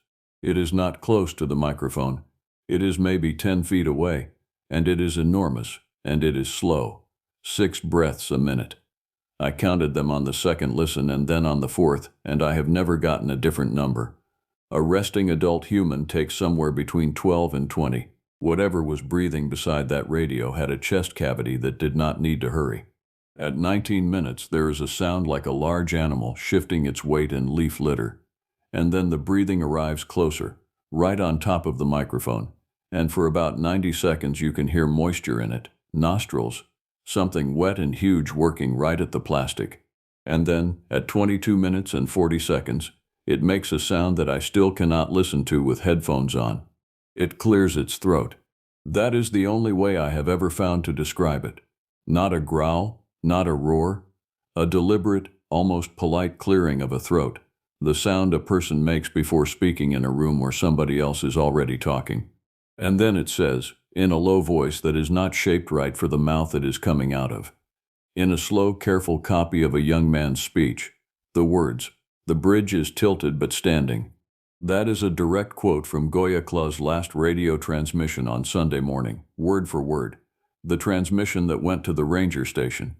A: It is not close to the microphone. It is maybe 10 feet away, and it is enormous, and it is slow. 6 breaths a minute. I counted them on the second listen and then on the fourth, and I have never gotten a different number. A resting adult human takes somewhere between 12 and 20. Whatever was breathing beside that radio had a chest cavity that did not need to hurry. At 19 minutes, there is a sound like a large animal shifting its weight in leaf litter. And then the breathing arrives closer, right on top of the microphone. And for about 90 seconds you can hear moisture in it, nostrils, something wet and huge working right at the plastic. And then, at 22 minutes and 40 seconds, it makes a sound that I still cannot listen to with headphones on. It clears its throat. That is the only way I have ever found to describe it. Not a growl, not a roar, a deliberate, almost polite clearing of a throat, the sound a person makes before speaking in a room where somebody else is already talking. And then it says, in a low voice that is not shaped right for the mouth it is coming out of, in a slow, careful copy of a young man's speech, the words, "The bridge is tilted but standing." That is a direct quote from Goya Claw's last radio transmission on Sunday morning, word for word. The transmission that went to the ranger station.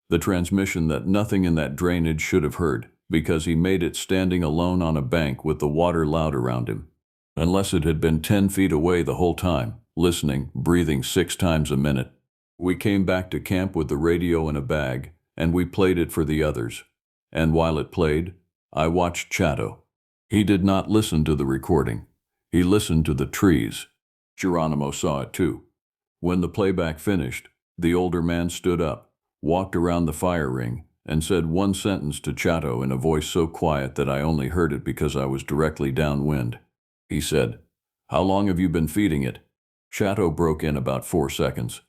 A: The transmission that nothing in that drainage should have heard, because he made it standing alone on a bank with the water loud around him. Unless it had been 10 feet away the whole time, listening, breathing 6 times a minute. We came back to camp with the radio in a bag, and we played it for the others. And while it played, I watched Chato. He did not listen to the recording. He listened to the trees. Geronimo saw it too. When the playback finished, the older man stood up, walked around the fire ring, and said one sentence to Chato in a voice so quiet that I only heard it because I was directly downwind. He said, "How long have you been feeding it?" Chato broke in about 4 seconds.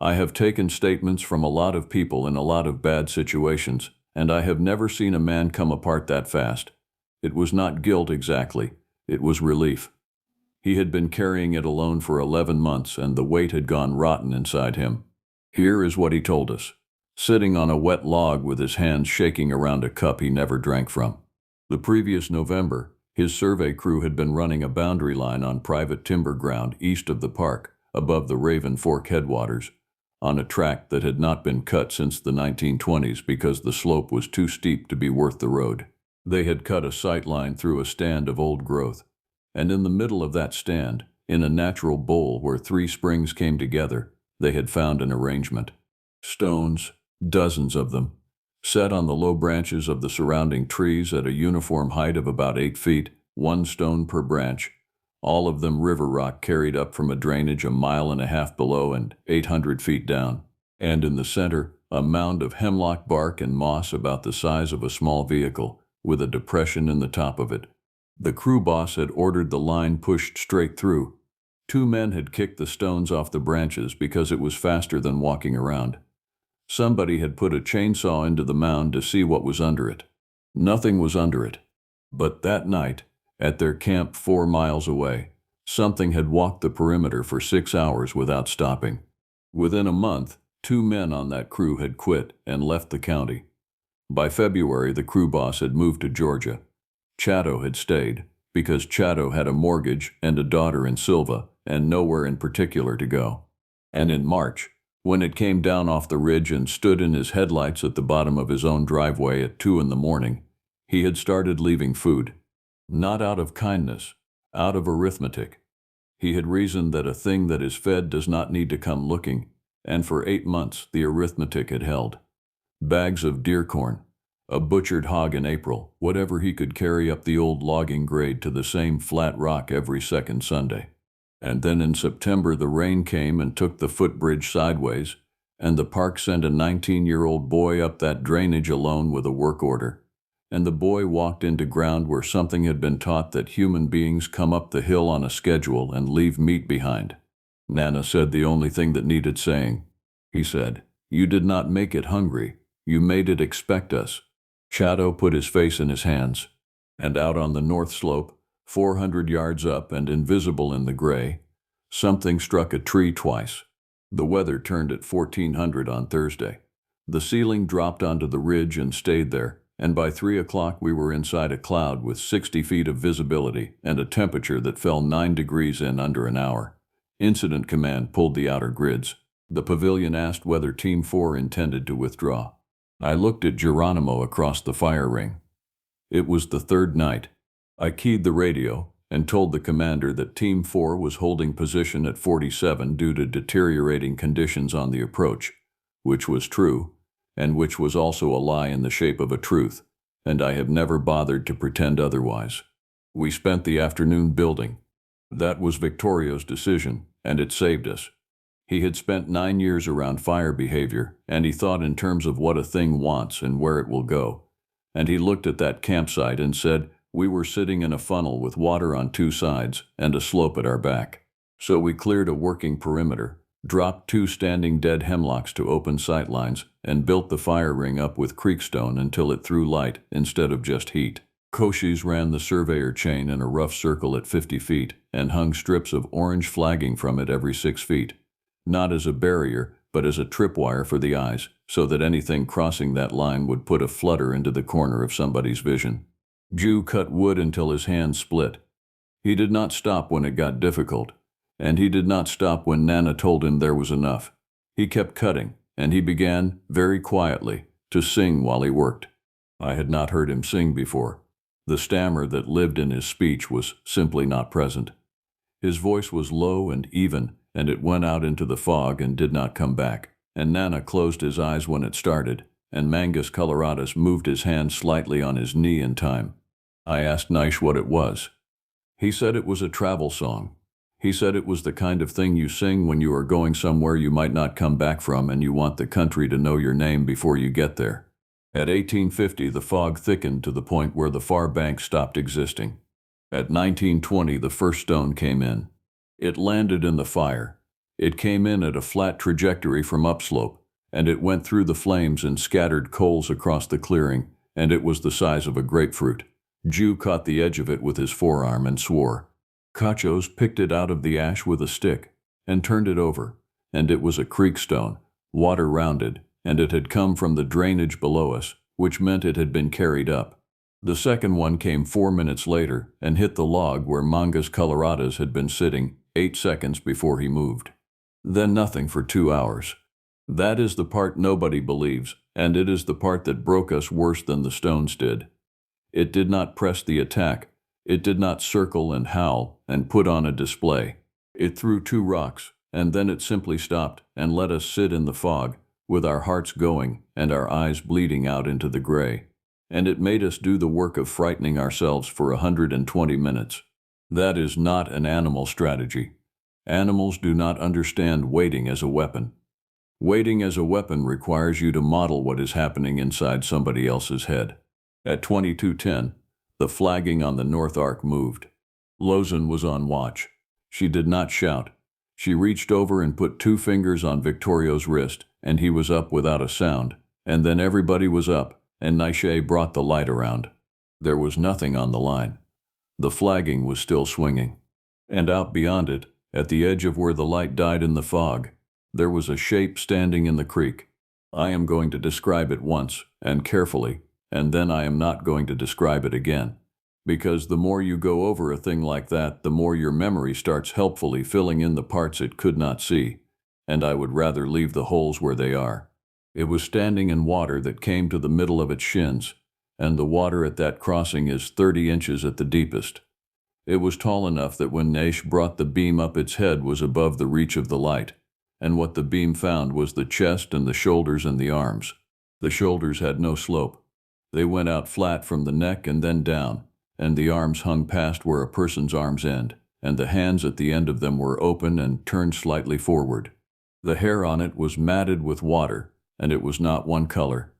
A: "I have taken statements from a lot of people in a lot of bad situations, and I have never seen a man come apart that fast. It was not guilt exactly, it was relief. He had been carrying it alone for 11 months and the weight had gone rotten inside him. Here is what he told us, sitting on a wet log with his hands shaking around a cup he never drank from. The previous November, his survey crew had been running a boundary line on private timber ground east of the park, above the Raven Fork headwaters, on a tract that had not been cut since the 1920s because the slope was too steep to be worth the road. They had cut a sight line through a stand of old growth, and in the middle of that stand, in a natural bowl where 3 springs came together, they had found an arrangement. Stones, dozens of them, set on the low branches of the surrounding trees at a uniform height of about 8 feet, 1 stone per branch, all of them river rock carried up from a drainage a mile and a half below and 800 feet down. And in the center, a mound of hemlock bark and moss about the size of a small vehicle, with a depression in the top of it. The crew boss had ordered the line pushed straight through. 2 men had kicked the stones off the branches because it was faster than walking around. Somebody had put a chainsaw into the mound to see what was under it. Nothing was under it. But that night, at their camp 4 miles away, something had walked the perimeter for 6 hours without stopping. Within a month, 2 men on that crew had quit and left the county. By February, the crew boss had moved to Georgia. Chato had stayed, because Chato had a mortgage and a daughter in Silva, and nowhere in particular to go. And in March, when it came down off the ridge and stood in his headlights at the bottom of his own driveway at 2 in the morning, he had started leaving food. Not out of kindness, out of arithmetic. He had reasoned that a thing that is fed does not need to come looking, and for 8 months the arithmetic had held. Bags of deer corn, a butchered hog in April, whatever he could carry up the old logging grade to the same flat rock every second Sunday. And then in September the rain came and took the footbridge sideways, and the park sent a 19-year-old boy up that drainage alone with a work order. And the boy walked into ground where something had been taught that human beings come up the hill on a schedule and leave meat behind. Nana said the only thing that needed saying. He said, "You did not make it hungry. You made it expect us." Chato put his face in his hands. And out on the north slope, 400 yards up and invisible in the gray, something struck a tree twice. The weather turned at 1400 on Thursday. The ceiling dropped onto the ridge and stayed there, and by 3 o'clock we were inside a cloud with 60 feet of visibility and a temperature that fell 9 degrees in under an hour. Incident Command pulled the outer grids. The pavilion asked whether Team 4 intended to withdraw. I looked at Geronimo across the fire ring. It was the 3rd night. I keyed the radio and told the commander that Team 4 was holding position at 47 due to deteriorating conditions on the approach, which was true, and which was also a lie in the shape of a truth, and I have never bothered to pretend otherwise. We spent the afternoon building. That was Victorio's decision, and it saved us. He had spent 9 years around fire behavior, and he thought in terms of what a thing wants and where it will go. And he looked at that campsite and said, we were sitting in a funnel with water on 2 sides and a slope at our back. So we cleared a working perimeter, dropped 2 standing dead hemlocks to open sight lines, and built the fire ring up with creekstone until it threw light instead of just heat. Cochise ran the surveyor chain in a rough circle at 50 feet and hung strips of orange flagging from it every 6 feet. Not as a barrier, but as a tripwire for the eyes, so that anything crossing that line would put a flutter into the corner of somebody's vision. Jew cut wood until his hands split, He did not stop when it got difficult, and he did not stop when Nana told him there was enough. He kept cutting, and he began, very quietly, to sing while he worked. I had not heard him sing before. The stammer that lived in his speech was simply not present. His voice was low and even, and it went out into the fog and did not come back. And Nana closed his eyes when it started, and Mangus Coloradus moved his hand slightly on his knee in time. I asked Nish what it was. He said it was a travel song. He said it was the kind of thing you sing when you are going somewhere you might not come back from and you want the country to know your name before you get there. At 1850, the fog thickened to the point where the far bank stopped existing. At 1920, the first stone came in. It landed in the fire. It came in at a flat trajectory from upslope, and it went through the flames and scattered coals across the clearing, and it was the size of a grapefruit. Jew caught the edge of it with his forearm and swore. Cachos picked it out of the ash with a stick and turned it over, and it was a creek stone, water-rounded, and it had come from the drainage below us, which meant it had been carried up. The second one came 4 minutes later and hit the log where Mangus Coloradus had been sitting 8 seconds before he moved. Then nothing for 2 hours. That is the part nobody believes, and it is the part that broke us worse than the stones did. It did not press the attack. It did not circle and howl and put on a display. It threw 2 rocks, and then it simply stopped and let us sit in the fog, with our hearts going and our eyes bleeding out into the gray. And it made us do the work of frightening ourselves for 120 minutes. That is not an animal strategy. Animals do not understand waiting as a weapon. Waiting as a weapon requires you to model what is happening inside somebody else's head. At 22:10, the flagging on the North Arc moved. Lozan was on watch. She did not shout. She reached over and put 2 fingers on Victorio's wrist, and he was up without a sound. And then everybody was up, and Nishe brought the light around. There was nothing on the line. The flagging was still swinging. And out beyond it, at the edge of where the light died in the fog, there was a shape standing in the creek. I am going to describe it once, and carefully, and then I am not going to describe it again. Because the more you go over a thing like that, the more your memory starts helpfully filling in the parts it could not see, and I would rather leave the holes where they are. It was standing in water that came to the middle of its shins, and the water at that crossing is 30 inches at the deepest. It was tall enough that when Nash brought the beam up, its head was above the reach of the light, and what the beam found was the chest and the shoulders and the arms. The shoulders had no slope. They went out flat from the neck and then down, and the arms hung past where a person's arms end, and the hands at the end of them were open and turned slightly forward. The hair on it was matted with water, and it was not one color.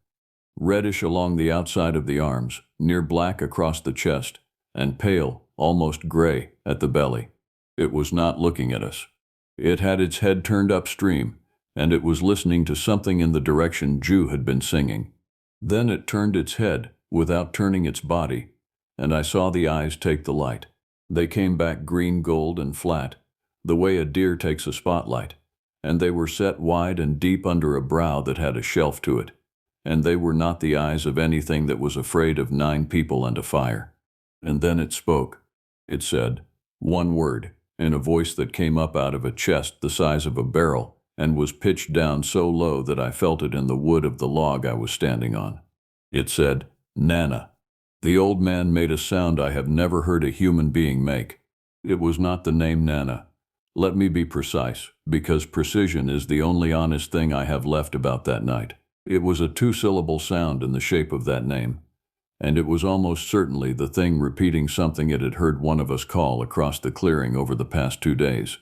A: Reddish along the outside of the arms, near black across the chest, and pale, almost gray, at the belly. It was not looking at us. It had its head turned upstream, and it was listening to something in the direction Jew had been singing. Then it turned its head, without turning its body, and I saw the eyes take the light. They came back green gold and flat, the way a deer takes a spotlight, and they were set wide and deep under a brow that had a shelf to it, and they were not the eyes of anything that was afraid of 9 people and a fire. And then it spoke. It said, one word, in a voice that came up out of a chest the size of a barrel, and was pitched down so low that I felt it in the wood of the log I was standing on. It said, Nana. The old man made a sound I have never heard a human being make. It was not the name Nana. Let me be precise, because precision is the only honest thing I have left about that night. It was a 2-syllable sound in the shape of that name, and it was almost certainly the thing repeating something it had heard one of us call across the clearing over the past 2 days.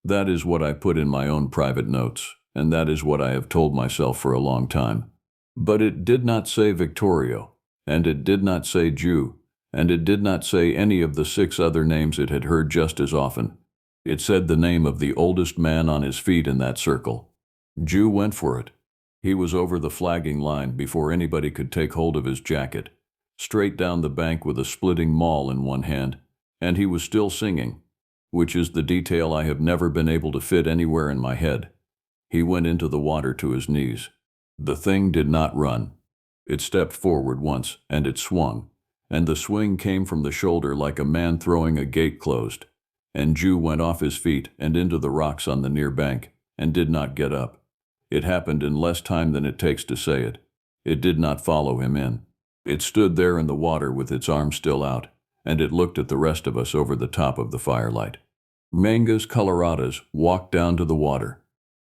A: That is what I put in my own private notes, and that is what I have told myself for a long time. But it did not say Victorio, and it did not say Jew, and it did not say any of the 6 other names it had heard just as often. It said the name of the oldest man on his feet in that circle. Jew went for it. He was over the flagging line before anybody could take hold of his jacket, straight down the bank with a splitting maul in one hand, and he was still singing, which is the detail I have never been able to fit anywhere in my head. He went into the water to his knees. The thing did not run. It stepped forward once, and it swung, and the swing came from the shoulder like a man throwing a gate closed, and Jew went off his feet and into the rocks on the near bank, and did not get up. It happened in less time than it takes to say it. It did not follow him in. It stood there in the water with its arms still out, and it looked at the rest of us over the top of the firelight. Mangas Coloradas walked down to the water.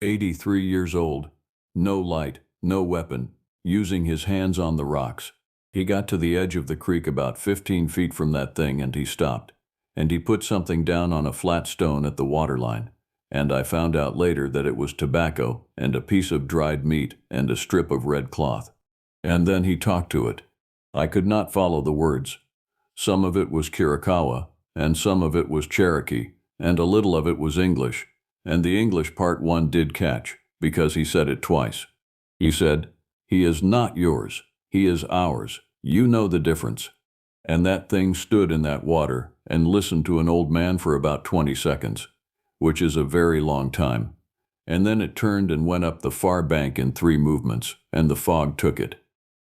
A: 83 years old, no light, no weapon, using his hands on the rocks. He got to the edge of the creek about 15 feet from that thing and he stopped, and he put something down on a flat stone at the waterline, and I found out later that it was tobacco and a piece of dried meat and a strip of red cloth. And then he talked to it. I could not follow the words. Some of it was Chiricahua, and some of it was Cherokee, and a little of it was English, and the English part one did catch, because he said it twice. He said, "He is not yours, he is ours, you know the difference." And that thing stood in that water and listened to an old man for about 20 seconds, which is a very long time. And then it turned and went up the far bank in 3 movements, and the fog took it.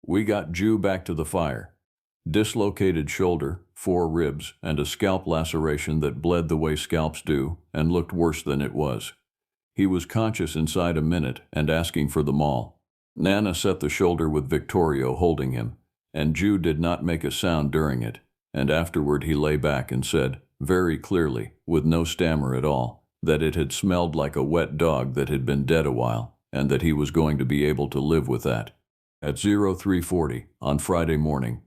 A: We got Jew back to the fire. Dislocated shoulder, 4 ribs, and a scalp laceration that bled the way scalps do and looked worse than it was. He was conscious inside a minute and asking for the maul. Nana set the shoulder with Victorio holding him, and Jew did not make a sound during it, and afterward he lay back and said, very clearly, with no stammer at all, that it had smelled like a wet dog that had been dead a while, and that he was going to be able to live with that. At 0340 on Friday morning,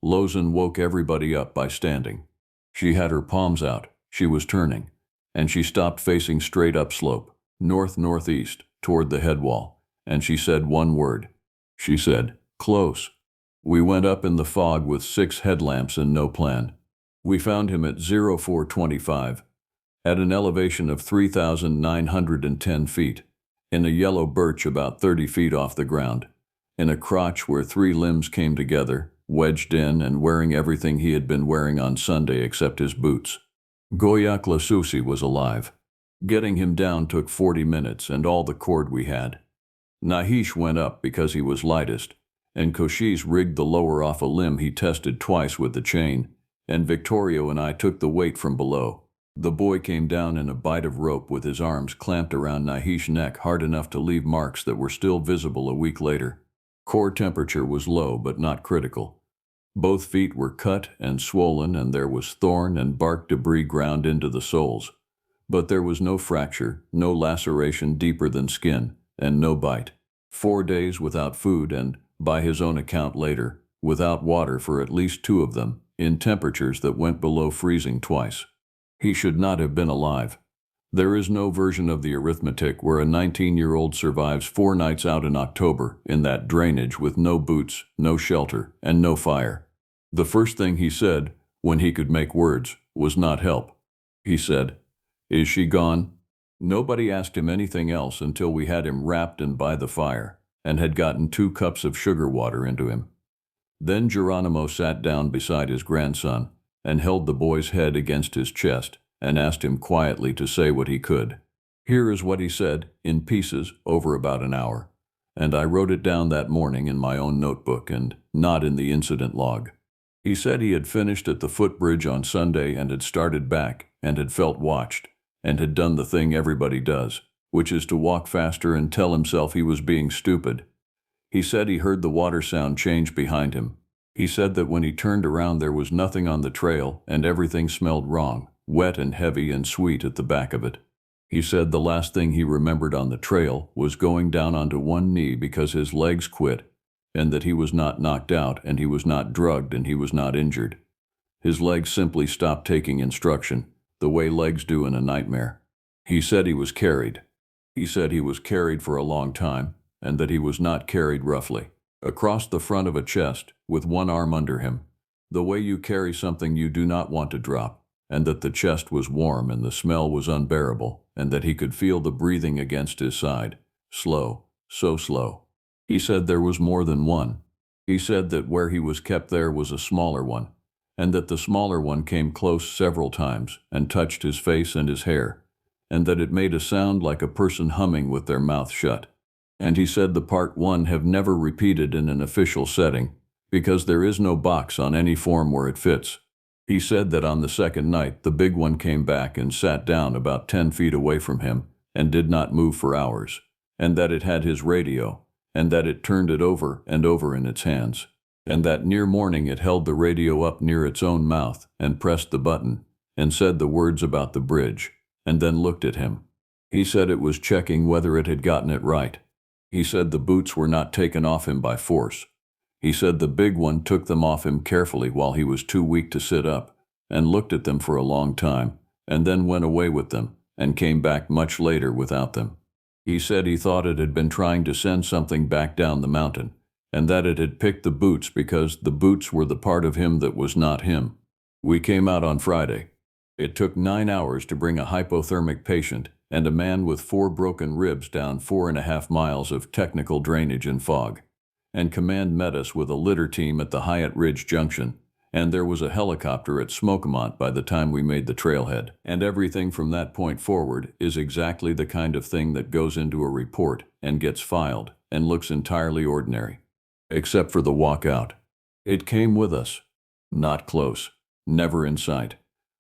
A: Lozen woke everybody up by standing. She had her palms out, she was turning, and she stopped facing straight upslope, north-northeast, toward the head wall, and she said one word. She said, "Close." We went up in the fog with 6 headlamps and no plan. We found him at 0425, at an elevation of 3,910 feet, in a yellow birch about 30 feet off the ground, in a crotch where 3 limbs came together, wedged in and wearing everything he had been wearing on Sunday except his boots. Goyak Lasusi was alive. Getting him down took 40 minutes and all the cord we had. Nahish went up because he was lightest, and Cochise rigged the lower off a limb he tested twice with the chain, and Victorio and I took the weight from below. The boy came down in a bight of rope with his arms clamped around Nahish's neck hard enough to leave marks that were still visible a week later. Core temperature was low but not critical. Both feet were cut and swollen and there was thorn and bark debris ground into the soles. But there was no fracture, no laceration deeper than skin, and no bite. 4 days without food and, by his own account later, without water for at least 2 of them, in temperatures that went below freezing twice. He should not have been alive. There is no version of the arithmetic where a 19-year-old survives 4 nights out in October in that drainage with no boots, no shelter, and no fire. The first thing he said, when he could make words, was not help. He said, "Is she gone?" Nobody asked him anything else until we had him wrapped and by the fire, and had gotten 2 cups of sugar water into him. Then Geronimo sat down beside his grandson and held the boy's head against his chest and asked him quietly to say what he could. Here is what he said, in pieces, over about an hour, and I wrote it down that morning in my own notebook and not in the incident log. He said he had finished at the footbridge on Sunday and had started back and had felt watched and had done the thing everybody does, which is to walk faster and tell himself he was being stupid. He said he heard the water sound change behind him. He said that when he turned around there was nothing on the trail and everything smelled wrong, wet and heavy and sweet at the back of it. He said the last thing he remembered on the trail was going down onto one knee because his legs quit, and that he was not knocked out and he was not drugged and he was not injured. His legs simply stopped taking instruction, the way legs do in a nightmare. He said he was carried. He said he was carried for a long time, and that he was not carried roughly, across the front of a chest, with one arm under him, the way you carry something you do not want to drop, and that the chest was warm and the smell was unbearable, and that he could feel the breathing against his side, slow, so slow. He said there was more than one. He said that where he was kept there was a smaller one, and that the smaller one came close several times and touched his face and his hair, and that it made a sound like a person humming with their mouth shut. And he said the part one have never repeated in an official setting, because there is no box on any form where it fits. He said that on the second night, the big one came back and sat down about 10 feet away from him and did not move for hours, and that it had his radio, and that it turned it over and over in its hands, and that near morning it held the radio up near its own mouth and pressed the button and said the words about the bridge, and then looked at him. He said it was checking whether it had gotten it right. He said the boots were not taken off him by force. He said the big one took them off him carefully while he was too weak to sit up, and looked at them for a long time, and then went away with them, and came back much later without them. He said he thought it had been trying to send something back down the mountain, and that it had picked the boots because the boots were the part of him that was not him. We came out on Friday. It took 9 hours to bring a hypothermic patient and a man with 4 broken ribs down 4.5 miles of technical drainage and fog. And command met us with a litter team at the Hyatt Ridge Junction, and there was a helicopter at Smokemont by the time we made the trailhead. And everything from that point forward is exactly the kind of thing that goes into a report and gets filed and looks entirely ordinary. Except for the walkout. It came with us. Not close. Never in sight.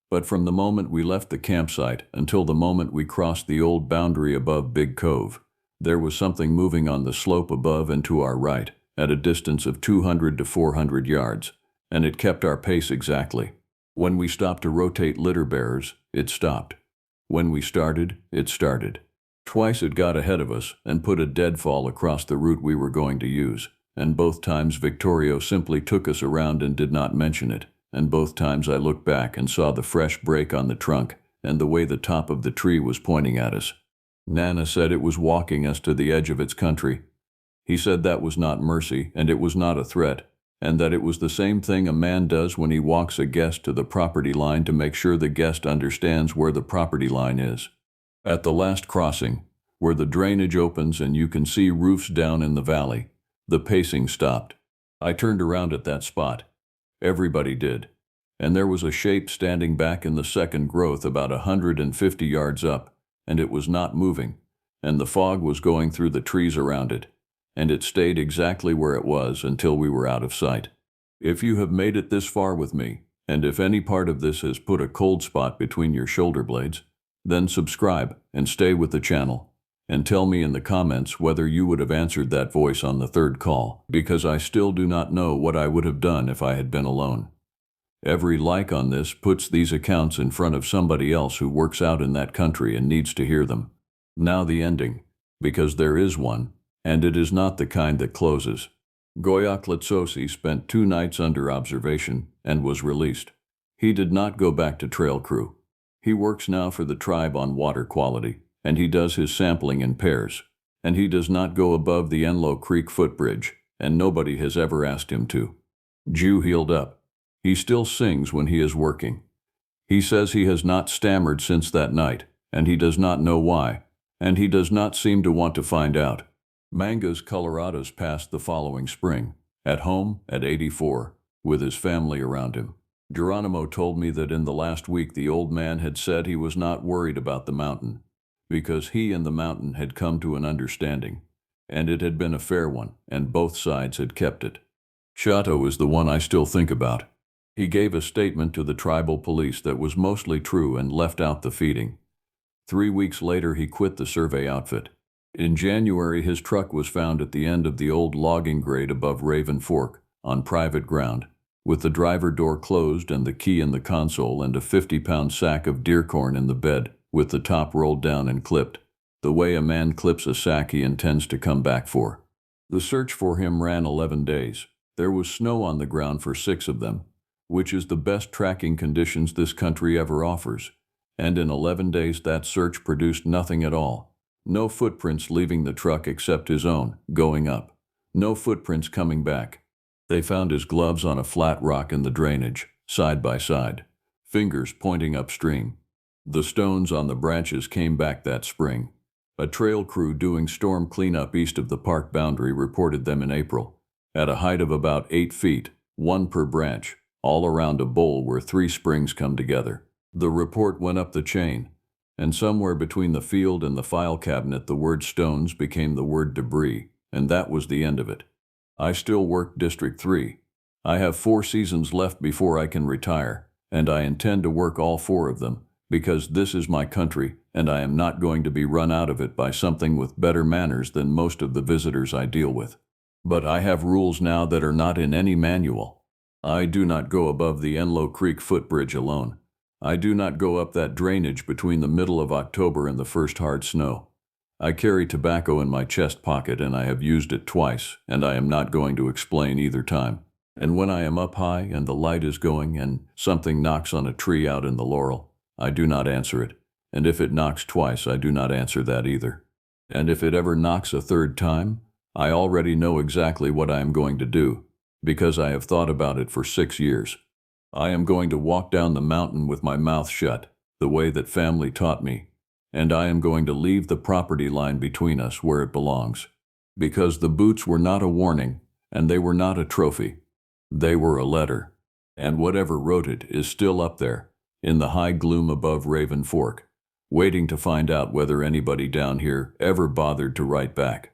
A: But from the moment we left the campsite until the moment we crossed the old boundary above Big Cove, there was something moving on the slope above and to our right, at a distance of 200 to 400 yards, and it kept our pace exactly. When we stopped to rotate litter bearers, it stopped. When we started, it started. Twice it got ahead of us and put a deadfall across the route we were going to use, and both times Victorio simply took us around and did not mention it, and both times I looked back and saw the fresh break on the trunk and the way the top of the tree was pointing at us. Nana said it was walking us to the edge of its country. He said that was not mercy, and it was not a threat, and that it was the same thing a man does when he walks a guest to the property line to make sure the guest understands where the property line is. At the last crossing, where the drainage opens and you can see roofs down in the valley, the pacing stopped. I turned around at that spot. Everybody did. And there was a shape standing back in the second growth about 150 yards up, and it was not moving, and the fog was going through the trees around it, and it stayed exactly where it was until we were out of sight. If you have made it this far with me, and if any part of this has put a cold spot between your shoulder blades, then subscribe and stay with the channel, and tell me in the comments whether you would have answered that voice on the third call, because I still do not know what I would have done if I had been alone. Every like on this puts these accounts in front of somebody else who works out in that country and needs to hear them. Now the ending, because there is one, and it is not the kind that closes. Goyak Litsosi spent 2 nights under observation and was released. He did not go back to trail crew. He works now for the tribe on water quality, and he does his sampling in pairs, and he does not go above the Enlow Creek footbridge, and nobody has ever asked him to. Jew healed up. He still sings when he is working. He says he has not stammered since that night, and he does not know why, and he does not seem to want to find out. Mangas Colorado's passed the following spring, at home at 84, with his family around him. Geronimo told me that in the last week the old man had said he was not worried about the mountain, because he and the mountain had come to an understanding, and it had been a fair one, and both sides had kept it. Chato is the one I still think about. He gave a statement to the tribal police that was mostly true and left out the feeding. 3 weeks later he quit the survey outfit. In January his truck was found at the end of the old logging grade above Raven Fork, on private ground, with the driver door closed and the key in the console and a 50-pound sack of deer corn in the bed, with the top rolled down and clipped, the way a man clips a sack he intends to come back for. The search for him ran 11 days. There was snow on the ground for 6 of them, which is the best tracking conditions this country ever offers, and in 11 days that search produced nothing at all. No footprints leaving the truck except his own, going up. No footprints coming back. They found his gloves on a flat rock in the drainage, side by side, fingers pointing upstream. The stones on the branches came back that spring. A trail crew doing storm cleanup east of the park boundary reported them in April, at a height of about 8 feet, 1 per branch, all around a bowl where 3 springs come together. The report went up the chain, and somewhere between the field and the file cabinet the word stones became the word debris, and that was the end of it. I still worked District 3. I have 4 seasons left before I can retire, and I intend to work all 4 of them, because this is my country, and I am not going to be run out of it by something with better manners than most of the visitors I deal with. But I have rules now that are not in any manual. I do not go above the Enlow Creek footbridge alone. I do not go up that drainage between the middle of October and the first hard snow. I carry tobacco in my chest pocket, and I have used it twice, and I am not going to explain either time. And when I am up high and the light is going and something knocks on a tree out in the laurel, I do not answer it. And if it knocks twice, I do not answer that either. And if it ever knocks a third time, I already know exactly what I am going to do, because I have thought about it for 6 years. I am going to walk down the mountain with my mouth shut, the way that family taught me, and I am going to leave the property line between us where it belongs. Because the boots were not a warning, and they were not a trophy. They were a letter, and whatever wrote it is still up there, in the high gloom above Raven Fork, waiting to find out whether anybody down here ever bothered to write back.